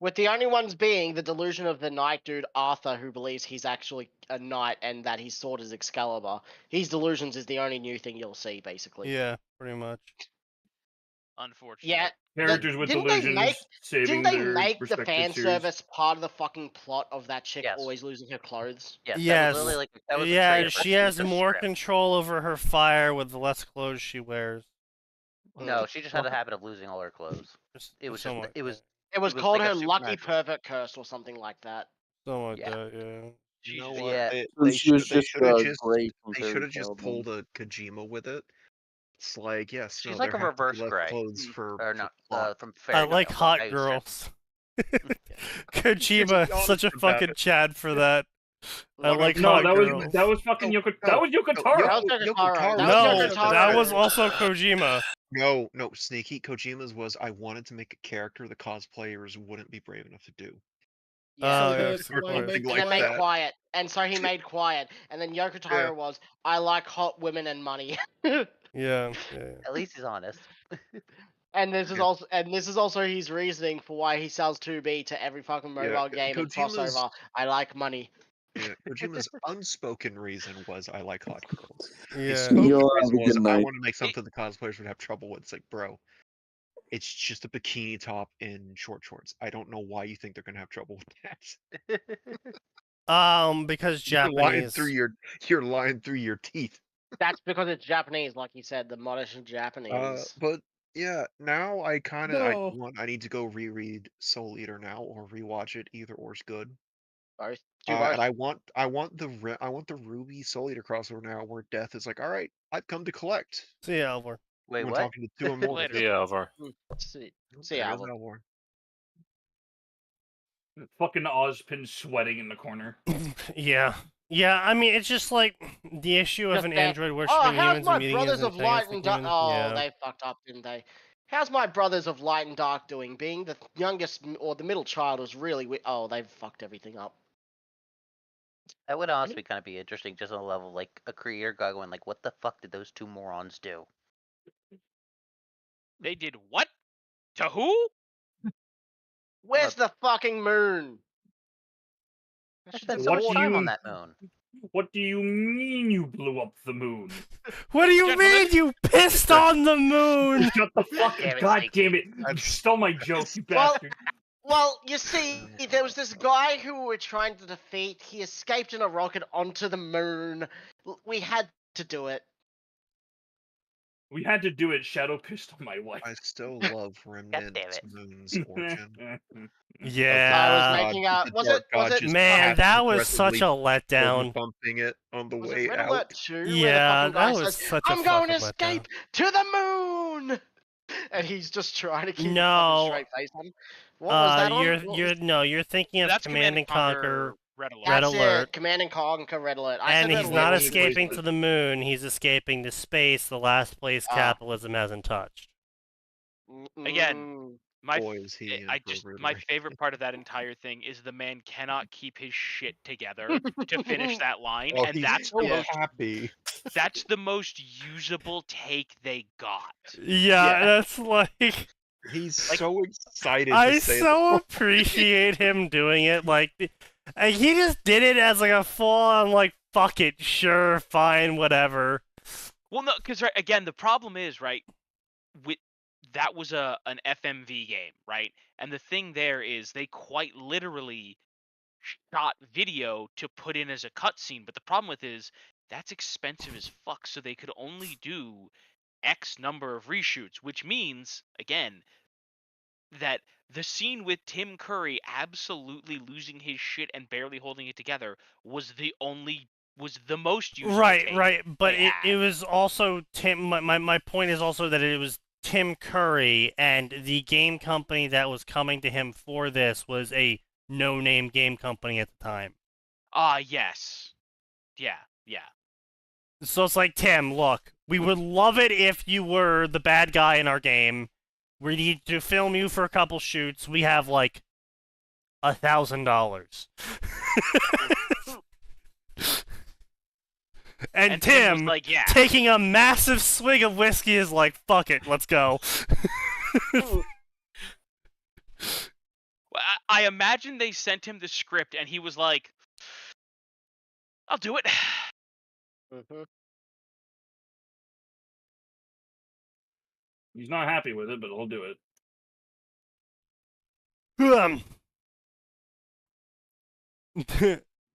With the only ones being the delusion of the knight dude Arthur, who believes he's actually a knight and that his sword is Excalibur. His delusions is the only new thing you'll see, basically. Yeah, pretty much. Unfortunately. Yeah. Characters with didn't delusions they saving make their the respective fan series. service part of the fucking plot of that chick Yes. always losing her clothes? Yes. Yes. That was literally like that was a Yeah, trailer for she has future more script. control over her fire with the less clothes she wears. No, she just had a habit of losing all her clothes. It was just somewhat, It was It was called like a her lucky supernatural- pervert curse or something like that. something like Yeah. that, yeah. You know Jesus, what? yeah. So she was They just should have just Grey from they Fairy should have just Tail then. pulled a Kojima with it. It's like, yes, She's no, like there a have to be reverse less Grey. clothes for Or not plot. from I Fairy like Tail, hot I- girls. Just be Kojima, such a honest about fucking it. Chad for that. I like No, hot that girls. was fucking No, Yoko. no, That was Yoko Taro. That was Yoko Taro. That No, was Yoko Taro. that was also Kojima. No, Sneaky. Kojima's was I wanted to make a character the cosplayers wouldn't be brave enough to do. Yeah. Oh, yes, Or of course. something And like then made that. quiet. And so he made quiet. And then Yoko Taro was, I like hot women and money. Yeah. At least he's honest. And this is also his reasoning for why he sells 2B to every fucking mobile game and Kojima's- crossover. I like money. Yeah, Kojima's unspoken reason was I like hot girls. Yeah. His spoken Yo, reason have a was good I night. want to make something the cosplayers would have trouble with. It's like, bro, it's just a bikini top and short shorts. I don't know why you think they're gonna have trouble with that. Because You're lying Japanese. you're lying through your teeth. That's because it's Japanese, like you said, the modish Japanese. But yeah, now I kind of No. I need to go reread Soul Eater now or rewatch it. Either or's good. Both. Do And both. I want the Ruby Soul Eater crossover now, where Death is like, all right, I've come to collect. See ya, Alvor. Wait, When what? talking to two or more. Later. Yeah, Alvar. See There goes Alvor. Alvor. Fucking Ozpin sweating in the corner. Yeah. Yeah, I mean, it's just like the issue of Just an that, android worshipping how's humans my and meeting brothers his of light and antagonistic dark? humans. Oh, Yeah. they fucked up, didn't they? How's my brothers of light and dark doing? Being the youngest or the middle child was really oh, they've fucked everything up. That would honestly kind of be interesting, just on a level like a creator guy going like, "What the fuck did those two morons do?" They did what? To who? Where's the fucking moon? I spent so much time on that moon. What do you mean you blew up the moon? What do you Gentlemen. mean you pissed on the moon? Shut the fuck Damn up! it, God Sneaky. damn it! You stole my joke, you Well- bastard. Well, you see, there was this guy who we were trying to defeat. He escaped in a rocket onto the moon. We had to do it. We had to do it. Shadow pissed on my wife. I still love Remnant's it. Moon's origin. Yeah. I was God, making out. the Was dark it? Was god it? just Man, that was such a aggressively letdown. bumping it on the Was way it Red out. Alert 2? where the Yeah, fucking guy that was says, such a I'm going to fucking escape letdown. to the moon, and he's just trying to keep a No. fucking straight face on. What was that on? What was- you're thinking of That's Command and Conquer, Red Alert. Red That's Alert. it. Command and Conquer Red Alert. I and said he's Red not Alert. escaping to the moon. He's escaping to space, the last place Ah. capitalism hasn't touched. Again, my Boy, is he in I for a just rude my awakening. favorite part of that entire thing is the man cannot keep his shit together to finish that line, Oh, and he's that's so the most happy. that's the most usable take they got. Yeah, Yeah. that's like He's Like, so excited I to say so appreciate him doing it. Like, he just did it as like a full-on, like, fuck it, sure, fine, whatever. well, no, because right, again, the problem is right. That was an FMV game, right? And the thing there is they quite literally shot video to put in as a cutscene. But the problem with is that's expensive as fuck. So they could only do X number of reshoots, which means again that the scene with Tim Curry absolutely losing his shit and barely holding it together was the most usable Right, take right. But they it had. was also Tim. My point is also that it was Tim Curry, and the game company that was coming to him for this was a no-name game company at the time. Yes. Yeah. So it's like, Tim, look, we would love it if you were the bad guy in our game. We need to film you for a couple shoots. We have like $1,000. And Tim was Tim, like, yeah. taking a massive swig of whiskey, is like, fuck it, let's go. I imagine they sent him the script and he was like, I'll do it. He's not happy with it, but he'll do it.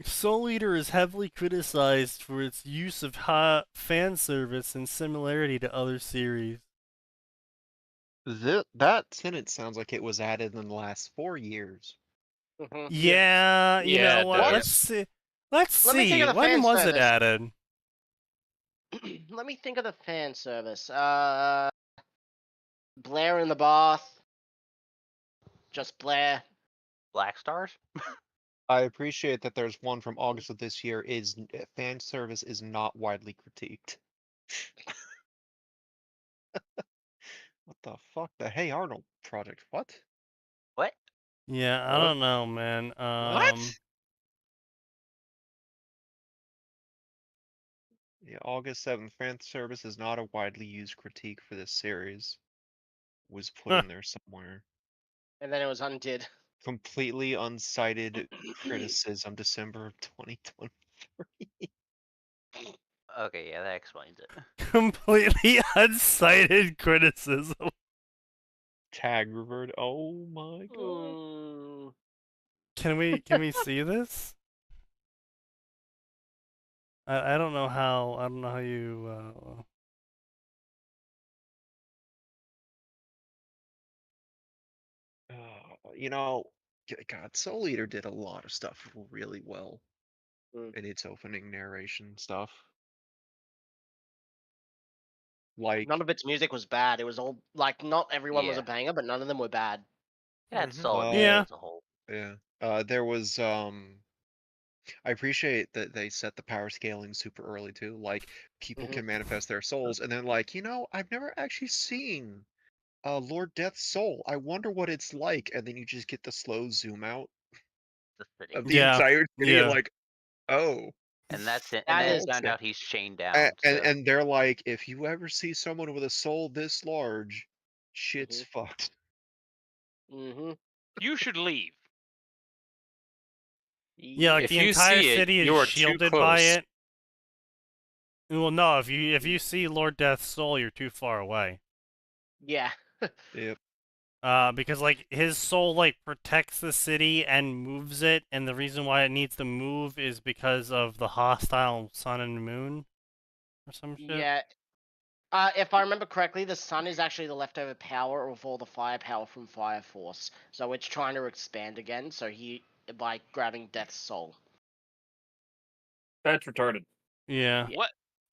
Soul Eater is heavily criticized for its use of fan service and similarity to other series. that sentence sounds like it was added in the last 4 years. Yeah, you Yeah, know it what? does. Let's see. Let's Let me think see. of the When fan was it service. added? Let me think of the fan service. Blair in the bath. Just Blair. Black Stars? I appreciate that there's one from August of this year. Fan service is not widely critiqued. What the fuck? The Hey Arnold project? What? What? Yeah, I What? don't know, man. What? Yeah, August 7th. Fan service is not a widely used critique for this series. Was put in there somewhere. And then it was undid. Completely uncited criticism, December of 2023. Okay, yeah, that explains it. Completely unsighted criticism. Tag revert. Oh my god. Can we see this? I don't know how you You know, God, Soul Eater did a lot of stuff really well in its opening narration stuff. Like, none of its music was bad. It was all like not everyone was a Yeah. banger, but none of them were bad. Yeah, it's solid Yeah. as a whole. yeah. There was I appreciate that they set the power scaling super early too. Like, people can manifest their souls, and then like, I've never actually seen Lord Death's soul. I wonder what it's like, and then you just get the slow zoom out The city. of the Yeah, entire city, yeah. like, oh. And that's it. That And then is- it found out he's chained down. And they're like, if you ever see someone with a soul this large, shit's fucked. You should leave. Yeah, like If the you entire see it, city you is are too shielded by close. it. Well, no, if you see Lord Death's soul, you're too far away. Yeah. Yep. Because like his soul like protects the city and moves it, and the reason why it needs to move is because of the hostile sun and moon, or some shit. Yeah. If I remember correctly, the sun is actually the leftover power of all the firepower from Fire Force. So it's trying to expand again. So by grabbing Death's soul. That's retarded. Yeah. What?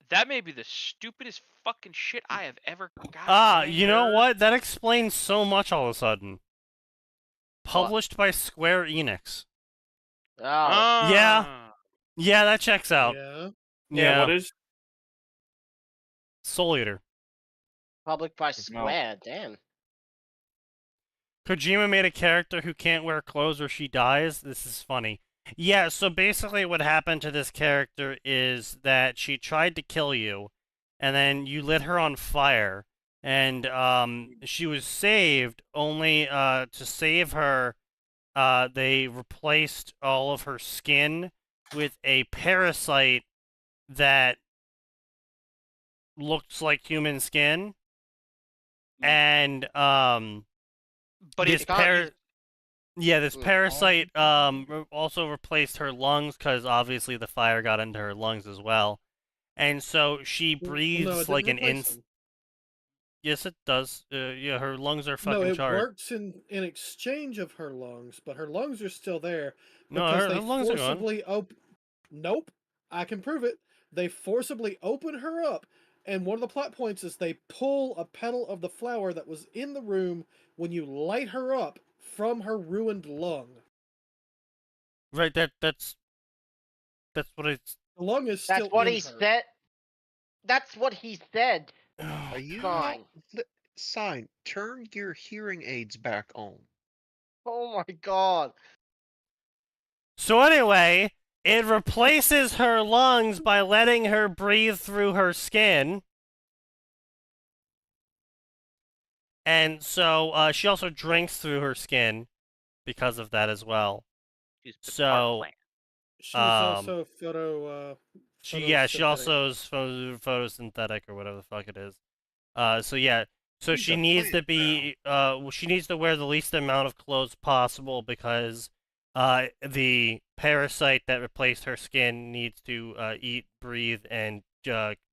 That may be the stupidest fucking shit I have ever You know what? That explains so much all of a sudden. Published by Square Enix. Oh. Yeah. Yeah, that checks out. Yeah. What is? Soul Eater. Public by Square, damn. Kojima made a character who can't wear clothes or she dies. This is funny. Yeah, so basically what happened to this character is that she tried to kill you, and then you lit her on fire, and she was saved. Only to save her, they replaced all of her skin with a parasite that looks like human skin, and But this it's not. this parasite also replaced her lungs because obviously the fire got into her lungs as well, and so she No, breathes it like didn't an replace them. Yes, it does. Yeah, her lungs are No, fucking it charred. works in exchange of her lungs, but her lungs are still there No, because her they lungs are gone. forcibly open. Nope, I can prove it. They forcibly open her up, and one of the plot points is they pull a petal of the flower that was in the room when you light her up from her ruined lung. Right. That's what it's. The lung is still That's what in he her. said. That's what he said. Are you Fine. Sign, turn your hearing aids back on. Oh my god. So anyway, it replaces her lungs by letting her breathe through her skin. And so she also drinks through her skin because of that as well. So she's also she also is photosynthetic. photosynthetic or whatever the fuck it is. So yeah, so She's she a needs to plant be she needs to wear the least amount of clothes possible because the parasite that replaced her skin needs to eat, breathe, and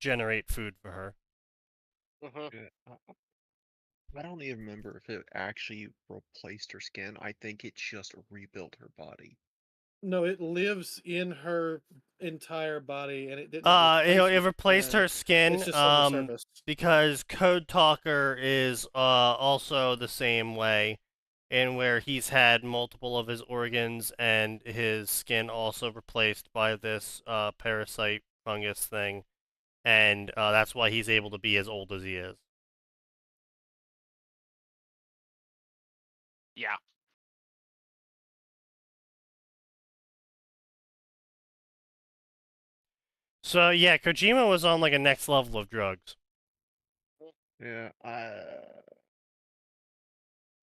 generate food for her. Yeah, I don't even remember if it actually replaced her skin. I think it just rebuilt her body. No, it lives in her entire body, and it didn't. It replaced her skin. It's just on the surface. Because Code Talker is also the same way, in where he's had multiple of his organs and his skin also replaced by this parasite fungus thing, and that's why he's able to be as old as he is. Yeah. So yeah, Kojima was on like a next level of drugs. Yeah,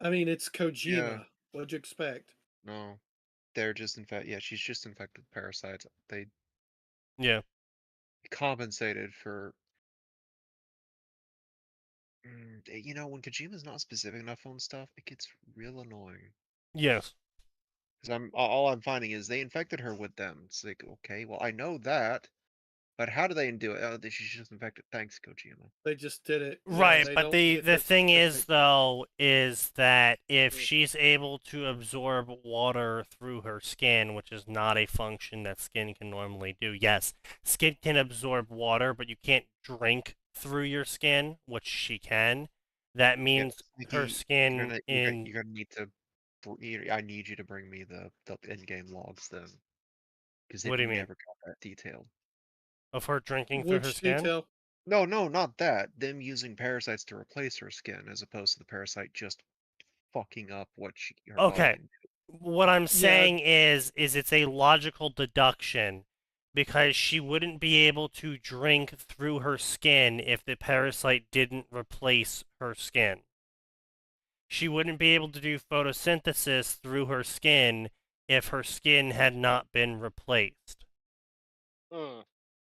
I mean, it's Kojima. Yeah. What'd you expect? No, they're just yeah, she's just infected with parasites. They compensated for. You know, when Kojima's not specific enough on stuff, it gets real annoying. Yes. Because all I'm finding is they infected her with them. It's like, okay, well, I know that, but how do they do it? Oh, she's just infected. Thanks, Kojima. They just did it. Right, yeah, but the thing is though is that if she's able to absorb water through her skin, which is not a function that skin can normally do. Yes, skin can absorb water, but you can't drink through your skin, which she can. That means her skin you're gonna need to. I need you to bring me the in-game logs then, because What do you mean? Never got that detailed. Of her drinking through her skin? Detail? No, not that. Them using parasites to replace her skin, as opposed to the parasite just fucking up what her body Okay. can do. What I'm saying is it's a logical deduction, because she wouldn't be able to drink through her skin if the parasite didn't replace her skin. She wouldn't be able to do photosynthesis through her skin if her skin had not been replaced.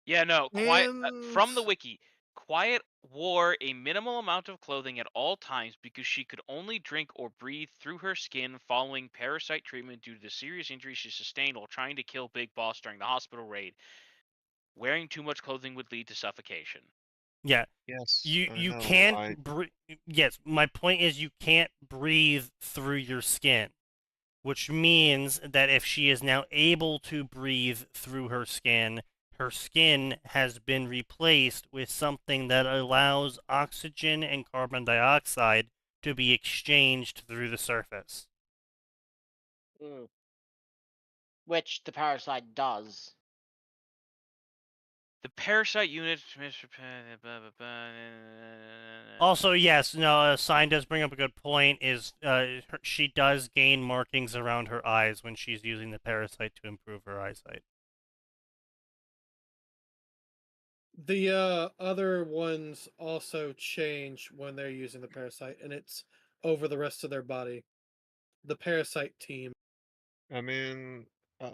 Yeah, no, Quiet from the wiki. Quiet wore a minimal amount of clothing at all times because she could only drink or breathe through her skin following parasite treatment due to the serious injuries she sustained while trying to kill Big Boss during the hospital raid. Wearing too much clothing would lead to suffocation. Yeah. Yes. You can't yes, my point is you can't breathe through your skin, which means that if she is now able to breathe through her skin has been replaced with something that allows oxygen and carbon dioxide to be exchanged through the surface. Which the parasite does. The parasite unit. Also, yes, no, Sign does bring up a good point. Is she does gain markings around her eyes when she's using the parasite to improve her eyesight. The other ones also change when they're using the parasite, and it's over the rest of their body. The parasite team. I mean, I'm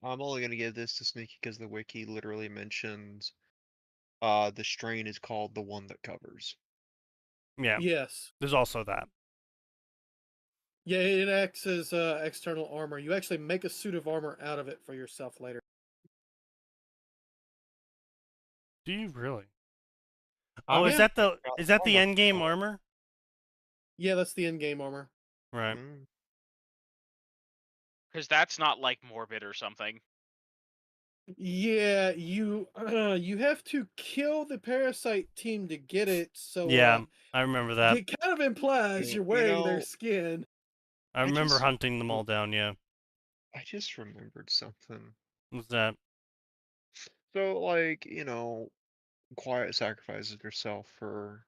only gonna give this to Sneaky because the wiki literally mentions the strain is called the one that covers. Yeah. Yes. There's also that. Yeah, it acts as external armor. You actually make a suit of armor out of it for yourself later. Do you really? Oh, Oh, is Yeah. that the end game armor? Yeah, that's the in-game armor. Right. Because that's not like morbid or something. Yeah, you have to kill the parasite team to get it. So Yeah, I remember that. it kind of implies you're wearing their skin. I remember hunting them all down. Yeah. I just remembered something. What's that? So, like, you know, Quiet sacrifices herself for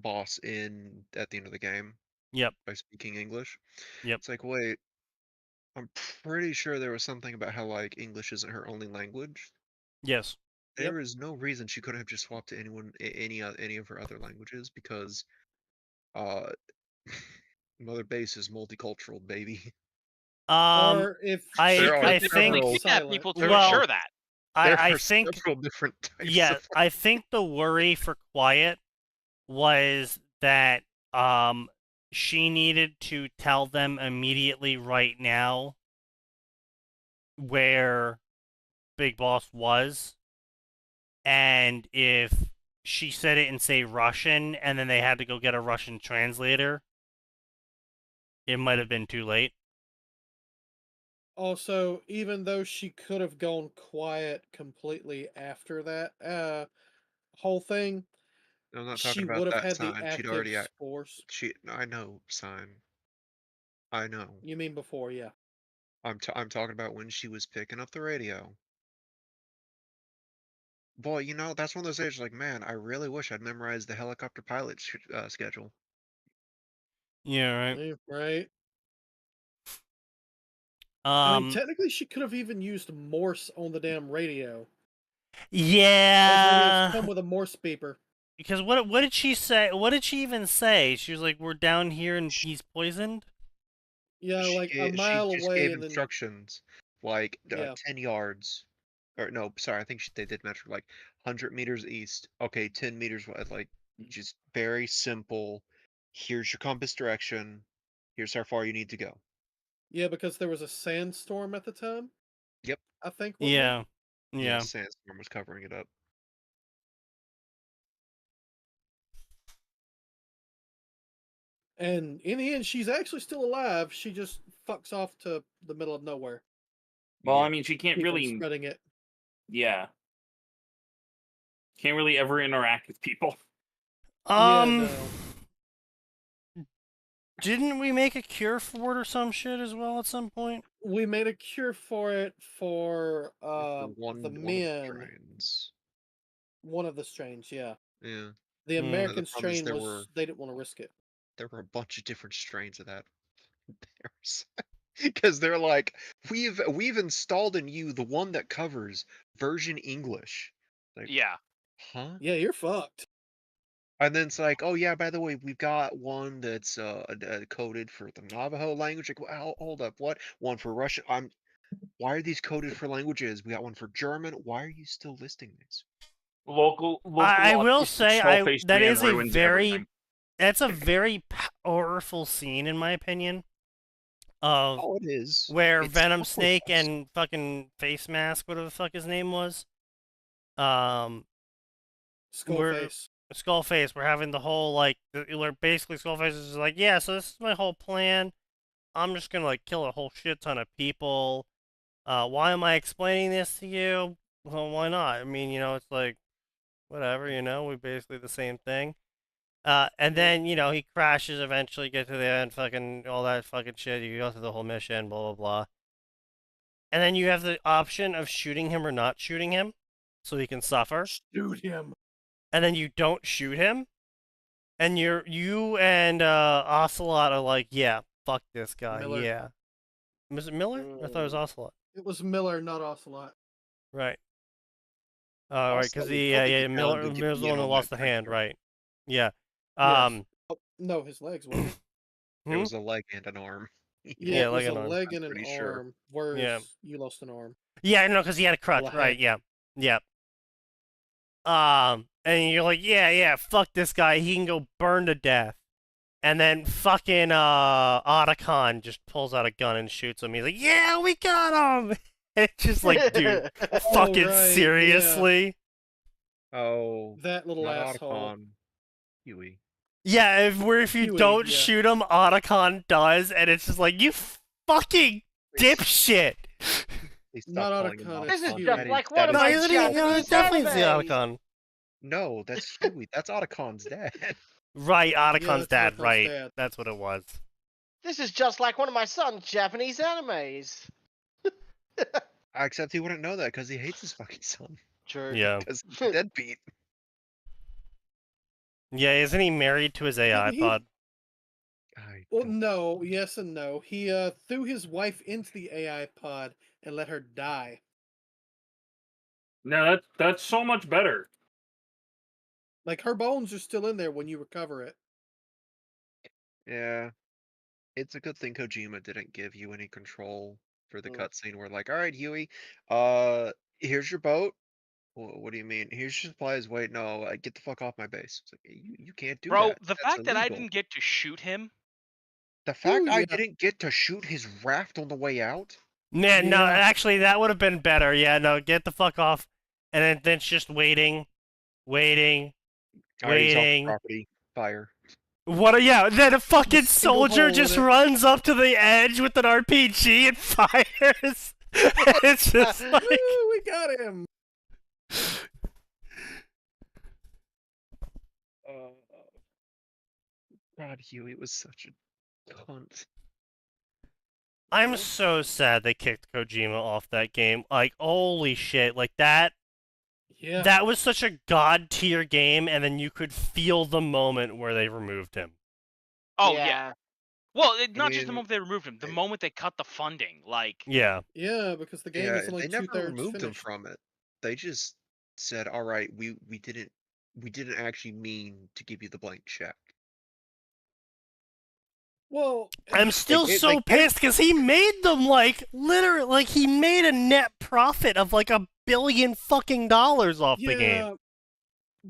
boss at the end of the game. Yep. By speaking English. Yep. It's like, wait, I'm pretty sure there was something about how like English isn't her only language. Yes. There is no reason she couldn't have just swapped to any of her other languages because Mother Base is multicultural, baby. Or if I think people to ensure that. I think several different types. Yeah, I think the worry for Quiet was that she needed to tell them immediately right now where Big Boss was, and if she said it in, say, Russian, and then they had to go get a Russian translator, it might have been too late. Also, even though she could have gone quiet completely after that whole thing, I'm not she talking about would have that had the sign. She'd active already spores. I know sign. I know. You mean before, yeah. I'm talking about when she was picking up the radio. Boy, you know, that's one of those days like, man, I really wish I'd memorized the helicopter pilot schedule. Yeah, right. Yeah, right. I mean, Um, technically, she could have even used Morse on the damn radio. Those yeah. radios come with a Morse beeper. Because what did she say? What did she even say? She was like, "We're down here and he's poisoned." Yeah, like a She mile just away, gave and then instructions, like Yeah. 10 yards, or no, sorry, I think they did measure like 100 meters east. Okay, 10 meters wide, like just very simple. Here's your compass direction. Here's how far you need to go. yeah, because there was a sandstorm at the time. Yep. I think. Wasn't Yeah. there? Yeah. Sandstorm was covering it up. And in the end, she's actually still alive. She just fucks off to the middle of nowhere. Well, I mean, she can't People really spreading it. Yeah. Can't really ever interact with people. No. Didn't we make a cure for it or some shit as well at some point? We made a cure for it for one the of the men. strains. One of the strains, yeah. Yeah. The American The problem is strain they didn't want to risk it. There were a bunch of different strains of that. Because they're like, we've installed in you the one that covers version English. Like, yeah. Huh? Yeah, you're fucked. And then it's like, oh yeah, by the way, we've got one that's coded for the Navajo language. Like, well, hold up, what? One for Russian. Why are these coded for languages? We got one for German. Why are you still listing these? Local I will say that is a everything. that's a very powerful scene in my opinion. Of it is. Where It's Venom so Snake awesome. and fucking Face Mask, whatever the fuck his name was, Skullface. We're having the whole like, basically Skullface is like, yeah, so this is my whole plan. I'm just gonna like kill a whole shit ton of people. Why am I explaining this to you? Well, why not? I mean, you know, it's like, whatever, you know, we basically the same thing. And then, you know, he crashes eventually, get to the end, fucking, all that fucking shit, you go through the whole mission, blah, blah, blah. And then you have the option of shooting him or not shooting him, so he can suffer. Shoot him. And then you don't shoot him, and you and Ocelot are like, yeah, fuck this guy, Miller. yeah. Was it Miller? I thought it was Ocelot. It was Miller, not Ocelot. Right. Also, Right, because we probably get down Miller to was the getting one in who on lost that the hand, drinking. right? Yeah. Yes. Oh, no, his legs, wasn't it? It was a leg and an arm. Yeah, it was leg a and arm. leg I'm and an pretty sure. arm, whereas Yeah. you lost an arm. Yeah, no, because he had a crutch, Well, a right? hand. Yeah. And you're like, yeah, fuck this guy. He can go burn to death. And then fucking Otacon just pulls out a gun and shoots him. He's like, yeah, we got him. It's just like, dude, fucking right, yeah. seriously? Oh, That little not asshole. Otacon. Huey. Yeah, if you Huey, don't yeah. shoot him, Otacon does, and it's just like, you fucking dipshit. They stopped Not calling him Otacon, This is Huey. just That like one of No, my isn't he? No, Japanese it's definitely the animes. Otacon. No, that's Huey. That's Otacon's dad. Right, Otacon's that's dad, Otacon's right. dad. That's what it was. This is just like one of my son's Japanese animes. Except he wouldn't know that because he hates his fucking son. True. Yeah. Because he's a deadbeat. Yeah, isn't he married to his AI He- pod? Well, no, yes and no. He threw his wife into the AI pod and let her die. No, that's so much better. Like, her bones are still in there when you recover it. Yeah. It's a good thing Kojima didn't give you any control for the cutscene where, like, alright, Huey, here's your boat. What do you mean? Here's your supplies. Wait, no, get the fuck off my base. It's like, you can't do Bro, that. the That's fact that I illegal. didn't get to shoot him. The fact Ooh, I yeah. didn't get to shoot his raft on the way out? Man, no, Yeah. actually, that would have been better. Yeah, no, get the fuck off. And then it's just waiting. Alright, he's off the Waiting. property. Fire. Yeah, then a fucking single soldier hole just in it. runs up to the edge with an RPG and fires. It's just like... Woo, we got him. God, Huey was such a cunt. I'm so sad they kicked Kojima off that game. Like, holy shit. Like, that Yeah. was such a god tier game, and then you could feel the moment where they removed him. Oh yeah. Well, not just the mean, moment they removed him, the moment they cut the funding. Like, Yeah. Yeah, because the game Yeah, is only they never two-thirds removed him finished. from it. They just said, alright, we didn't actually mean to give you the blank check. Well, I'm still Like, so pissed because he made them like literally like he made a net profit of like $1 billion fucking off the game.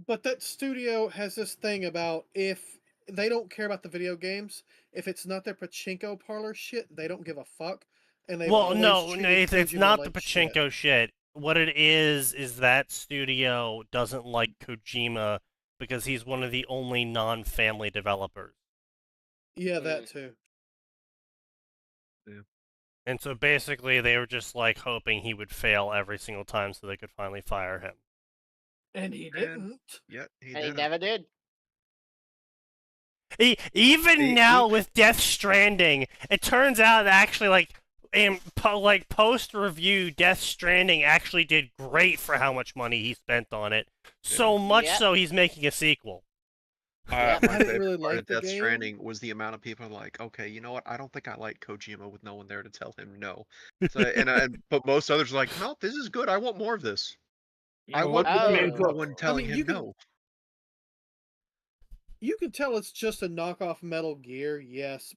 But that studio has this thing about if they don't care about the video games, if it's not their pachinko parlor shit, they don't give a fuck. And they Well, no, treated it's Kojima not the like shit. pachinko shit. What it is that studio doesn't like Kojima because he's one of the only non-family developers. Yeah, that too. Yeah. And so basically they were just like hoping he would fail every single time so they could finally fire him. And he didn't. Yeah, he And he didn't. never did. Even now with Death Stranding, it turns out that actually like post review, Death Stranding actually did great for how much money he spent on it. So much so he's making a sequel. I My didn't favorite really part like of the Death game. Stranding was the amount of people like, okay, you know what? I don't think I like Kojima with no one there to tell him no. So, but most others are like, no, this is good. I want more of this. I want no one telling him no. You can tell it's just a knockoff Metal Gear, yes,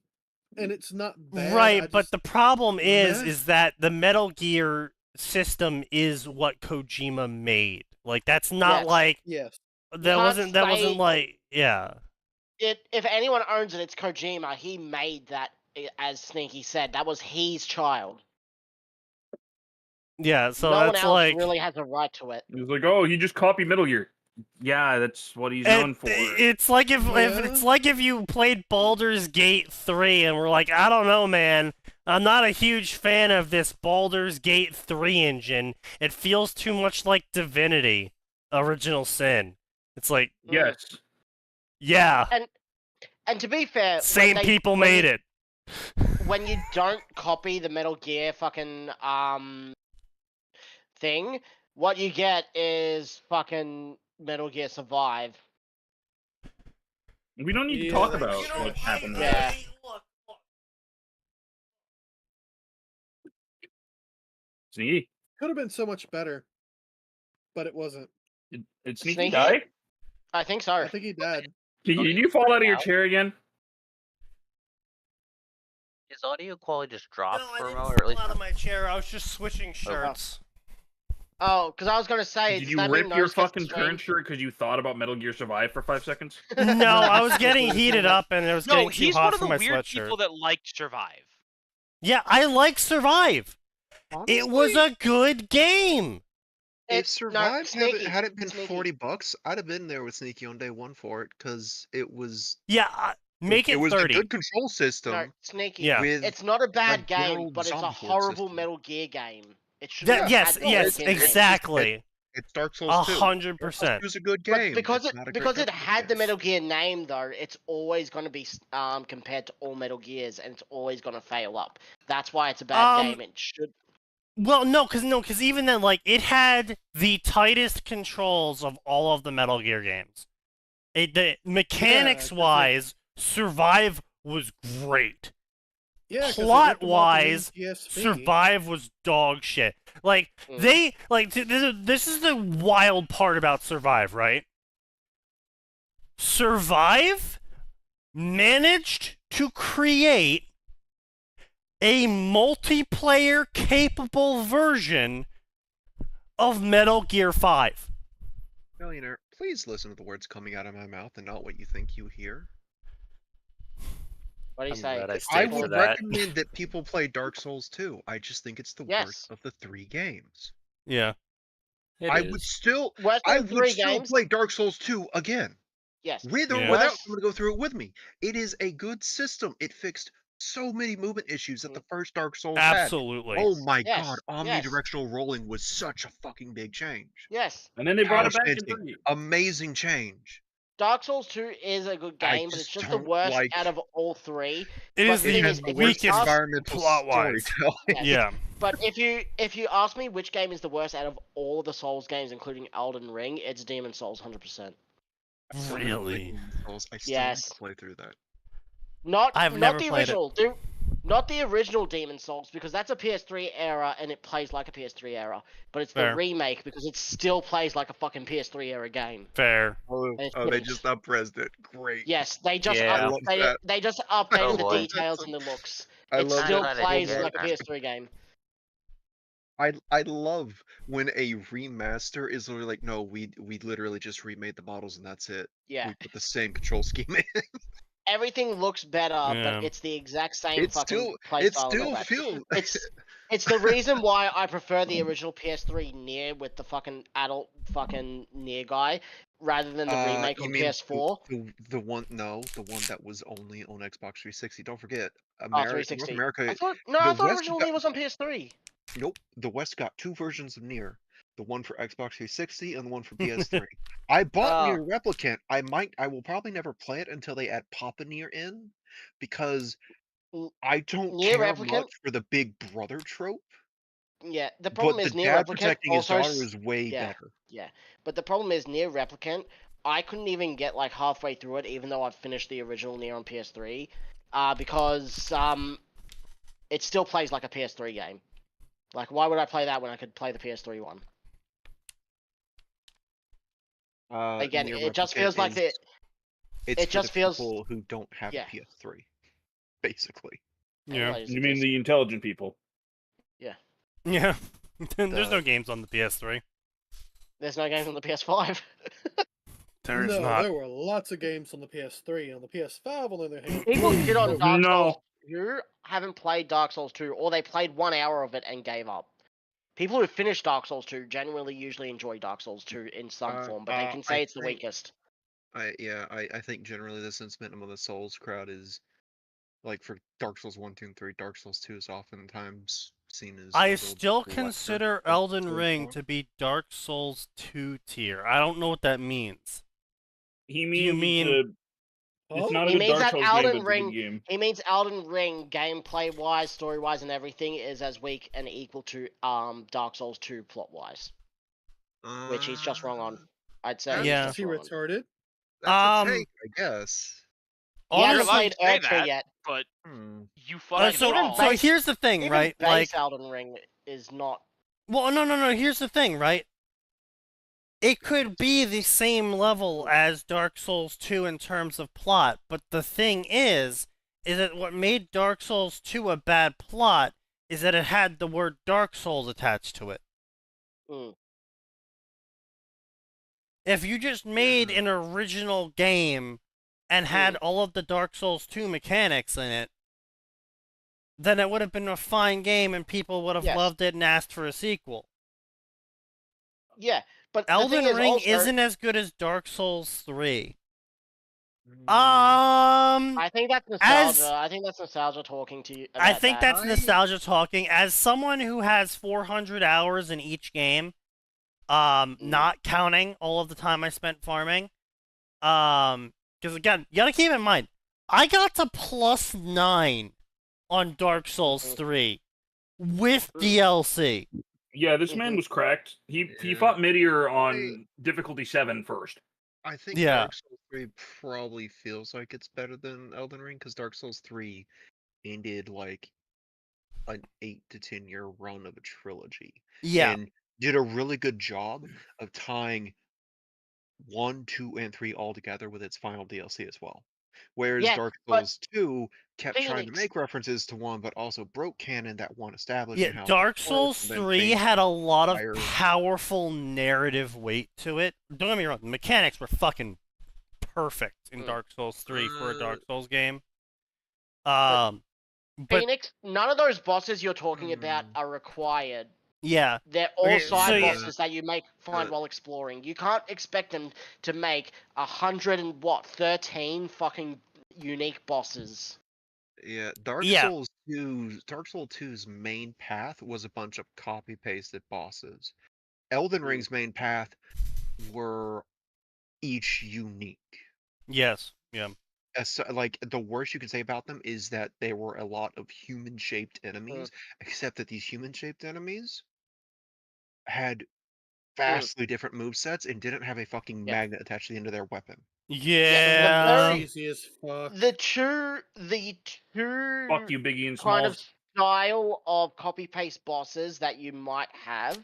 and it's not bad. Right, but the problem is that the Metal Gear system is what Kojima made. Like that's not like that wasn't like If anyone owns it, it's Kojima. He made that, as Sneaky said. That was his child. Yeah, so no one that's else like really has a right to it. He was like, "Oh, he just copied Metal Gear." Yeah, that's what he's known for. It's like if you played Baldur's Gate 3 and were like, I don't know, man. I'm not a huge fan of this Baldur's Gate 3 engine. It feels too much like Divinity, Original Sin. It's like yes, yeah. And to be fair, same people made it. When you don't copy the Metal Gear fucking thing, what you get is fucking Metal Gear Survive. We don't need to talk about what happened. Yeah. See? Could have been so much better. but it wasn't. Did Sneaky Sneaky? die? I think so. I think he died. Did you fall out of your chair again? His audio quality just dropped No, I for a didn't moment, or at fall least out of my chair. I was just switching shirts. Oh, because I was gonna say, Did does you that mean rip your Nose gets fucking the current stream? shirt because you thought about Metal Gear Survive for 5 seconds? No, I was getting heated up and it was No, getting too he's hot one of for the my weird sweatshirt. people that liked Survive. Yeah, I like Survive. Honestly, It was a good game. if Survive Sneaky, hadn't been Sneaky. $40, I'd have been there with Sneaky on day one for it because it was. Yeah, make it It was 30. a good control system. No, Sneaky. Yeah. With It's not a bad game, general but it's a zombie horde horrible system. Metal Gear game. It should That, have yes, had the yes, Metal Gear name. exactly. It's Dark Souls 2. 100%. Dark Souls 2 is a good But game. because It's not a great because it Metal Gear had the game. Metal Gear name though, it's always going to be compared to all Metal Gears, and it's always going to fail up. That's why it's a bad game. It should. Well, no, because even then, like, it had the tightest controls of all of the Metal Gear games. Mechanics-wise, Survive was great. Yeah, 'cause they ripped them off the Plot-wise, NTSC. Survive was dog shit. Like, this is the wild part about Survive, right? Survive managed to create a multiplayer capable version of Metal Gear 5. Millionaire, please listen to the words coming out of my mouth and not what you think you hear. What do you I'm say? glad I I stayed for would that. recommend that people play Dark Souls 2. I just think it's the worst of the 3 games. Yeah. I would still play Dark Souls 2 again. Yes. With or without someone to go through it with me. It is a good system. It fixed so many movement issues that the first Dark Souls Absolutely. had. Oh my Yes, god, omnidirectional rolling was such a fucking big change. Yes. And then they brought it back in Outstanding. 3. Amazing change. Dark Souls 2 is a good game, but it's just the don't worst like- out of all 3. It is the weakest environmental plot-wise. storytelling. Yeah. But if you ask me which game is the worst out of all of the Souls games, including Elden Ring, it's Demon Souls, 100%. Really? I still Yes. need to play through that. I've never the played it. original, not the original Demon Souls, because that's a PS3 era and it plays like a PS3 era. But it's the Fair. remake because it still plays like a fucking PS3 era game. Fair. Oh, It's they finished. just upres it. Great. Yes, they just I love that. they just updated the boy. details and the looks. I It love still that. plays Yeah. like a PS3 game. I love when a remaster is literally like, no, we literally just remade the models and that's it. Yeah. We put the same control scheme in. Everything looks better, Yeah. but it's the exact same It fucking still play it style. and still all that. feels It's the reason why I prefer the original PS3 Nier with the fucking adult fucking Nier guy rather than the remake you on mean PS4. the one that was only on Xbox 360. Don't forget, Oh, North 360. America. I thought the West original got- Nier was on PS3. Nope, the West got 2 versions of Nier. The one for Xbox 360 and the one for PS3. I bought Nier Replicant. I will probably never play it until they add Papa Nier in, because I don't Nier care Replicant? much for the big brother trope. Yeah, the problem But is the Nier dad Replicant protecting his also daughter is way better. Yeah, but the problem is Nier Replicant. I couldn't even get like halfway through it, even though I've finished the original Nier on PS3, because it still plays like a PS3 game. Like, why would I play that when I could play the PS3 one? Again, Nier it just Replicant feels like is- It's it for just the feels- people who don't have Yeah. a PS3, basically. Yeah. You mean the intelligent people? Yeah. There's no games on the PS3. There's no games on the PS5. There is No, not. there were lots of games on the PS3. On the PS5, on the other hand, People shit on Dark No. Souls who haven't played Dark Souls 2, or they played 1 hour of it and gave up. People who finish Dark Souls 2 genuinely usually enjoy Dark Souls 2 in some form, but they can say I it's the think- weakest. I think generally the sentiment among the Souls crowd is, like, for Dark Souls 1, 2, and 3, Dark Souls 2 is oftentimes seen as I a little still bit lesser consider of Elden Souls Ring far. to be Dark Souls 2 tier. I don't know what that means. He Do means you mean- it's not a He good means Dark that Souls Elden game, but it's a Ring- good game. He means Elden Ring, gameplay-wise, story-wise, and everything, is as weak and equal to Dark Souls 2 plot-wise. Which he's just wrong on. I'd say he's Yeah. just is he wrong on. retarded? That's a take, I guess. He hasn't Honestly, played say Earthly that. yet. But Hmm. you fucking so wrong. here's the thing, Even right? base Like, Elden Ring is not. well, no. Here's the thing, right? It could be the same level as Dark Souls 2 in terms of plot, but the thing is that what made Dark Souls 2 a bad plot is that it had the word Dark Souls attached to it. If you just made an original game and had all of the Dark Souls 2 mechanics in it, then it would have been a fine game and people would have loved it and asked for a sequel. Yeah, but Elden the thing Ring is also, isn't as good as Dark Souls 3. I think that's nostalgia. I think that's nostalgia talking to you. I think that's nostalgia talking. As someone who has 400 hours in each game, not counting all of the time I spent farming, because again, you gotta keep in mind, I got to +9 on Dark Souls 3 with DLC. Yeah, this man was cracked. He fought Midier on difficulty 7 first. I think Dark Souls 3 probably feels like it's better than Elden Ring, because Dark Souls 3 ended like an 8 to 10 year run of a trilogy. Yeah. And did a really good job of tying 1, 2, and 3 all together with its final DLC as well. Whereas Dark Souls 2 kept trying to make references to 1, but also broke canon that 1 established. Yeah, Dark Souls 3 had a lot of powerful narrative weight to it. Don't get me wrong, the mechanics were fucking perfect in Dark Souls 3 for a Dark Souls game. But Phoenix, none of those bosses you're talking about are required. Yeah. They're all side bosses that you find while exploring. You can't expect them to make 113 fucking unique bosses. Yeah, Dark Souls 2's main path was a bunch of copy-pasted bosses. Elden Ring's main path were each unique. Yes, yeah. Like, the worst you could say about them is that they were a lot of human-shaped enemies, except that these human-shaped enemies had vastly different movesets and didn't have a fucking magnet attached to the end of their weapon. Yeah. Easy as fuck. The two Fuck you, Biggie and kind of Smalls. style of copy-paste bosses that you might have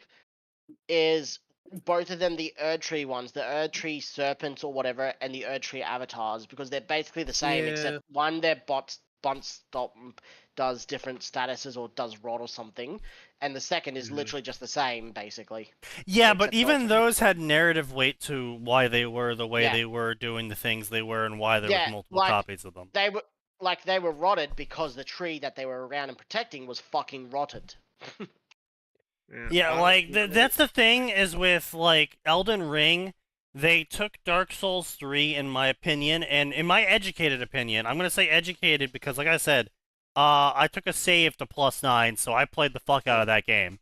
is both of them the Erdtree ones, the Erdtree serpents or whatever, and the Erdtree avatars, because they're basically the same, except one their bots stop does different statuses or does rot or something, and the second is literally just the same, basically. Yeah, but even those had narrative weight to why they were the way they were, doing the things they were, and why there was multiple copies of them. They were rotted because the tree that they were around and protecting was fucking rotted. Yeah, like, that's the thing is with, like, Elden Ring, they took Dark Souls 3, in my opinion, and in my educated opinion, I'm gonna say educated because, like I said, I took a save to +9, so I played the fuck out of that game.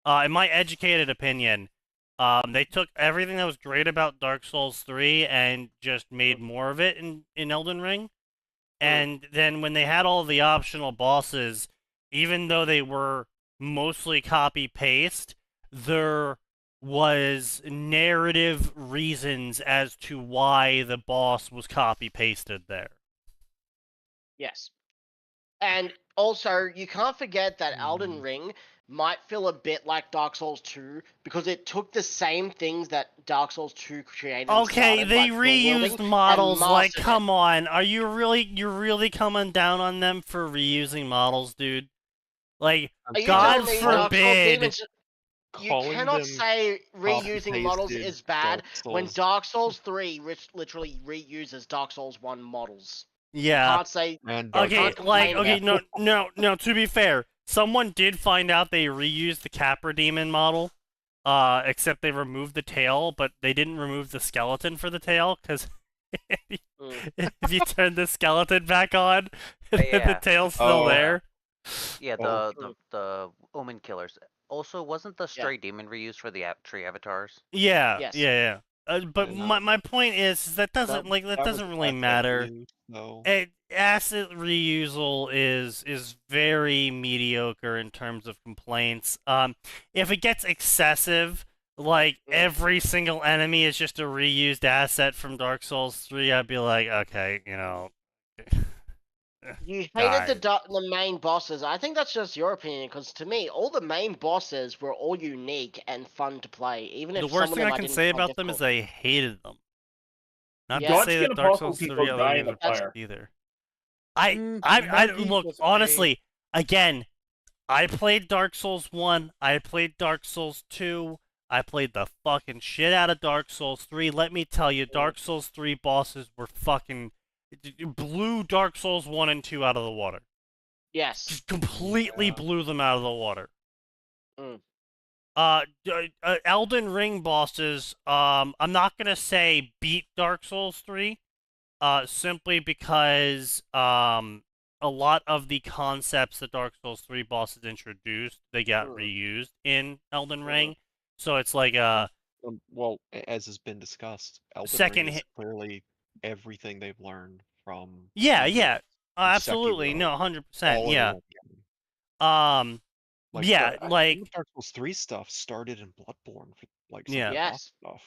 In my educated opinion, they took everything that was great about Dark Souls 3 and just made more of it in Elden Ring. And then when they had all the optional bosses, even though they were mostly copy-paste, there was narrative reasons as to why the boss was copy-pasted there. Yes. And also, you can't forget that Elden Ring might feel a bit like Dark Souls 2 because it took the same things that Dark Souls 2 created. Okay, they reused models. Like, come on, you're really coming down on them for reusing models, dude? Like, God forbid. You cannot say reusing models is bad when Dark Souls 3 literally reuses Dark Souls 1 models. Yeah. You can't say. No. To be fair, someone did find out they reused the Capra Demon model, except they removed the tail, but they didn't remove the skeleton for the tail, because if you turn the skeleton back on, the tail's still there. Yeah, the Omen Killers. Also, wasn't the Stray Demon reused for the tree avatars? Yeah, yes. Yeah. But my point is that doesn't really matter. Asset reusal is very mediocre in terms of complaints. If it gets excessive, like every single enemy is just a reused asset from Dark Souls 3, I'd be like, okay, You hated Guys. the main bosses. I think that's just your opinion, because to me, all the main bosses were all unique and fun to play, even The if worst some of thing them I I can didn't say find about them is difficult. I hated them. Not to Yeah. say Watching that Dark Apostle Souls people 3 other die in games the are fire. either. Bungie Look, was honestly, again, I played Dark Souls 1, I played Dark Souls 2, I played the fucking shit out of Dark Souls 3. Let me tell you, Dark Souls 3 bosses were fucking blew Dark Souls 1 and 2 out of the water. Yes. Just completely blew them out of the water. Mm. Elden Ring bosses, I'm not gonna say beat Dark Souls 3, simply because, a lot of the concepts that Dark Souls 3 bosses introduced, they got reused in Elden Ring. So it's like well, as has been discussed, Elden second Ring is hit. clearly everything they've learned from Yeah, absolutely, Sekiro no, 100%, all in yeah. one game. Yeah, I like think Dark Souls 3 stuff started in Bloodborne for like some Yeah. of the boss Yes. stuff.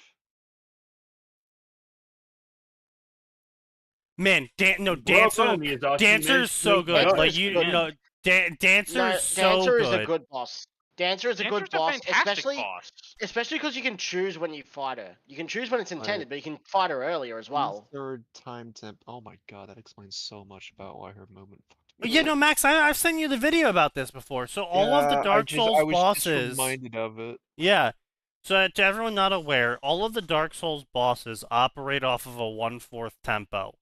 Man, Well, Dancer, Miyazaki Dancer's makes so great good. Dancer Like is you, good. you know, Dancer's No, so Dancer good. is a good boss. Dancer is a good Dancer's a boss, fantastic boss. especially because you can choose when you fight her. You can choose when it's intended, but you can fight her earlier as well. Third time temp. Oh my god, that explains so much about why her movement. Yeah, no, Max, I've sent you the video about this before. So all of the Dark Souls I was just bosses. reminded of it. Yeah. So to everyone not aware, all of the Dark Souls bosses operate off of a 1/4 tempo.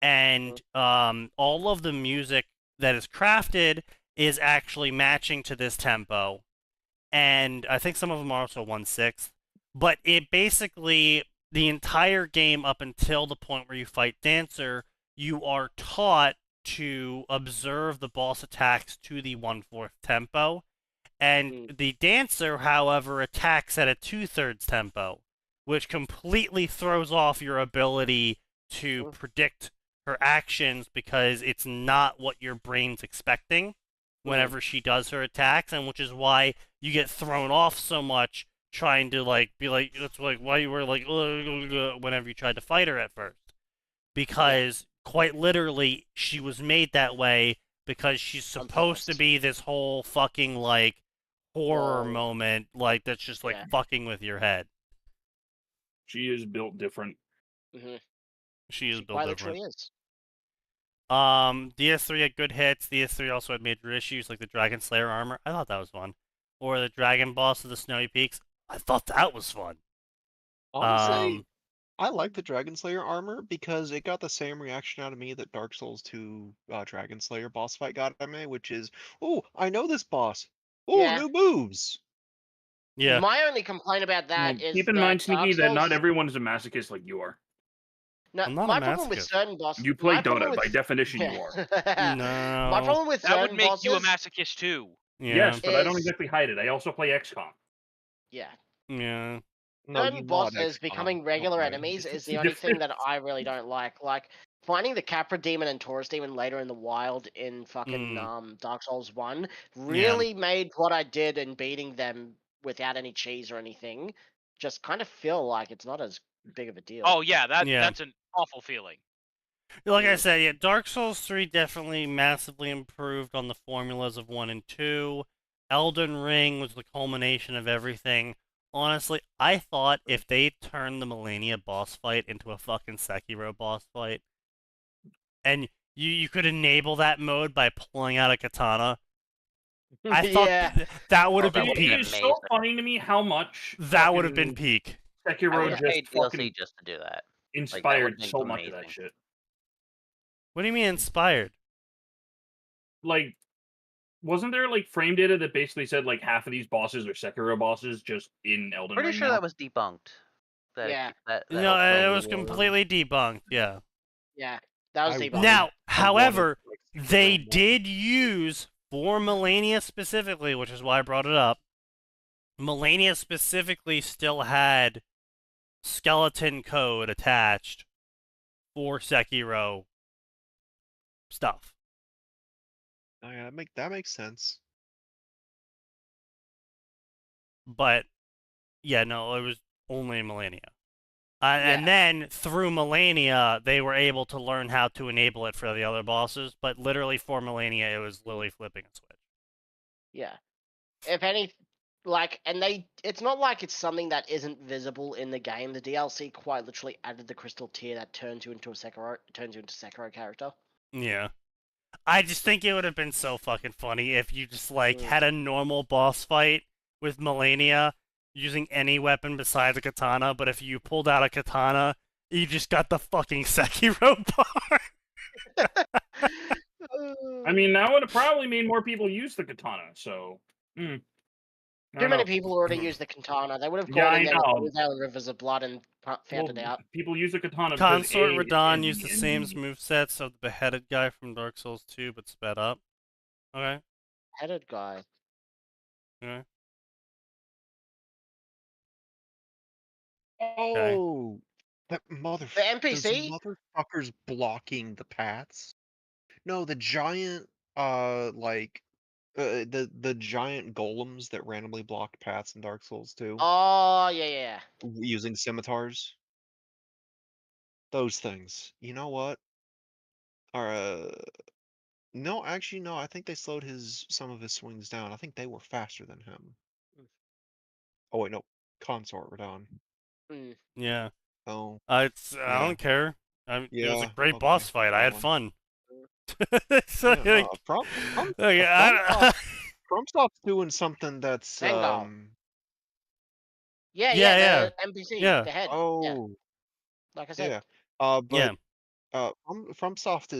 And all of the music that is crafted is actually matching to this tempo. And I think some of them are also 1/6. But it basically, the entire game up until the point where you fight Dancer, you are taught to observe the boss attacks to the 1/4 tempo. And the Dancer, however, attacks at a 2/3 tempo, which completely throws off your ability to predict her actions because it's not what your brain's expecting whenever she does her attacks, and which is why you get thrown off so much trying to be like, that's like why you were like whenever you tried to fight her at first, because quite literally she was made that way because she's supposed to be this whole fucking like horror moment, like that's just like fucking with your head. She is built different. She is built Quite different. literally is. DS3 had good hits. DS3 also had major issues like the Dragon Slayer armor. I thought that was fun. Or the Dragon Boss of the Snowy Peaks. I thought that was fun. Honestly, I like the Dragon Slayer armor because it got the same reaction out of me that Dark Souls 2 Dragon Slayer boss fight got out of me, which is, oh, I know this boss. Oh, new moves. Yeah. My only complaint about that is keep in mind, Sneaky, that not everyone is a masochist like you are. No, I'm not my a problem with masochist. certain bosses. You play my problem Dota, with- by definition you are. No. My problem with That would certain make bosses, you a masochist too. Yes, but I don't is- exactly hide it. I also play XCOM. Yeah. Yeah. No, you Certain mod bosses XCOM. becoming Don't regular worry. enemies is the only thing that I really don't like. Like finding the Capra Demon and Taurus Demon later in the wild in fucking Dark Souls 1 really made what I did in beating them without any cheese or anything just kind of feel like it's not as big of a deal. Oh yeah, that's an awful feeling. Like I said, yeah, Dark Souls 3 definitely massively improved on the formulas of 1 and 2. Elden Ring was the culmination of everything. Honestly, I thought if they turned the Millennia boss fight into a fucking Sekiro boss fight, and you could enable that mode by pulling out a katana, I thought that would have been peak. It is so funny to me how much that would have been peak. Sekiro paid just fucking DLC just to do that. inspired been so much of amazing. that shit. What do you mean inspired? Like, wasn't there like frame data that basically said like half of these bosses are Sekiro bosses just in Elden Pretty Ring sure now? that was debunked. No, it was completely debunked. Yeah. Yeah, that was debunked. Now, however, they did use for Millennia specifically, which is why I brought it up. Millennia specifically still had skeleton code attached for Sekiro stuff. Oh, yeah, that makes sense. But yeah, no, it was only Millennia. And then through Millennia, they were able to learn how to enable it for the other bosses. But literally for Millennia, it was literally flipping a switch. Yeah. If any, like, and it's not like it's something that isn't visible in the game. The DLC quite literally added the crystal tear that turns you into a Sekiro character. Yeah. I just think it would have been so fucking funny if you just, like, had a normal boss fight with Millennia using any weapon besides a katana, but if you pulled out a katana, you just got the fucking Sekiro bar. I mean, that would have probably made more people use the katana, so... Too many people already use the katana. They would have gone in there with Thousand Rivers of Blood and found it out. People use the katana Consort because Radahn used the same movesets of the beheaded guy from Dark Souls 2, but sped up. Okay. Beheaded guy. Okay. Oh, that The NPC? Those motherfuckers blocking the paths. No, the giant, the giant golems that randomly block paths in Dark Souls 2. Oh, yeah. Using scimitars. Those things. You know what? No, actually, no. I think they slowed some of his swings down. I think they were faster than him. Oh wait, no, Consort Radahn. Yeah. Oh. I don't care. It was a great boss fight. I had fun. FromSoft's doing something that's the NPC, the head. Oh, like I said. FromSoft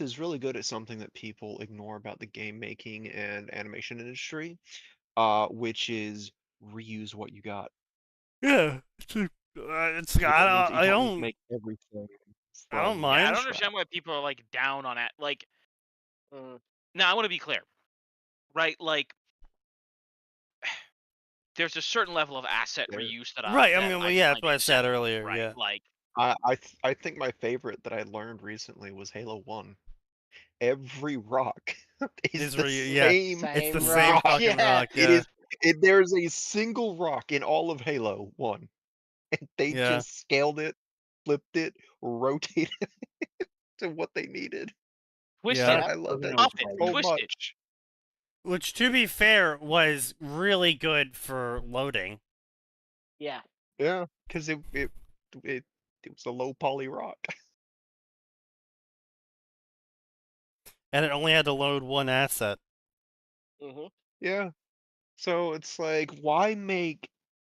is really good at something that people ignore about the game making and animation industry, which is reuse what you got. Yeah, I don't make everything. I don't mind. Yeah, I don't understand why people are like down on it. Like, now I want to be clear, right? Like, there's a certain level of asset reuse that I mean, that's what I said earlier. Right? Yeah, like, I think my favorite that I learned recently was Halo 1. Every rock is the same. It's the same fucking rock. Yeah. There's a single rock in all of Halo 1, and they just scaled it, flipped it, rotated it to what they needed. Twisted. I love that so much. Which, to be fair, was really good for loading. Yeah. Yeah, because it was a low poly rock. And it only had to load one asset. Yeah. So it's like, why make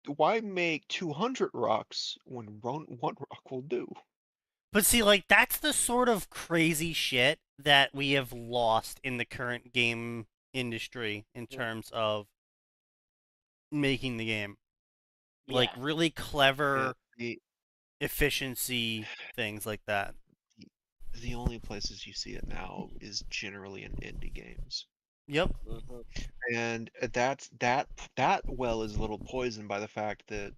200 rocks when one rock will do? But see, like, that's the sort of crazy shit that we have lost in the current game industry in terms of making the game. Like, really clever efficiency things like that. The only places you see it now is generally in indie games. Yep. And that well is a little poisoned by the fact that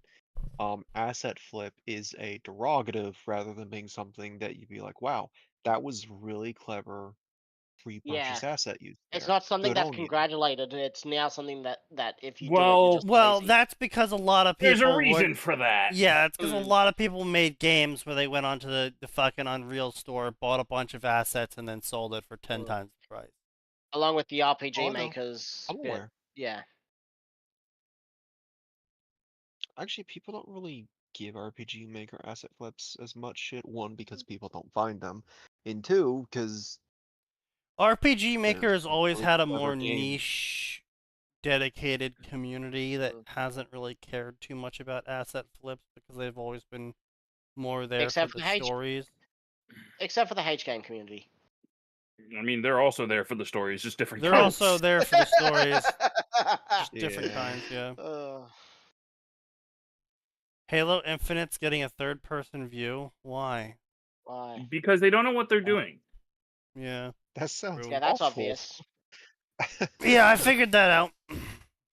asset flip is a derogative rather than being something that you'd be like, wow, that was really clever repurchase asset use. It's not something that's congratulated. It's now something that if you do it, well, you're just that's because a lot of people. There's a reason for that. Yeah, it's because a lot of people made games where they went onto the fucking Unreal store, bought a bunch of assets, and then sold it for 10 times the price. Along with the RPG makers. I'm aware. Yeah. Actually, people don't really give RPG maker asset flips as much shit. One, because people don't find them, and two, because RPG Maker has always had a more niche, dedicated community that hasn't really cared too much about asset flips because they've always been more there for the stories. Except for the H game community. I mean, they're also there for the stories, just different kinds. They're also there for the stories, just different kinds, yeah. Halo Infinite's getting a third-person view. Why? Because they don't know what they're doing. Yeah. That sounds that's obvious. Yeah, I figured that out. I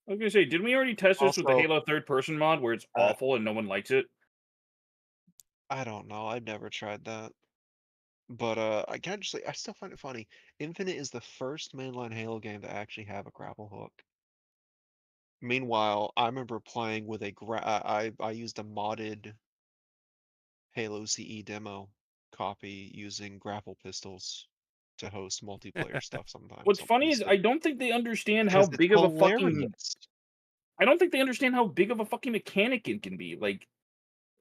was gonna say, didn't we already test this with the Halo third-person mod where it's awful and no one likes it? I don't know. I've never tried that. But I can't just say I still find it funny. Infinite is the first mainline Halo game to actually have a grapple hook. Meanwhile, I remember playing with I used a modded Halo CE demo copy using grapple pistols to host multiplayer stuff sometimes. What's funny is I don't think they understand how big of a fucking. I don't think they understand how big of a fucking mechanic it can be. Like,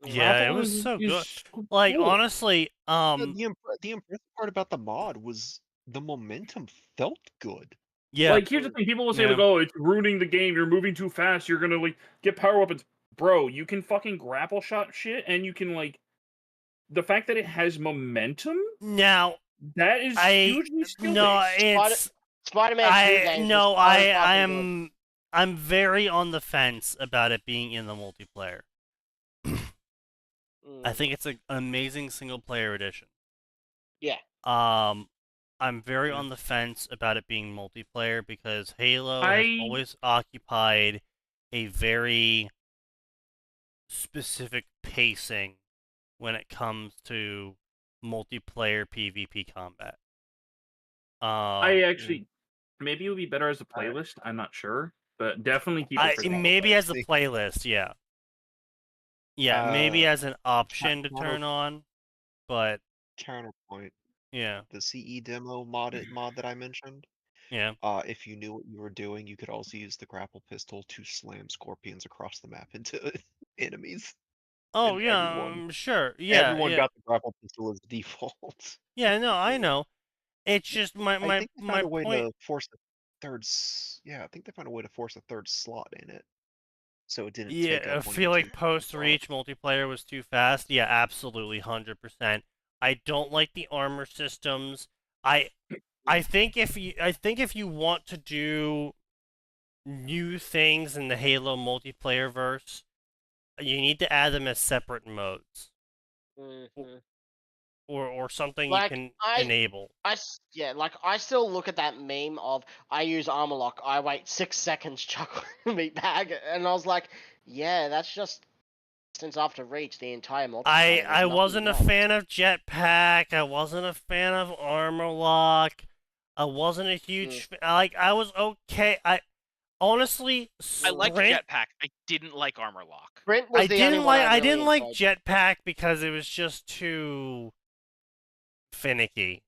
yeah, it was so good. Like, cool. honestly, the impressive part about the mod was the momentum felt good. Yeah. Like, here's the thing: people will say like, "Oh, it's ruining the game. You're moving too fast. You're gonna like get power weapons." Bro, you can fucking grapple shot shit, and you can like. The fact that it has momentum. Now that is hugely skill no, based. it's Spider-Man 2 games. No, I'm very on the fence about it being in the multiplayer. I think it's an amazing single player edition. Yeah. I'm very on the fence about it being multiplayer because Halo has always occupied a very specific pacing when it comes to multiplayer PvP combat. I actually, maybe it would be better as a playlist. I'm not sure, but definitely keep it for maybe as a playlist, yeah. Yeah, maybe as an option to turn on, but counterpoint. Yeah. The CE demo mod that I mentioned. Yeah. If you knew what you were doing, you could also use the grapple pistol to slam scorpions across the map into enemies. Oh yeah, sure. Yeah, everyone got the grapple pistol as default. Yeah, no, I know. It's just my I think they found a way point. to force a third. Yeah, I think they found a way to force a third slot in it, so it didn't take up. I feel like post-reach multiplayer was too fast. Yeah, absolutely, 100%. I don't like the armor systems. I think if you want to do new things in the Halo multiplayer verse, you need to add them as separate modes. Or something like, you can enable. I still look at that meme of I use armor lock, I wait 6 seconds, chuck meat bag, and I was like, yeah, that's just since after reach the entire multiplayer. I wasn't a fan of jetpack. I wasn't a fan of armor lock. I wasn't a huge I was okay. Honestly, I liked jetpack. I didn't like armor lock. I didn't like jetpack because it was just too finicky.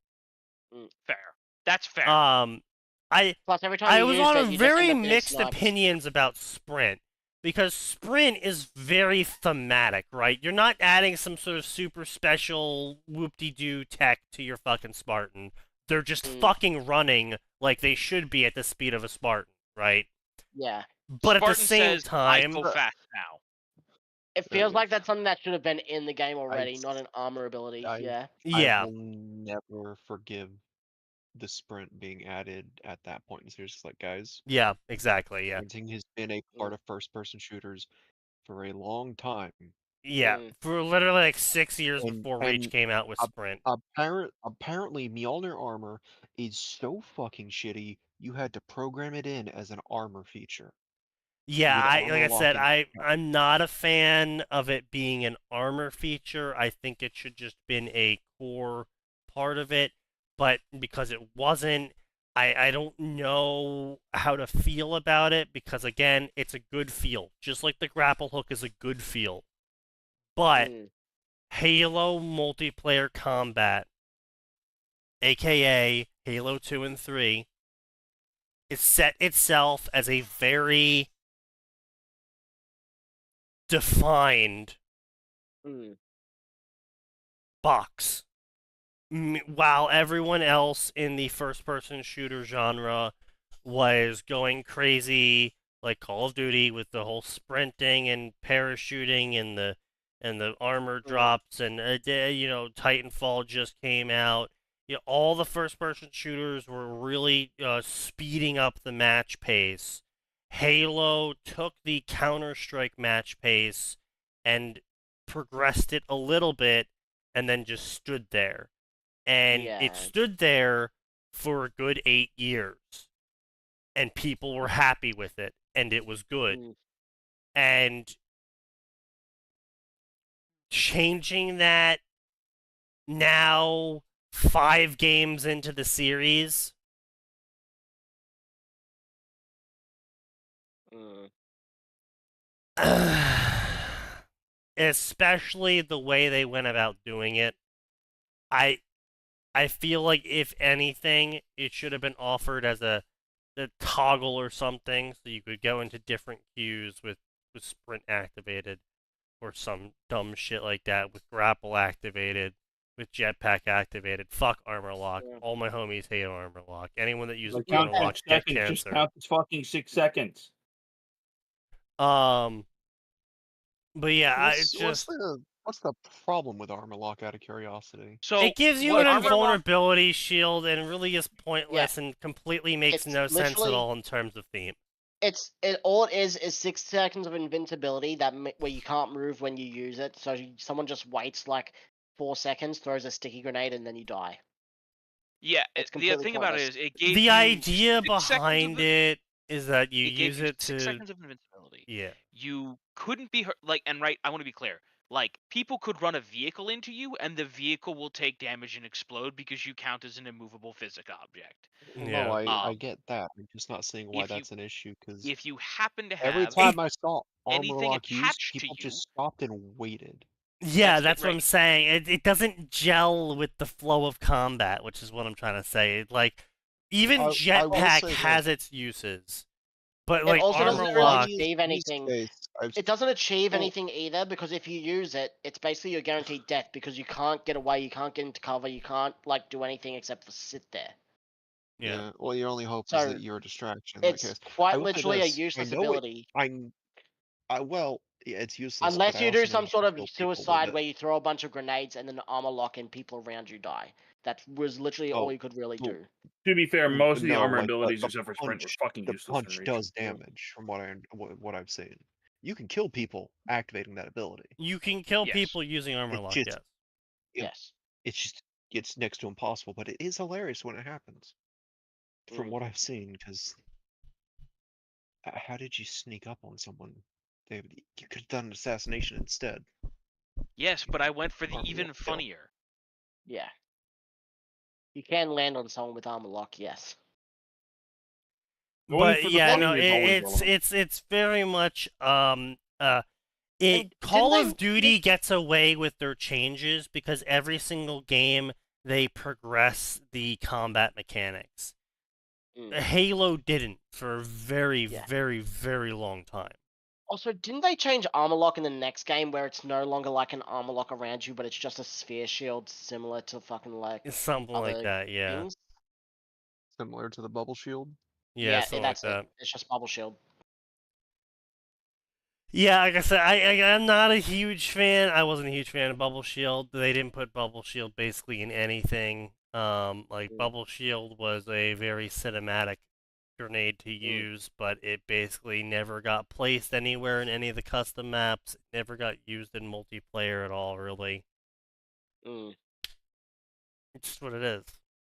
Fair. That's fair. Plus, every time I was on very mixed opinions about sprint because sprint is very thematic, right? You're not adding some sort of super special whoop-de-doo tech to your fucking Spartan. They're just fucking running like they should be at the speed of a Spartan, right? Yeah. But Spartan at the same time, I go fast now. It feels like that's something that should have been in the game already, not an armor ability. I will never forgive the sprint being added at that point. It's just like, guys. Yeah, exactly. Yeah. Sprinting has been a part of first-person shooters for a long time. Yeah, for literally like 6 years before Reach came out with Sprint. Apparently, Mjolnir armor is so fucking shitty, you had to program it in as an armor feature. Yeah, like I said, I'm not a fan of it being an armor feature. I think it should just been a core part of it, but because it wasn't, I don't know how to feel about it because again, it's a good feel. Just like the grapple hook is a good feel. But Halo multiplayer combat, aka Halo 2 and 3, is set itself as a very defined box. While everyone else in the first-person shooter genre was going crazy, like Call of Duty, with the whole sprinting and parachuting and the armor drops, and Titanfall just came out. All the first-person shooters were really speeding up the match pace. Halo took the Counter-Strike match pace and progressed it a little bit, and then just stood there. And it stood there for a good 8 years. And people were happy with it, and it was good. And changing that now 5 games into the series especially the way they went about doing it. I feel like if anything, it should have been offered as a toggle or something, so you could go into different queues with sprint activated, or some dumb shit like that with grapple activated, with jetpack activated. Fuck armor lock. Yeah. All my homies hate armor lock. Anyone that uses Count armor lock 6 get seconds. Just cancer. count this fucking 6 seconds. But yeah, What's the problem with armor lock out of curiosity? So it gives you what an armor lock- invulnerability shield and really is pointless and completely makes It's no sense at literally- all in terms of theme. All it is 6 seconds of invincibility where you can't move when you use it. So someone just waits like 4 seconds, throws a sticky grenade, and then you die. Yeah, It's the completely thing about it pointless. is it gave The you idea 6 seconds of behind it is that you it gave use you it 6 to seconds of invincibility. yeah. You couldn't be hurt. Like, and right, I want to be clear. Like, people could run a vehicle into you, and the vehicle will take damage and explode because you count as an immovable physical object. No, I get that. I'm just not seeing why if you- that's an issue, because If you happen to every have time I saw armor anything lock used, attached to people you, just stopped and waited. Yeah, that's what right. I'm saying. It doesn't gel with the flow of combat, which is what I'm trying to say. Like, even I will jetpack say has this. its uses, but It like also armor doesn't really lock. achieve anything. It doesn't achieve Well- anything either, because if you use it, it's basically your guaranteed death, because you can't get away, you can't get into cover, you can't like do anything except for sit there. Yeah. Well, your only hope is So, that you're a distraction in that It's case. quite I will say literally a this, useless I know ability. well, yeah, it's useless. Unless but I you do also know some you sort can of kill people with suicide it. where you throw a bunch of grenades and then armor lock and people around you die. That was literally all Oh, you could really well, do. To be fair, most of the No, armor like, abilities the except for sprint were punch, fucking the useless in punch Rage. does damage from what I've seen. You can kill people activating that ability. You can kill Yes. people using armor It's lock. just- Yes. Yes. It's next to impossible, but it is hilarious when it happens. From Mm. what I've seen, because how did you sneak up on someone, David? You could have done an assassination instead. Yes, but I went for the Armor even lock kill. funnier. Yeah. You can land on someone with armor lock, yes. Going But for the yeah, funny no, is always relevant. it's very much And Call didn't of they Duty make- gets away with their changes because every single game they progress the combat mechanics. Halo didn't for a very, Yeah. very, very long time. Also, didn't they change armor lock in the next game where it's no longer like an armor lock around you, but it's just a sphere shield similar to fucking like It's something like other that, yeah. things? Similar to the bubble shield. Yeah, something like that's it. that. It's just bubble shield. Yeah, like I said, I'm not a huge fan. I wasn't a huge fan of Bubble Shield. They didn't put Bubble Shield basically in anything. Bubble Shield was a very cinematic grenade to use, but it basically never got placed anywhere in any of the custom maps. It never got used in multiplayer at all, really. Mm. It's just what it is.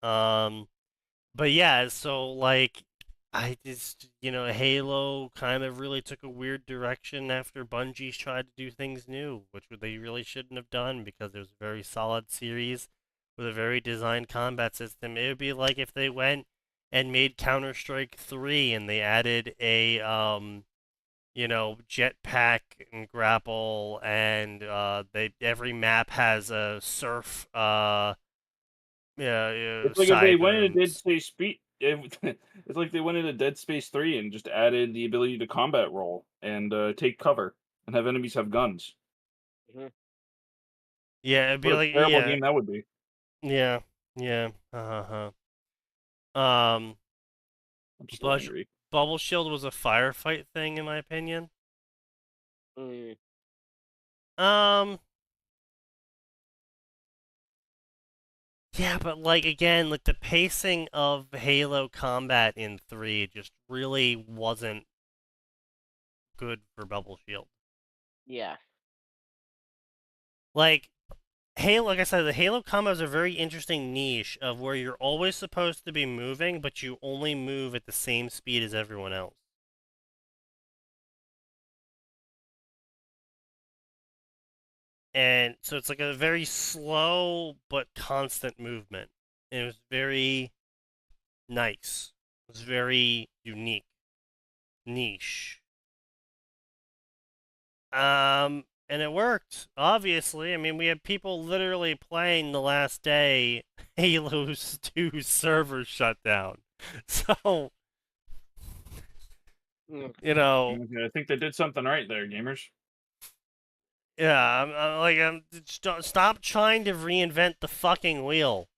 But yeah, so like, I just, Halo kind of really took a weird direction after Bungie tried to do things new, which they really shouldn't have done because it was a very solid series with a very designed combat system. It would be like if they went and made Counter-Strike 3 and they added a, jetpack and grapple and every map has a surf, It's like if they went into Dead Space it's like they went into Dead Space 3 and just added the ability to combat roll and take cover and have enemies have guns. Yeah, it'd be What a like terrible game that would be. Yeah. I'm so angry. Bubble Shield was a firefight thing, in my opinion. Yeah, but like again, like the pacing of Halo combat in 3 just really wasn't good for Bubble Shield. Yeah. Like like I said, the Halo combat is a very interesting niche of where you're always supposed to be moving, but you only move at the same speed as everyone else. And so it's like a very slow but constant movement. And it was very nice. It was very unique. Niche. And it worked, obviously. I mean, we had people literally playing the last day Halo's 2 server shut down. So, you know, I think they did something right there, gamers. yeah, stop trying to reinvent the fucking wheel.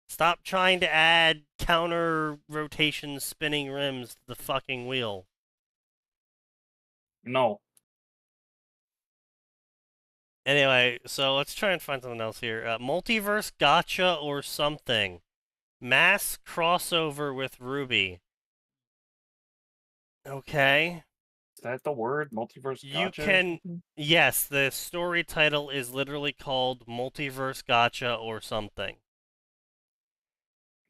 Stop trying to add counter rotation spinning rims to the fucking wheel. No. Anyway, so let's try and find something else here. Multiverse gotcha or something. Mass crossover with Ruby. Okay. Is that the word? Multiverse You gotcha? can... Yes, the story title is literally called Multiverse Gotcha or something.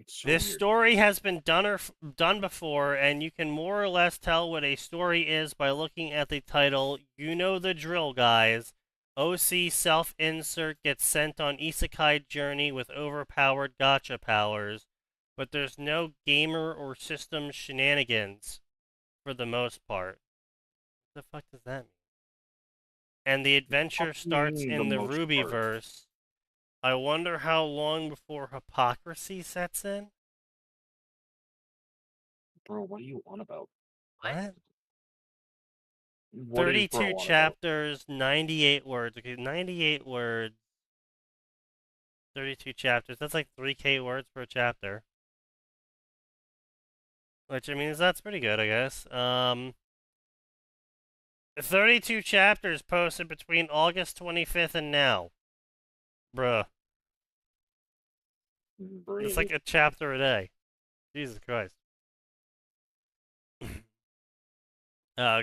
So this weird. story has been done before, and you can more or less tell what a story is by looking at the title. You know the drill, guys. OC self-insert gets sent on isekai journey with overpowered gotcha powers, but there's no gamer or system shenanigans for the most part. What the fuck does that mean? And the adventure starts in the Rubyverse. I wonder how long before hypocrisy sets in? Bro, what are you on about? What? What is 32 chapters, 98 words. Okay, 98 words. 32 chapters. That's like 3K words per chapter. Which, I mean, that's pretty good, I guess. 32 chapters posted between August 25th and now. Bruh. It's like a chapter a day. Jesus Christ.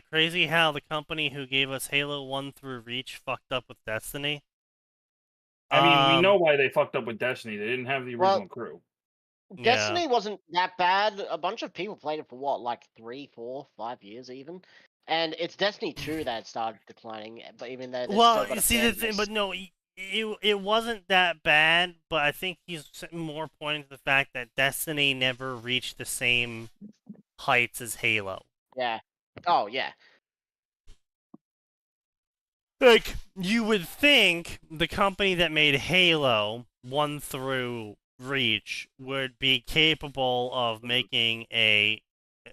Crazy how the company who gave us Halo 1 through Reach fucked up with Destiny. I mean, we know why they fucked up with Destiny. They didn't have the original crew. Destiny wasn't that bad. A bunch of people played it for what, like 3, 4, 5 years even. And it's Destiny 2 that started declining, but even though well, you see the thing, but no, it wasn't that bad, but I think he's more pointing to the fact that Destiny never reached the same heights as Halo. Yeah. Oh, yeah. Like, you would think the company that made Halo 1 through Reach would be capable of making a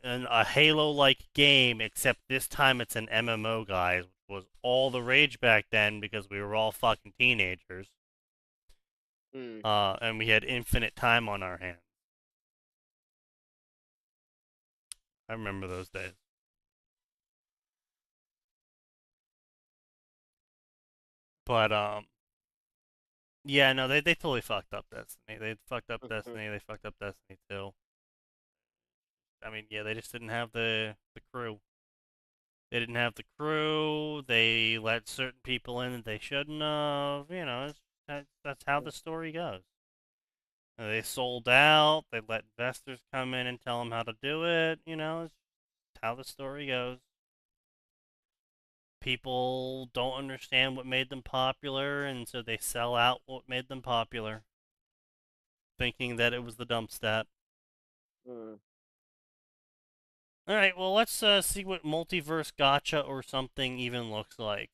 Halo-like game, except this time it's an MMO, guys, which was all the rage back then because we were all fucking teenagers. And we had infinite time on our hands. I remember those days. But, yeah, no, they totally fucked up Destiny. They fucked up Destiny. They fucked up Destiny 2. I mean, yeah, they just didn't have the crew. They didn't have the crew. They let certain people in that they shouldn't have. You know, that's how the story goes. They sold out. They let investors come in and tell them how to do it. You know, it's how the story goes. People don't understand what made them popular, and so they sell out what made them popular, thinking that it was the dump stat. Alright, well, let's see what multiverse gotcha or something even looks like.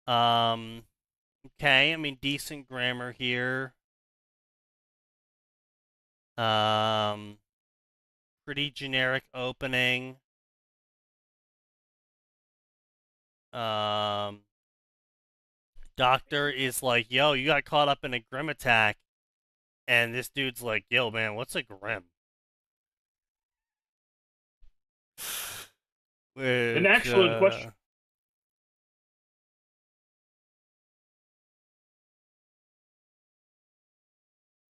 Okay, I mean, decent grammar here. Pretty generic opening. Doctor is like, yo, you got caught up in a grim attack. And this dude's like, yo, man, what's a grim? An excellent question.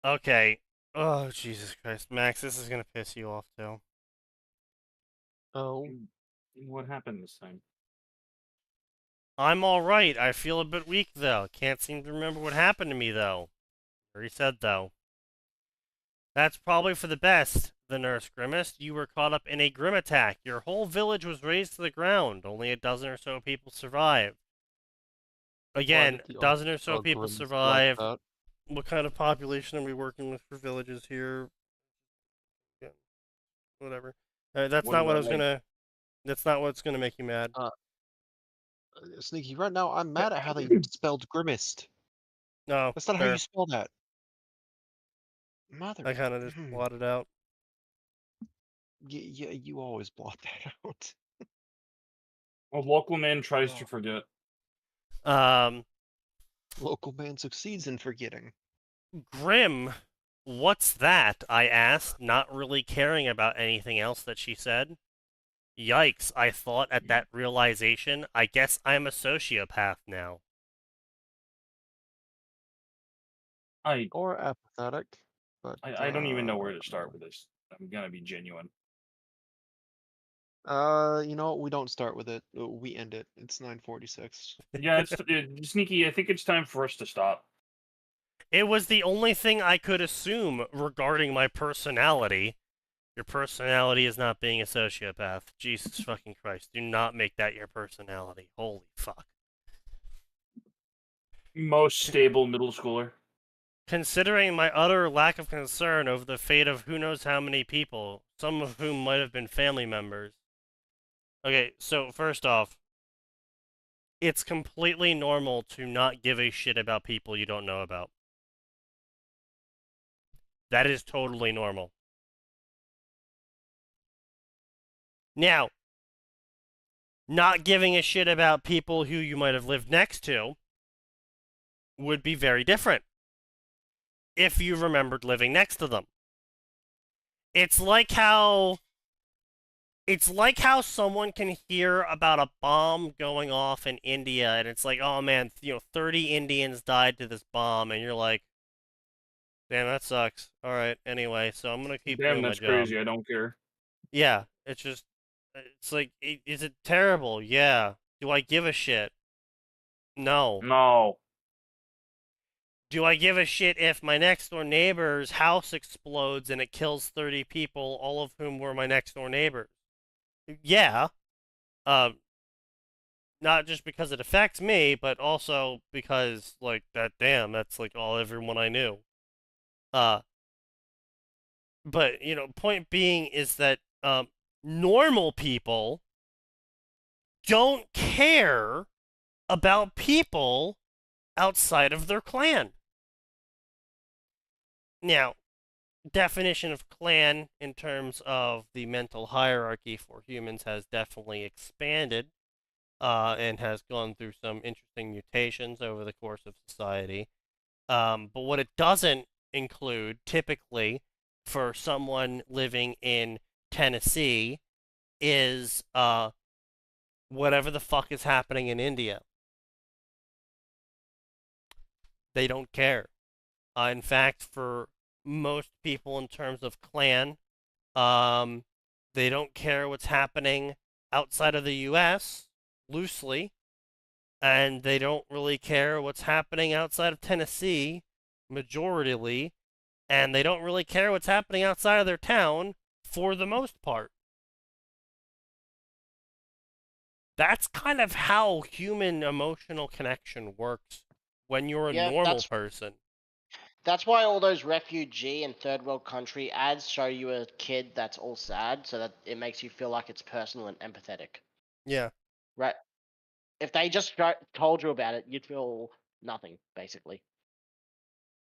Okay. Oh, Jesus Christ. Max, this is gonna piss you off, too. Oh. What happened this time? I'm alright. I feel a bit weak, though. Can't seem to remember what happened to me, though. Or he said, though. That's probably for the best, the nurse grimaced. You were caught up in a grim attack. Your whole village was razed to the ground. Only a dozen or so people survived. Again, a dozen or so people survived. What kind of population are we working with for villages here? Yeah. Whatever. That's not what I was gonna... That's not what's gonna make you mad. Sneaky, right now I'm mad at how they spelled grimaced. No, That's not how you spell that. Mother. I kind of just blotted out. Yeah, you always blot that out. A local man tries to forget. Local man succeeds in forgetting. Grim, what's that? I asked, not really caring about anything else that she said. Yikes, I thought at that realization. I guess I'm a sociopath now. Or apathetic, but I don't even know where to start with this. I'm gonna be genuine. You know, we don't start with it. We end it. It's 9:46. Yeah, it's Sneaky. I think it's time for us to stop. It was the only thing I could assume regarding my personality. Your personality is not being a sociopath. Jesus fucking Christ. Do not make that your personality. Holy fuck. Most stable middle schooler. Considering my utter lack of concern over the fate of who knows how many people, some of whom might have been family members. Okay, so first off, it's completely normal to not give a shit about people you don't know about. That is totally normal. Now, not giving a shit about people who you might have lived next to would be very different if you remembered living next to them. It's like how someone can hear about a bomb going off in India and it's like, oh man, 30 Indians died to this bomb, and you're like, damn, that sucks. All right, anyway, so I'm gonna keep doing my job. That's crazy. I don't care. Yeah, it's like, is it terrible? Yeah. Do I give a shit? No. No. Do I give a shit if my next door neighbor's house explodes and it kills 30 people, all of whom were my next door neighbors? Yeah. Not just because it affects me, but also because, like, that's like everyone I knew. But, point being is that, normal people don't care about people outside of their clan. Now, definition of clan in terms of the mental hierarchy for humans has definitely expanded and has gone through some interesting mutations over the course of society. But what it doesn't include, typically, for someone living in Tennessee, is whatever the fuck is happening in India. They don't care. In fact, for most people in terms of clan, they don't care what's happening outside of the U.S., loosely, and they don't really care what's happening outside of Tennessee, majoritarily, and they don't really care what's happening outside of their town, for the most part. That's kind of how human emotional connection works when you're a normal person. That's why all those refugee and third world country ads show you a kid that's all sad, so that it makes you feel like it's personal and empathetic. Yeah. Right. If they just told you about it, you'd feel nothing, basically.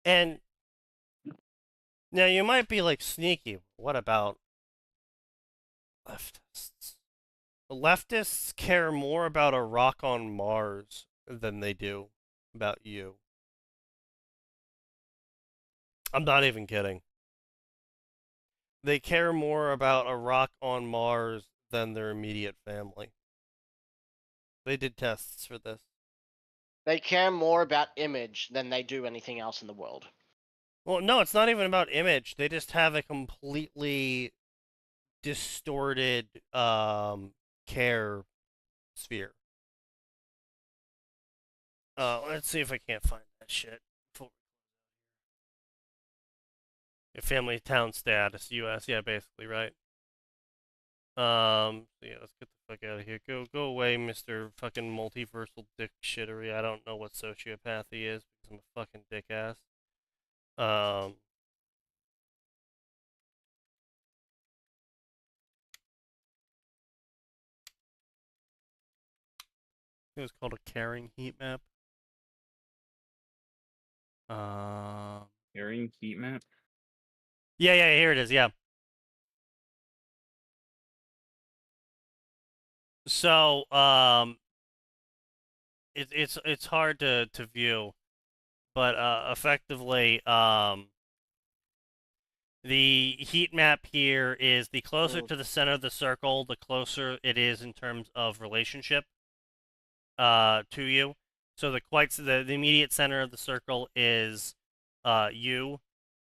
And now you might be like, Sneaky, what about leftists? Leftists care more about a rock on Mars than they do about you. I'm not even kidding. They care more about a rock on Mars than their immediate family. They did tests for this. They care more about image than they do anything else in the world. Well, no, it's not even about image. They just have a completely distorted care sphere. Let's see if I can't find that shit. Your family town status, U.S. Yeah, basically, right? Yeah, let's get the fuck out of here. Go away, Mr. fucking multiversal dick shittery. I don't know what sociopathy is because I'm a fucking dick ass. think it's called a carrying heat map. Carrying heat map? Yeah, here it is, yeah. So, it's hard to view, but effectively, the heat map here is the closer to the center of the circle, the closer it is in terms of relationship to you. So the immediate center of the circle is you.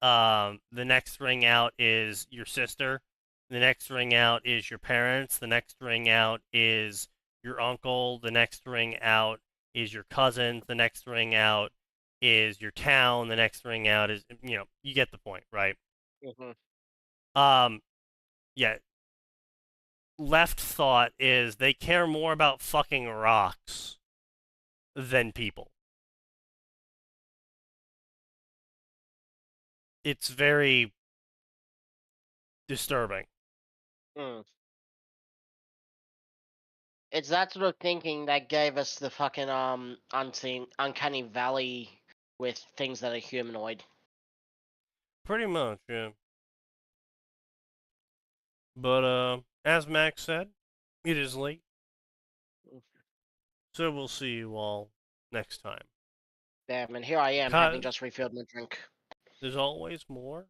The next ring out is your sister. The next ring out is your parents. The next ring out is your uncle. The next ring out is your cousins. The next ring out is your town. The next ring out is, you get the point, right? Yeah. Left thought is they care more about fucking rocks than people. It's very disturbing. It's that sort of thinking that gave us the fucking uncanny valley with things that are humanoid. Pretty much, yeah. But as Max said, it is late. So we'll see you all next time. Damn, and here I am having just refilled my drink. There's always more.